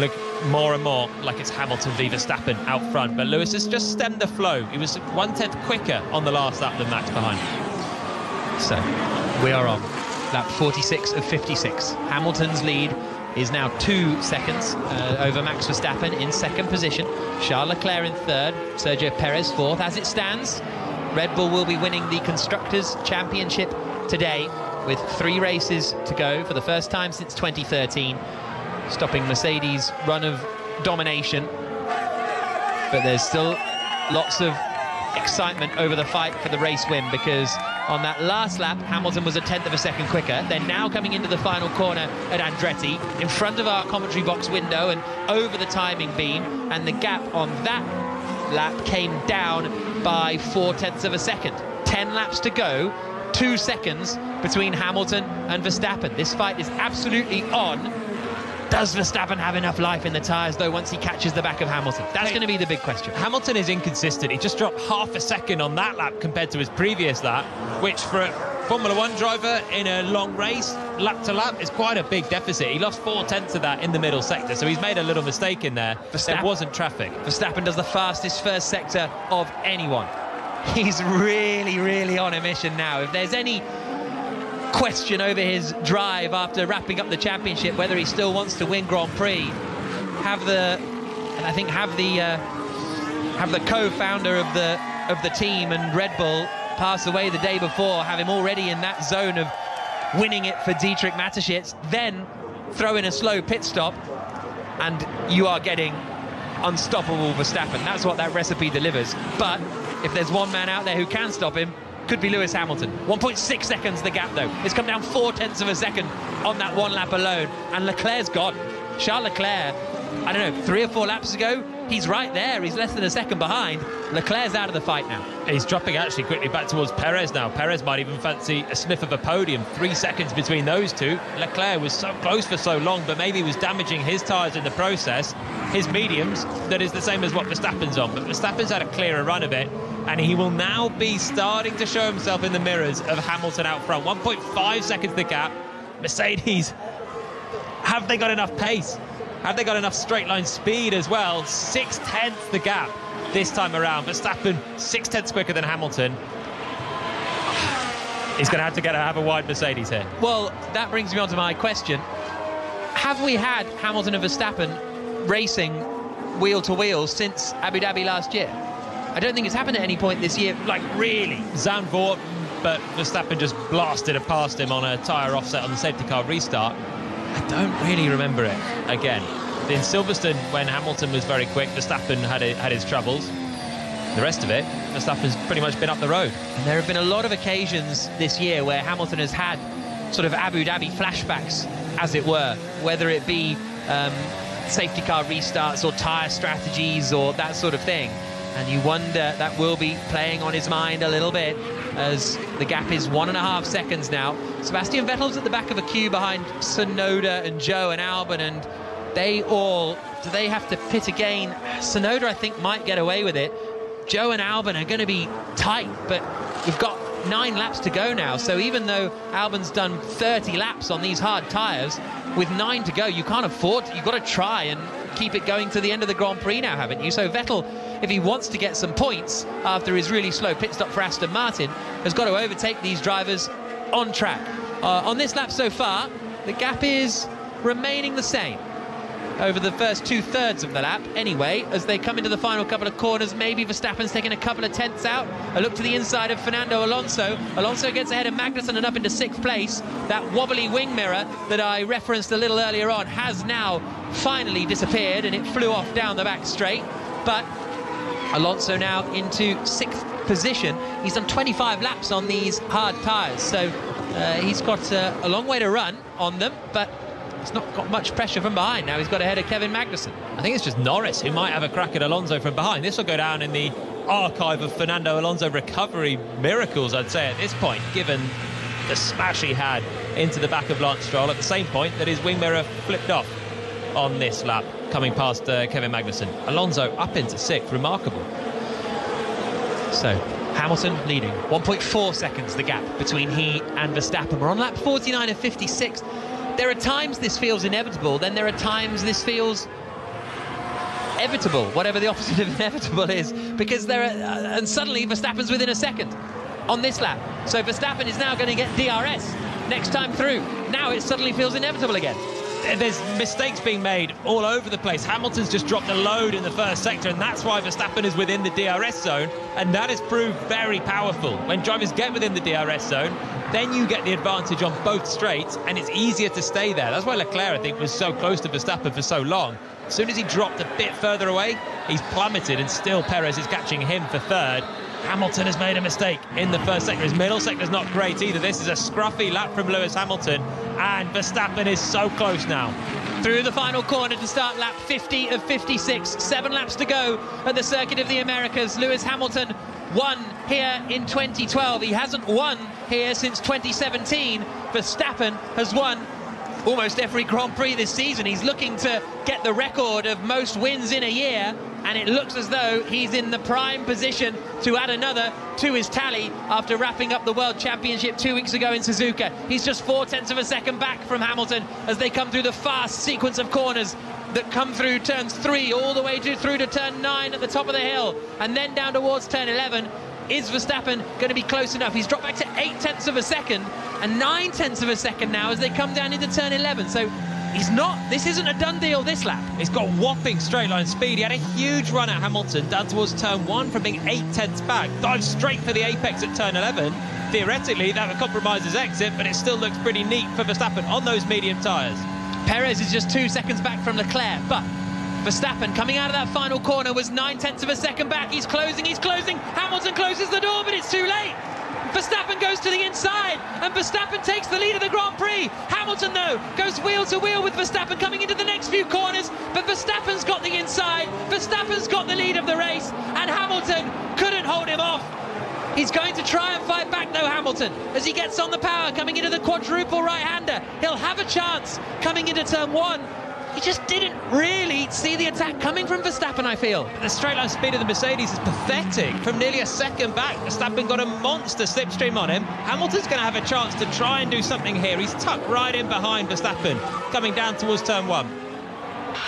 more and more like it's Hamilton v Verstappen out front, but Lewis has just stemmed the flow. He was 1/10 quicker on the last lap than Max behind. So we are on lap 46 of 56. Hamilton's lead is now 2 seconds over Max Verstappen in 2nd position. Charles Leclerc in 3rd, Sergio Perez 4th. As it stands, Red Bull will be winning the Constructors' Championship today with 3 races to go for the first time since 2013, stopping Mercedes' run of domination. But there's still lots of excitement over the fight for the race win, because on that last lap, Hamilton was 1/10 of a second quicker. They're now coming into the final corner at Andretti, in front of our commentary box window and over the timing beam, and the gap on that lap came down by 4/10 of a second. 10 laps to go, 2 seconds between Hamilton and Verstappen. This fight is absolutely on. Does Verstappen have enough life in the tyres, though, once he catches the back of Hamilton? That's going to be the big question. Hamilton is inconsistent. He just dropped half a second on that lap compared to his previous lap, which for a Formula 1 driver in a long race, lap to lap, is quite a big deficit. He lost 4/10 of that in the middle sector, so he's made a little mistake in there. There wasn't traffic. Verstappen does the fastest first sector of anyone. He's really, really on a mission now. If there's any question over his drive after wrapping up the championship, whether he still wants to win Grand Prix, have the co-founder of the team and Red Bull pass away the day before, have him already in that zone of winning it for Dietrich Mateschitz, then throw in a slow pit stop, and you are getting unstoppable Verstappen. That's what that recipe delivers. But if there's one man out there who can stop him, could be Lewis Hamilton. 1.6 seconds the gap, though. It's come down 4/10 of a second on that one lap alone, and Leclerc's gone. Charles Leclerc, I don't know, 3 or 4 laps ago, he's right there. He's less than a second behind. Leclerc's out of the fight now. He's dropping actually quickly back towards Perez now. Perez might even fancy a sniff of a podium. 3 seconds between those two. Leclerc was so close for so long, but maybe he was damaging his tyres in the process. His mediums, that is the same as what Verstappen's on. But Verstappen's had a clearer run of it, and he will now be starting to show himself in the mirrors of Hamilton out front. 1.5 seconds the gap. Mercedes, have they got enough pace? Have they got enough straight line speed as well? 6/10 the gap this time around. Verstappen 6/10 quicker than Hamilton. He's going to have a wide Mercedes here. Well, that brings me on to my question. Have we had Hamilton and Verstappen racing wheel to wheel since Abu Dhabi last year? I don't think it's happened at any point this year, like really. Zandvoort, but Verstappen just blasted it past him on a tyre offset on the safety car restart. I don't really remember it again. In Silverstone, when Hamilton was very quick, Verstappen had his troubles. The rest of it, Verstappen's pretty much been up the road. And there have been a lot of occasions this year where Hamilton has had sort of Abu Dhabi flashbacks, as it were, whether it be safety car restarts or tyre strategies or that sort of thing. And you wonder that will be playing on his mind a little bit, as the gap is 1.5 seconds now. Sebastian Vettel's at the back of a queue behind Tsunoda and Zhou and Albon, and do they have to pit again? Tsunoda, I think, might get away with it. Zhou and Albon are going to be tight, but we've got 9 laps to go now, so even though Albon's done 30 laps on these hard tyres, with 9 to go, you can't afford, you've got to try and keep it going to the end of the Grand Prix now, haven't you? So Vettel, if he wants to get some points after his really slow pit stop for Aston Martin, has got to overtake these drivers on track. On this lap so far, the gap is remaining the same over the first 2/3 of the lap. Anyway, as they come into the final couple of corners, maybe Verstappen's taking a couple of tenths out. A look to the inside of Fernando Alonso. Alonso gets ahead of Magnussen and up into 6th place. That wobbly wing mirror that I referenced a little earlier on has now finally disappeared, and it flew off down the back straight. But Alonso now into 6th position. He's done 25 laps on these hard tyres, so he's got a long way to run on them, but he's not got much pressure from behind. Now he's got ahead of Kevin Magnussen. I think it's just Norris who might have a crack at Alonso from behind. This will go down in the archive of Fernando Alonso recovery miracles, I'd say, at this point, given the smash he had into the back of Lance Stroll at the same point that his wing mirror flipped off on this lap, coming past Kevin Magnussen. Alonso up into 6th, remarkable. So Hamilton leading, 1.4 seconds the gap between he and Verstappen. We're on lap 49 of 56. There are times this feels inevitable, then there are times this feels evitable, whatever the opposite of inevitable is, because and suddenly Verstappen's within a second on this lap. So Verstappen is now going to get DRS next time through. Now it suddenly feels inevitable again. There's mistakes being made all over the place. Hamilton's just dropped a load in the first sector, and that's why Verstappen is within the DRS zone, and that has proved very powerful. When drivers get within the DRS zone, then you get the advantage on both straights, and it's easier to stay there. That's why Leclerc, I think, was so close to Verstappen for so long. As soon as he dropped a bit further away, he's plummeted, and still Perez is catching him for 3rd. Hamilton has made a mistake in the first sector. His middle sector's not great either. This is a scruffy lap from Lewis Hamilton, and Verstappen is so close now. Through the final corner to start lap 50 of 56. 7 laps to go at the Circuit of the Americas. Lewis Hamilton won here in 2012. He hasn't won here since 2017. Verstappen has won almost every Grand Prix this season. He's looking to get the record of most wins in a year, and it looks as though he's in the prime position to add another to his tally after wrapping up the World Championship 2 weeks ago in Suzuka. He's just 0.4 of a second back from Hamilton as they come through the fast sequence of corners that come through turns 3 all the way through to turn 9 at the top of the hill, and then down towards turn 11. Is Verstappen going to be close enough? He's dropped back to 0.8 of a second and 0.9 of a second now as they come down into turn 11. So this isn't a done deal this lap. He's got whopping straight line speed. He had a huge run at Hamilton down towards turn 1 from being 0.8 back. Dives straight for the apex at turn 11. Theoretically, that would compromise his exit, but it still looks pretty neat for Verstappen on those medium tyres. Perez is just 2 seconds back from Leclerc, but Verstappen coming out of that final corner was 0.9 of a second back. He's closing. Hamilton closes the door, but it's too late. Verstappen goes to the inside, and Verstappen takes the lead of the Grand Prix. Hamilton, though, goes wheel to wheel with Verstappen coming into the next few corners, but Verstappen's got the inside, Verstappen's got the lead of the race, and Hamilton couldn't hold him off. He's going to try and fight back, though, Hamilton, as he gets on the power, coming into the quadruple right-hander. He'll have a chance coming into turn 1. He just didn't really see the attack coming from Verstappen, I feel. The straight line speed of the Mercedes is pathetic. From nearly a second back, Verstappen got a monster slipstream on him. Hamilton's going to have a chance to try and do something here. He's tucked right in behind Verstappen, coming down towards turn 1.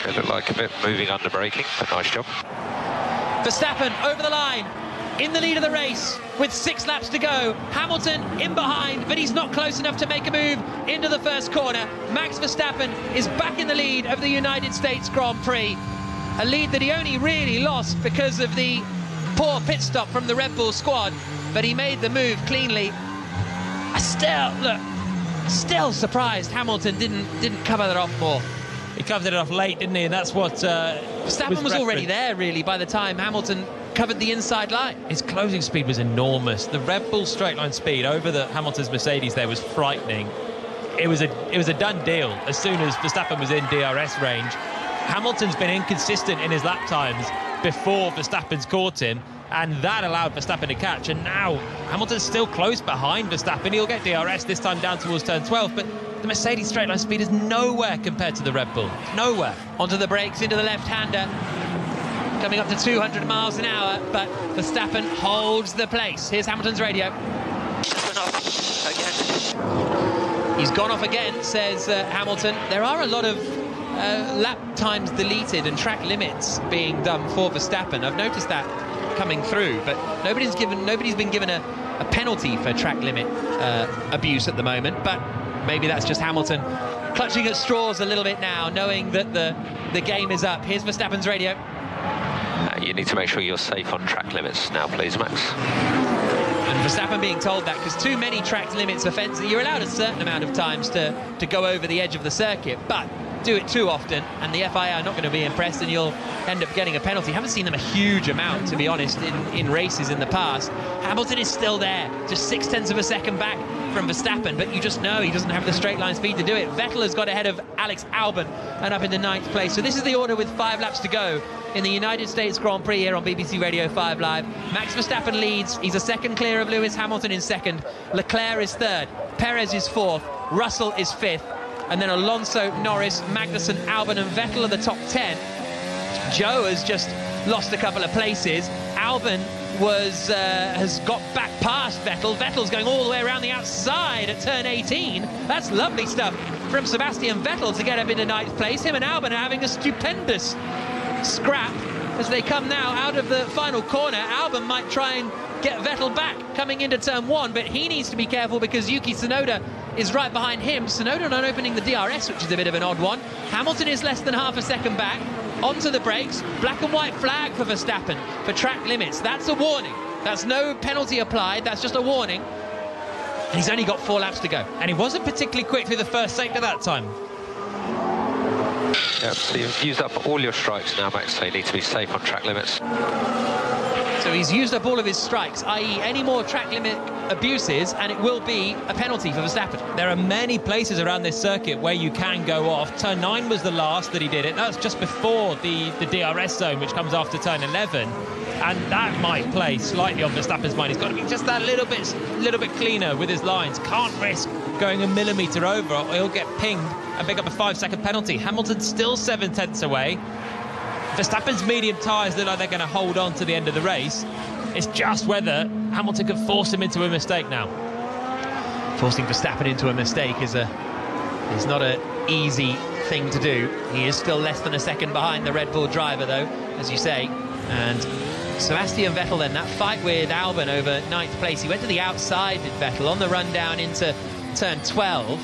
It looked like a bit moving under braking, but nice job. Verstappen over the line, in the lead of the race with 6 laps to go. Hamilton in behind, but he's not close enough to make a move into the first corner. Max Verstappen is back in the lead of the United States Grand Prix, a lead that he only really lost because of the poor pit stop from the Red Bull squad, but he made the move cleanly. Still surprised Hamilton didn't cover that off more. He covered it off late, didn't he? And that's what Verstappen was already there, really, by the time Hamilton covered the inside line. His closing speed was enormous. The Red Bull straight line speed over the Hamilton's Mercedes there was frightening. It was a done deal as soon as Verstappen was in DRS range. Hamilton's been inconsistent in his lap times before Verstappen's caught him, and that allowed Verstappen to catch. And now Hamilton's still close behind Verstappen. He'll get DRS this time down towards turn 12, but the Mercedes straight line speed is nowhere compared to the Red Bull. Nowhere. Onto the brakes, into the left-hander. Coming up to 200 miles an hour, but Verstappen holds the place. Here's Hamilton's radio. Went off again. He's gone off again, says Hamilton. There are a lot of lap times deleted and track limits being done for Verstappen. I've noticed that coming through, but nobody's been given a penalty for track limit abuse at the moment. But maybe that's just Hamilton clutching at straws a little bit now, knowing that the game is up. Here's Verstappen's radio. You need to make sure you're safe on track limits now, please, Max. And Verstappen being told that because too many track limits offences, you're allowed a certain amount of times to go over the edge of the circuit, but do it too often and the FIA are not going to be impressed and you'll end up getting a penalty. Haven't seen them a huge amount, to be honest, in races in the past. Hamilton is still there, just 0.6 of a second back from Verstappen, but you just know he doesn't have the straight line speed to do it. Vettel has got ahead of Alex Albon and up into 9th place. So this is the order with 5 laps to go in the United States Grand Prix here on BBC Radio 5 Live. Max Verstappen leads. He's a second clear of Lewis Hamilton in 2nd. Leclerc is 3rd. Perez is 4th. Russell is 5th. And then Alonso, Norris, Magnussen, Albon and Vettel are the top 10. Joe has just lost a couple of places. Albon has got back past Vettel. Vettel's going all the way around the outside at turn 18. That's lovely stuff from Sebastian Vettel to get up into 9th place. Him and Albon are having a stupendous scrap as they come now out of the final corner. Albon might try and get Vettel back coming into turn 1, but he needs to be careful because Yuki Tsunoda is right behind him. Tsunoda not opening the DRS, which is a bit of an odd one. Hamilton is less than half a second back. Onto the brakes. Black and white flag for Verstappen for track limits. That's a warning. That's no penalty applied. That's just a warning. And he's only got 4 laps to go. And he wasn't particularly quick through the first sector that time. Yeah, so you've used up all your strikes now, Max, so you need to be safe on track limits. So he's used up all of his strikes, i.e. any more track limit abuses, and it will be a penalty for Verstappen. There are many places around this circuit where you can go off. Turn 9 was the last that he did it. That's just before the DRS zone, which comes after turn 11. And that might play slightly on Verstappen's mind. He's got to be just that little bit cleaner with his lines. Can't risk going a millimetre over or he'll get pinged and pick up a 5-second penalty. Hamilton's still 7/10 away. Verstappen's medium tyres look like they're going to hold on to the end of the race. It's just whether Hamilton can force him into a mistake now. Forcing Verstappen into a mistake is not an easy thing to do. He is still less than a second behind the Red Bull driver, though, as you say. And Sebastian Vettel then, that fight with Albon over 9th place. He went to the outside, did Vettel, on the run down into turn 12.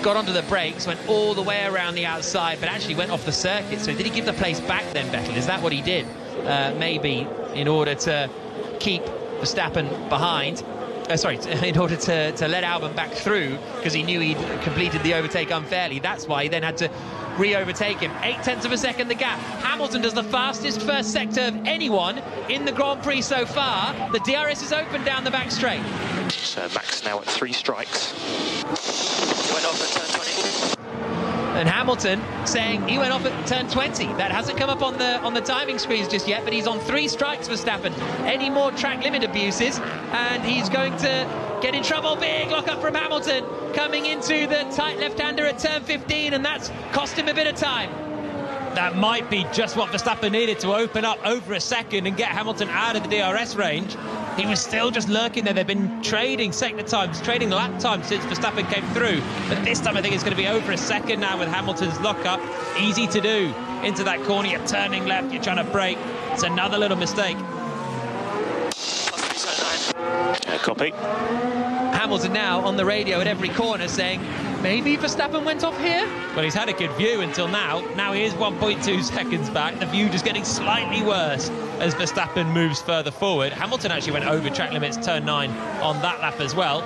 Got onto the brakes, went all the way around the outside, but actually went off the circuit. So did he give the place back then, Vettel? Is that what he did? Maybe in order to keep Verstappen behind. In order to let Albon back through, because he knew he'd completed the overtake unfairly. That's why he then had to re-overtake him. 0.8 of a second the gap. Hamilton does the fastest first sector of anyone in the Grand Prix so far. The DRS is open down the back straight. So Max now at 3 strikes. He went off at turn 20. And Hamilton saying he went off at turn 20. That hasn't come up on the timing screens just yet, but he's on 3 strikes for Verstappen. Any more track limit abuses, and he's going to get in trouble. Big lock-up from Hamilton, coming into the tight left-hander at turn 15, and that's cost him a bit of time. That might be just what Verstappen needed to open up over a second and get Hamilton out of the DRS range. He was still just lurking there. They've been trading sector times, trading lap times since Verstappen came through. But this time I think it's going to be over a second now with Hamilton's lock-up. Easy to do. Into that corner, you're turning left, you're trying to brake. It's another little mistake. Copy. Hamilton now on the radio at every corner saying, maybe Verstappen went off here? Well, he's had a good view until now. Now he is 1.2 seconds back. The view just getting slightly worse as Verstappen moves further forward. Hamilton actually went over track limits turn 9 on that lap as well,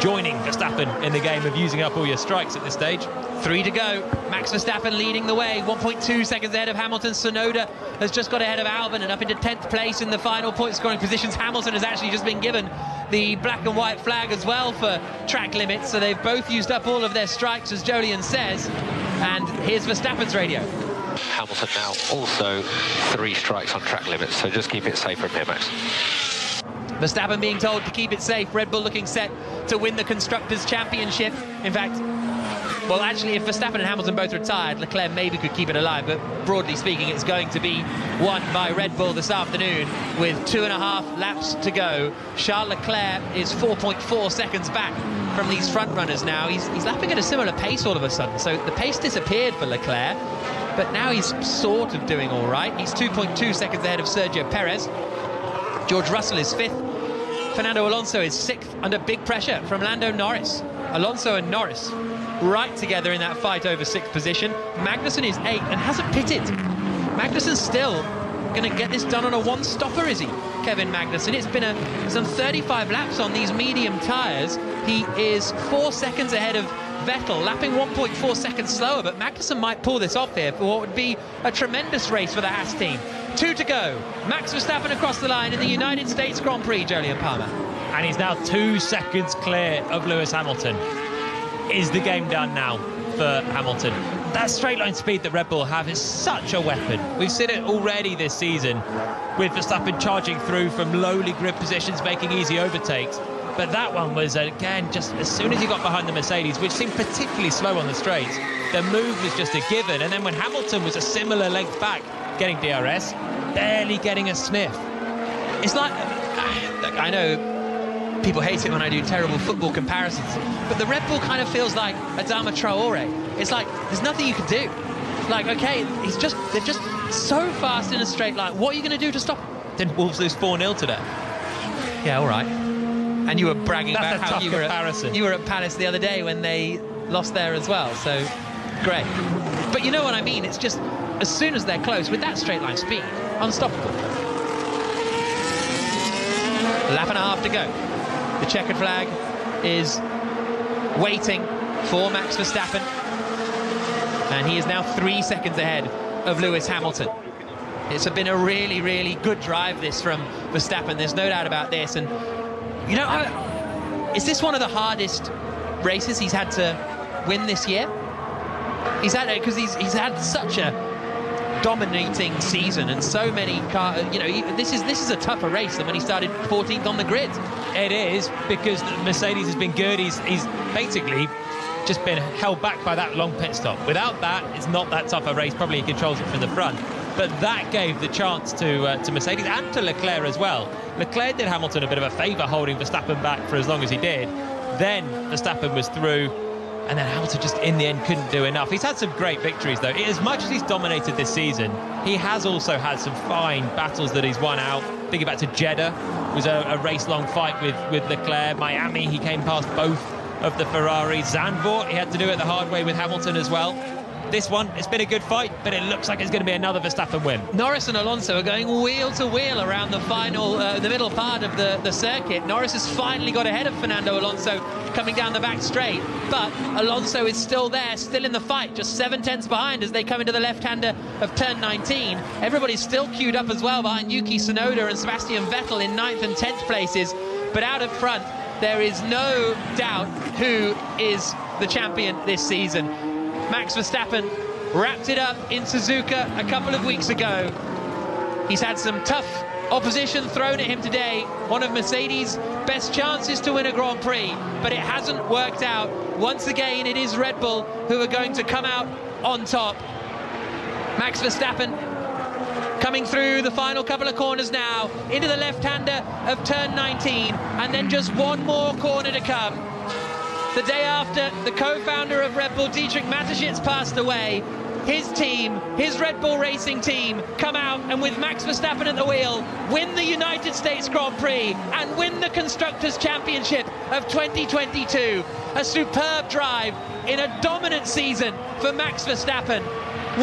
joining Verstappen in the game of using up all your strikes at this stage. 3 to go. Max Verstappen leading the way, 1.2 seconds ahead of Hamilton. Tsunoda has just got ahead of Albon and up into 10th place in the final point scoring positions. Hamilton has actually just been given the black and white flag as well for track limits, so they've both used up all of their strikes, as Jolyon says. And here's Verstappen's radio. Hamilton now also 3 strikes on track limits, so just keep it safe from here, Max. Verstappen being told to keep it safe. Red Bull looking set to win the Constructors' Championship. In fact, well, actually, if Verstappen and Hamilton both retired, Leclerc maybe could keep it alive, but broadly speaking, it's going to be won by Red Bull this afternoon with 2.5 laps to go. Charles Leclerc is 4.4 seconds back from these front runners now. He's lapping at a similar pace all of a sudden, so the pace disappeared for Leclerc, but now he's sort of doing all right. He's 2.2 seconds ahead of Sergio Perez. George Russell is 5th. Fernando Alonso is 6th under big pressure from Lando Norris. Alonso and Norris right together in that fight over 6th position. Magnussen is 8th and hasn't pitted. Magnussen's still going to get this done on a 1-stopper, is he? Kevin Magnussen. It's been some 35 laps on these medium tyres. He is 4 seconds ahead of Vettel, lapping 1.4 seconds slower, but Magnussen might pull this off here for what would be a tremendous race for the Haas team. 2 to go. Max Verstappen across the line in the United States Grand Prix, Jolyon Palmer. And he's now 2 seconds clear of Lewis Hamilton. Is the game done now for Hamilton? That straight line speed that Red Bull have is such a weapon. We've seen it already this season with Verstappen charging through from lowly grid positions, making easy overtakes. But that one was, again, just as soon as he got behind the Mercedes, which seemed particularly slow on the straights, the move was just a given. And then when Hamilton was a similar length back, getting DRS, barely getting a sniff. It's like, look, I know people hate it when I do terrible football comparisons, but the Red Bull kind of feels like Adama Traore. It's like, there's nothing you can do. Like, okay, they're just so fast in a straight line. What are you going to do to stop? Didn't Wolves lose 4-0 today? Yeah, all right. And you were bragging about how you were at Palace the other day when they lost there as well, so great. But you know what I mean? It's just, as soon as they're close, with that straight line speed, unstoppable. A lap and a half to go. The checkered flag is waiting for Max Verstappen, and he is now 3 seconds ahead of Lewis Hamilton. It's been a really, really good drive, this, from Verstappen. There's no doubt about this. And you know, is this one of the hardest races he's had to win this year? He's had it because he's had such a dominating season and so many cars. You know, this is a tougher race than when he started 14th on the grid. It is, because Mercedes has been good. He's basically just been held back by that long pit stop. Without that, it's not that tough a race. Probably he controls it from the front. But that gave the chance to Mercedes and to Leclerc as well. Leclerc did Hamilton a bit of a favour holding Verstappen back for as long as he did. Then Verstappen was through, and then Hamilton just in the end couldn't do enough. He's had some great victories though. As much as he's dominated this season, he has also had some fine battles that he's won out. Thinking back to Jeddah, it was a race-long fight with Leclerc. Miami, he came past both of the Ferraris. Zandvoort, he had to do it the hard way with Hamilton as well. This one, it's been a good fight, but it looks like it's going to be another Verstappen win. Norris and Alonso are going wheel to wheel around the final, the middle part of the circuit. Norris has finally got ahead of Fernando Alonso coming down the back straight, but Alonso is still there, still in the fight, just 7/10 behind as they come into the left-hander of turn 19. Everybody's still queued up as well behind Yuki Tsunoda and Sebastian Vettel in 9th and 10th places, but out up front, there is no doubt who is the champion this season. Max Verstappen wrapped it up in Suzuka a couple of weeks ago. He's had some tough opposition thrown at him today. One of Mercedes' best chances to win a Grand Prix, but it hasn't worked out. Once again, it is Red Bull who are going to come out on top. Max Verstappen coming through the final couple of corners now, into the left-hander of turn 19, and then just one more corner to come. The day after the co-founder of Red Bull, Dietrich Mateschitz, passed away, his team, his Red Bull Racing team, come out and with Max Verstappen at the wheel, win the United States Grand Prix and win the Constructors' Championship of 2022. A superb drive in a dominant season for Max Verstappen.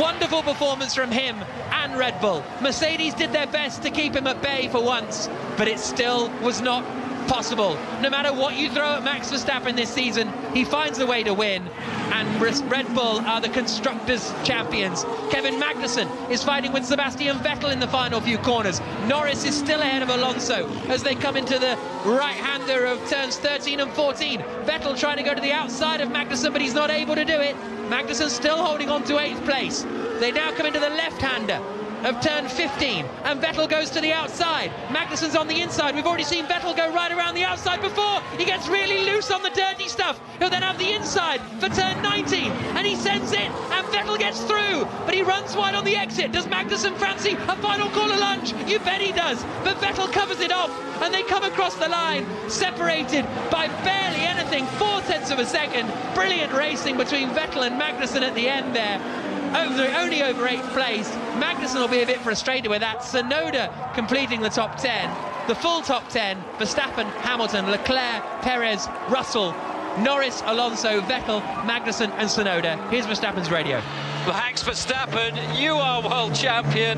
Wonderful performance from him and Red Bull. Mercedes did their best to keep him at bay for once, but it still was not possible. No matter what you throw at Max Verstappen this season, he finds a way to win, and Red Bull are the Constructors' champions. Kevin Magnussen is fighting with Sebastian Vettel in the final few corners. Norris is still ahead of Alonso as they come into the right-hander of turns 13 and 14. Vettel trying to go to the outside of Magnussen, but he's not able to do it. Magnussen still holding on to 8th place. They now come into the left-hander of turn 15, and Vettel goes to the outside. Magnussen's on the inside. We've already seen Vettel go right around the outside before. He gets really loose on the dirty stuff. He'll then have the inside for turn 19, and he sends it, and Vettel gets through, but he runs wide on the exit. Does Magnussen fancy a final corner lunge? You bet he does, but Vettel covers it off, and they come across the line, separated by barely anything, 0.4 of a second. Brilliant racing between Vettel and Magnussen at the end there. Only over 8th place. Magnussen will be a bit frustrated with that. Tsunoda completing the top 10. The full top 10, Verstappen, Hamilton, Leclerc, Perez, Russell, Norris, Alonso, Vettel, Magnussen and Tsunoda. Here's Verstappen's radio. Max Verstappen, you are world champion.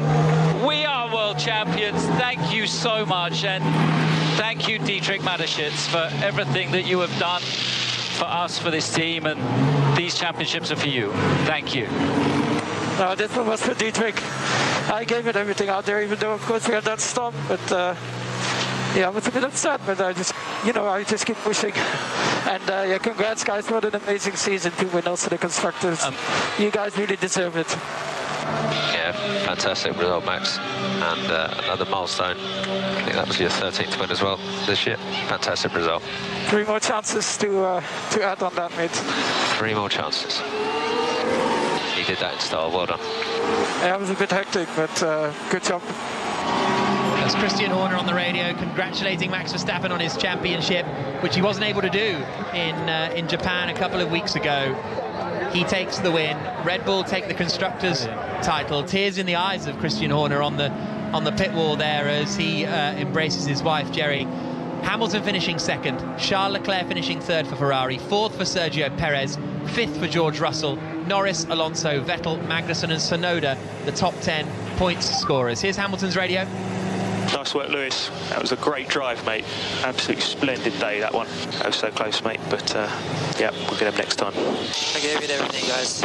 We are world champions. Thank you so much, and thank you, Dietrich Mateschitz, for everything that you have done for us, for this team, and these championships are for you. Thank you. No, this one was for Dietrich. I gave it everything out there, even though, of course, we had that stop. But yeah, I was a bit upset, but I just keep pushing. And yeah, congrats, guys. What an amazing season to win also the Constructors. You guys really deserve it. Yeah, fantastic result, Max. And another milestone. I think that was your 13th win as well this year. Fantastic result. 3 more chances to add on that, mate. 3 more chances. He did that in style. Well done. Yeah, it was a bit hectic, but good job. That's Christian Horner on the radio congratulating Max Verstappen on his championship, which he wasn't able to do in Japan a couple of weeks ago. He takes the win. Red Bull take the Constructors' title. Tears in the eyes of Christian Horner on the pit wall there as he embraces his wife, Jerry. Hamilton finishing second. Charles Leclerc finishing third for Ferrari. Fourth for Sergio Perez. Fifth for George Russell. Norris, Alonso, Vettel, Magnussen and Tsunoda, the top 10 points scorers. Here's Hamilton's radio. Nice work, Lewis. That was a great drive, mate. Absolutely splendid day, that one. That was so close, mate. But, yeah, we'll get him next time. I gave it everything, guys.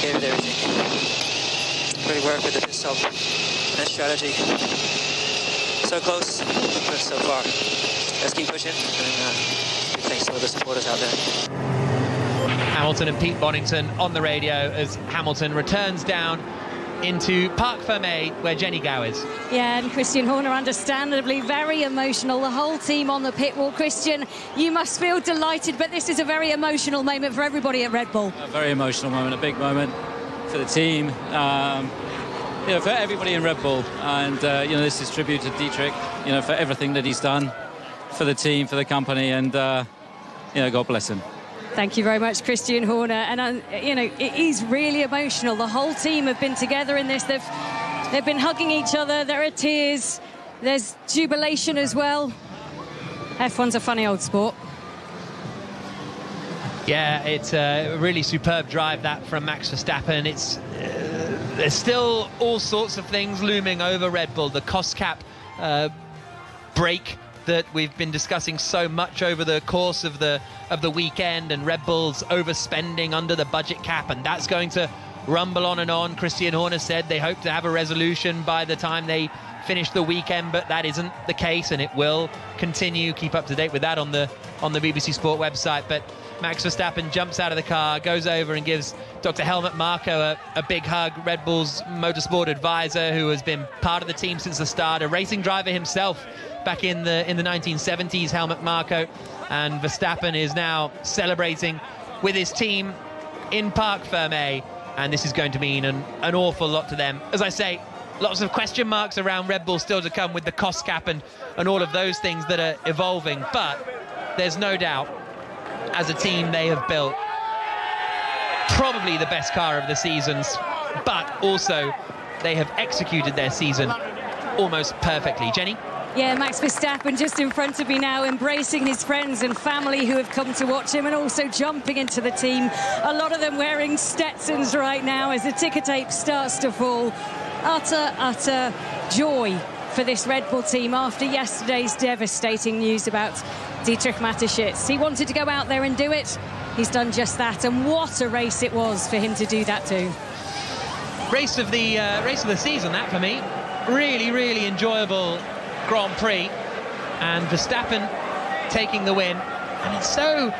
Gave it everything. Great work with the pit stop and strategy. So close, but so far. Let's keep pushing, and thanks to all the supporters out there. Hamilton and Pete Bonington on the radio as Hamilton returns down into Parc Fermé, where Jenny Gow is. Yeah, and Christian Horner understandably very emotional. The whole team on the pit wall. Christian, you must feel delighted, but this is a very emotional moment for everybody at Red Bull. A very emotional moment, a big moment for the team, for everybody in Red Bull. And, this is tribute to Dietrich, for everything that he's done for the team, for the company, and, God bless him. Thank you very much, Christian Horner. And, it is really emotional. The whole team have been together in this. They've been hugging each other. There are tears. There's jubilation as well. F1's a funny old sport. Yeah, it's a really superb drive, that from Max Verstappen. There's still all sorts of things looming over Red Bull. The cost cap break that we've been discussing so much over the course of the weekend, and Red Bull's overspending under the budget cap, and that's going to rumble on and on. Christian Horner said they hope to have a resolution by the time they finish the weekend, but that isn't the case, and it will continue. Keep up to date with that on the BBC Sport website. But Max Verstappen jumps out of the car, goes over and gives Dr. Helmut Marko a big hug. Red Bull's motorsport advisor, who has been part of the team since the start, a racing driver himself back in the 1970s, Helmut Marko. And Verstappen is now celebrating with his team in Parc Fermé, and this is going to mean an awful lot to them. As I say, lots of question marks around Red Bull still to come with the cost cap and all of those things that are evolving, but there's no doubt, as a team, they have built probably the best car of the seasons, but also they have executed their season almost perfectly. Jenny? Yeah, Max Verstappen just in front of me now, embracing his friends and family who have come to watch him, and also jumping into the team. A lot of them wearing Stetsons right now as the ticker tape starts to fall. Utter joy for this Red Bull team after yesterday's devastating news about Dietrich Mateschitz. He wanted to go out there and do it. He's done just that, and what a race it was for him to do that too. Race of the season, that for me. Really, really enjoyable Grand Prix, and Verstappen taking the win. And it's so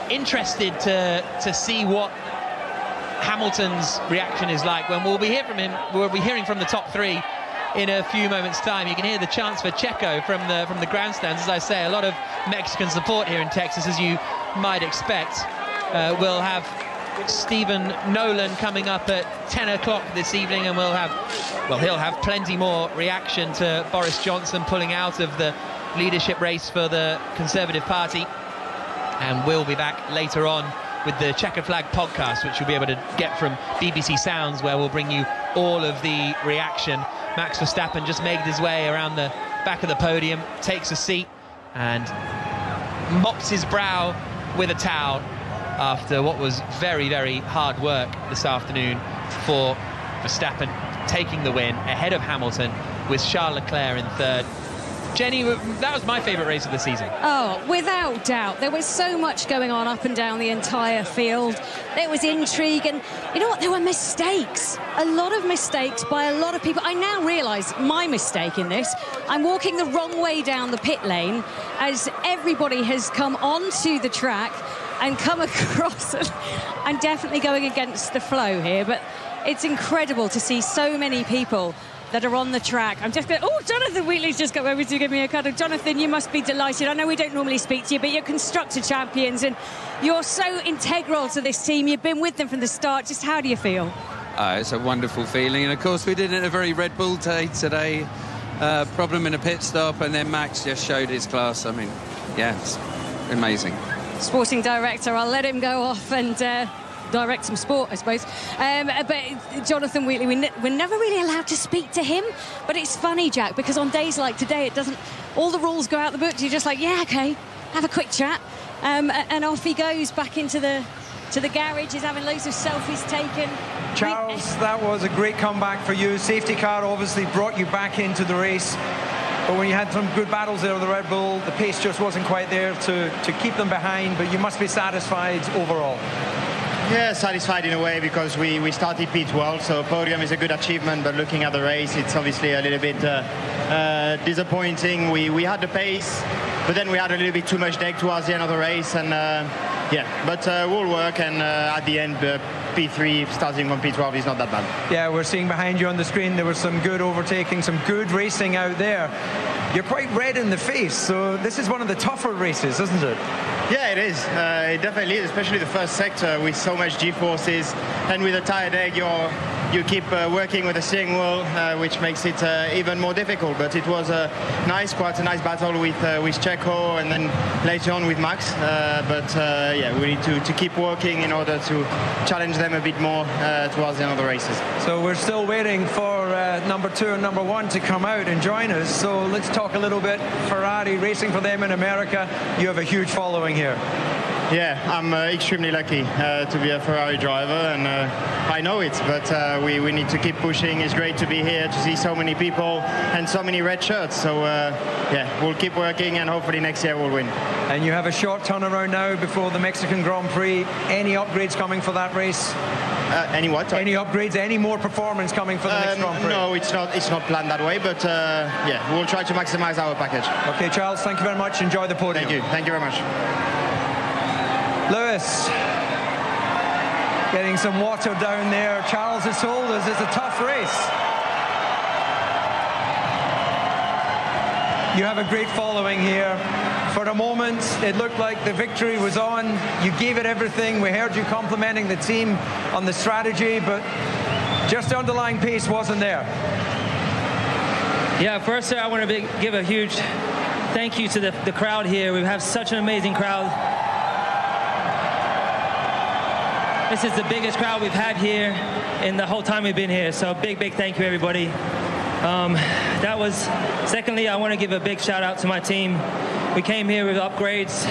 interested to see what Hamilton's reaction is like when we'll be hearing from the top three in a few moments' time. You can hear the chants for Checo from the grandstands. As I say, a lot of Mexican support here in Texas, as you might expect. We'll have Stephen Nolan coming up at 10 o'clock this evening, and he'll have plenty more reaction to Boris Johnson pulling out of the leadership race for the Conservative Party. And we'll be back later on with the Checkered Flag podcast, which you'll be able to get from BBC Sounds, where we'll bring you all of the reaction. Max Verstappen just made his way around the back of the podium, takes a seat and mops his brow with a towel after what was very, very hard work this afternoon for Verstappen, taking the win ahead of Hamilton with Charles Leclerc in third. Jenny, that was my favourite race of the season. Oh, without doubt. There was so much going on up and down the entire field. There was intrigue, and you know what? There were mistakes. A lot of mistakes by a lot of people. I now realise my mistake in this. I'm walking the wrong way down the pit lane as everybody has come onto the track and come across. I'm definitely going against the flow here, but it's incredible to see so many people that are on the track. I'm just going, oh, Jonathan Wheatley's just come over to give me a cuddle. Jonathan, you must be delighted. I know we don't normally speak to you, but you're constructor champions and you're so integral to this team. You've been with them from the start. Just how do you feel? It's a wonderful feeling, and of course we did it a very Red Bull day today. Problem in a pit stop, and then Max just showed his class. I mean, yeah, it's amazing. Sporting director, I'll let him go off and direct some sport, I suppose. But Jonathan Wheatley, we're never really allowed to speak to him. But it's funny, Jack, because on days like today, it doesn't. All the rules go out the book. You're just like, yeah, okay, have a quick chat, and off he goes back into the garage. He's having loads of selfies taken. Charles, that was a great comeback for you. Safety car obviously brought you back into the race. But when you had some good battles there with the Red Bull, the pace just wasn't quite there to keep them behind. But you must be satisfied overall. Yeah, satisfied in a way, because we started P12, so podium is a good achievement, but looking at the race, it's obviously a little bit disappointing. We had the pace, but then we had a little bit too much deck towards the end of the race, and yeah, but we'll work, and at the end, P3 starting from P12 is not that bad. Yeah, we're seeing behind you on the screen, there was some good overtaking, some good racing out there. You're quite red in the face, so this is one of the tougher races, isn't it? Yeah, it is. It definitely is, especially the first sector with so much G-forces, and with a tired egg, you keep working with a steering wheel, which makes it even more difficult. But it was quite a nice battle with Checo, and then later on with Max. Yeah, we need to keep working in order to challenge them a bit more towards the end of the races. So we're still waiting for number 2 and number 1 to come out and join us. So let's talk a little bit Ferrari, racing for them in America. You have a huge following here. Yeah, I'm extremely lucky to be a Ferrari driver, and I know it, but we need to keep pushing. It's great to be here, to see so many people and so many red shirts. So yeah, we'll keep working, and hopefully next year we'll win. And you have a short turnaround now before the Mexican Grand Prix. Any upgrades coming for that race? Any what? Any upgrades, any more performance coming for the next Grand Prix? No, it's not planned that way, but yeah, we'll try to maximize our package. Okay, Charles, thank you very much. Enjoy the podium. Thank you very much. Lewis, getting some water down there. Charles has told us it's a tough race. You have a great following here. For a moment, it looked like the victory was on. You gave it everything. We heard you complimenting the team on the strategy, but just the underlying pace wasn't there. Yeah, first I want to give a huge thank you to the crowd here. We have such an amazing crowd. This is the biggest crowd we've had here in the whole time we've been here. So big thank you, everybody. Secondly, I want to give a big shout out to my team. We came here with upgrades.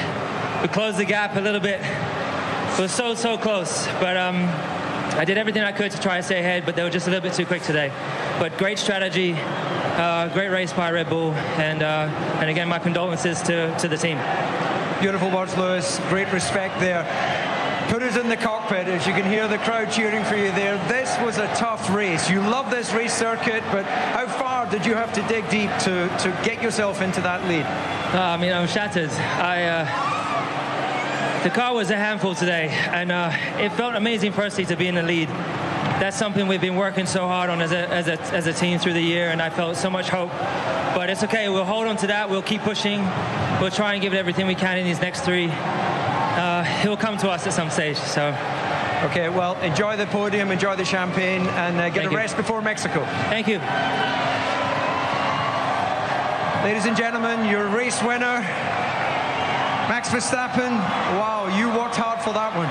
We closed the gap a little bit. It was so close, but I did everything I could to try to stay ahead, but they were just a little bit too quick today. But great strategy, great race by Red Bull, and again, my condolences to the team. Beautiful words, Lewis. Great respect there. Put us in the cockpit, as you can hear the crowd cheering for you there. This was a tough race. You love this race circuit, but how far did you have to dig deep to get yourself into that lead? I mean, I'm shattered. The car was a handful today, and it felt amazing firstly to be in the lead. That's something we've been working so hard on as a team through the year, and I felt so much hope. But it's okay, we'll hold on to that, we'll keep pushing, we'll try and give it everything we can in these next three. He'll come to us at some stage, so. Okay, well, enjoy the podium, enjoy the champagne, and get a rest before Mexico. Thank you. Ladies and gentlemen, your race winner, Max Verstappen. Wow, you worked hard for that one.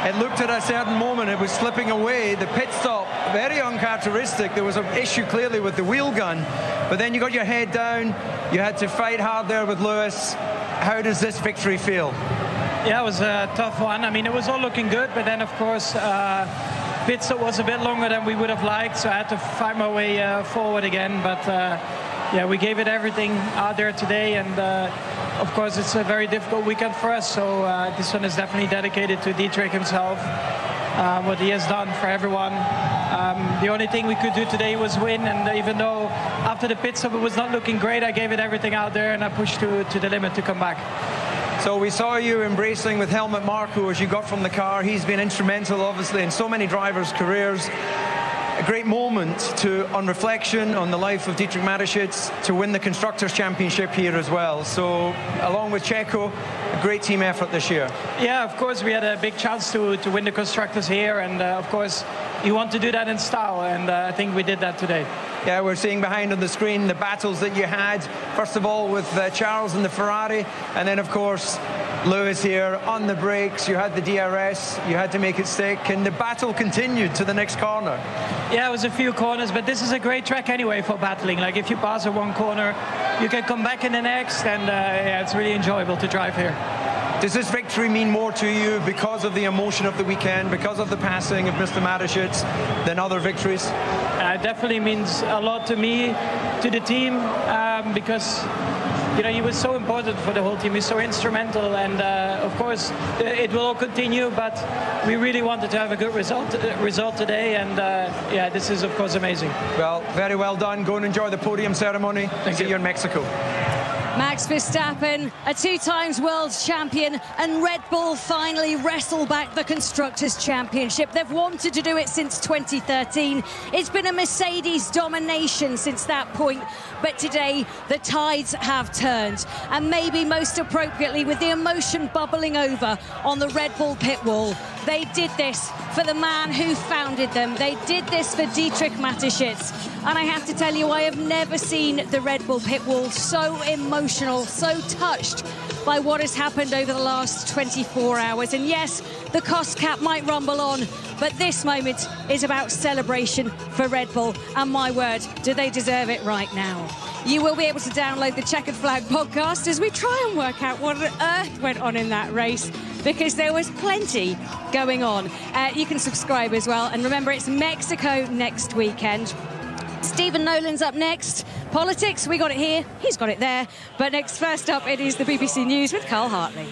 It looked at a certain moment, it was slipping away. The pit stop, very uncharacteristic. There was an issue clearly with the wheel gun, but then you got your head down. You had to fight hard there with Lewis. How does this victory feel? Yeah, it was a tough one. I mean, it was all looking good, but then, of course, pit stop was a bit longer than we would have liked, so I had to find my way forward again. But, yeah, we gave it everything out there today, and, of course, it's a very difficult weekend for us, so this one is definitely dedicated to Dietrich himself, what he has done for everyone. The only thing we could do today was win, and even though after the pit stop it was not looking great, I gave it everything out there, and I pushed to the limit to come back. So we saw you embracing with Helmut Marko as you got from the car. He's been instrumental, obviously, in so many drivers' careers. A great moment on reflection on the life of Dietrich Mateschitz to win the Constructors' Championship here as well. So, along with Checo, a great team effort this year. Yeah, of course, we had a big chance to win the Constructors here, and of course, you want to do that in style, and I think we did that today. Yeah, we're seeing behind on the screen the battles that you had, first of all with Charles and the Ferrari, and then of course Lewis here on the brakes. You had the DRS, you had to make it stick, and the battle continued to the next corner. Yeah, it was a few corners, but this is a great track anyway for battling. Like if you pass a one corner, you can come back in the next, and yeah, it's really enjoyable to drive here. Does this victory mean more to you because of the emotion of the weekend, because of the passing of Mr. Mateschitz, than other victories? It definitely means a lot to me, to the team, because you know he was so important for the whole team. He's so instrumental, and of course it will all continue. But we really wanted to have a good result today, and yeah, this is of course amazing. Well, very well done. Go and enjoy the podium ceremony. See you in Mexico. Max Verstappen, a two-times world champion, and Red Bull finally wrestle back the Constructors' Championship. They've wanted to do it since 2013. It's been a Mercedes domination since that point, but today the tides have turned, and maybe most appropriately with the emotion bubbling over on the Red Bull pit wall. They did this for the man who founded them. They did this for Dietrich Mateschitz. And I have to tell you, I have never seen the Red Bull pit wall so emotional, so touched by what has happened over the last 24 hours. And yes, the cost cap might rumble on, but this moment is about celebration for Red Bull. And my word, do they deserve it right now. You will be able to download the Checkered Flag podcast as we try and work out what on earth went on in that race, because there was plenty going on. You can subscribe as well. And remember, it's Mexico next weekend. Stephen Nolan's up next. Politics, we got it here, he's got it there. But first up, it is the BBC News with Carl Hartley.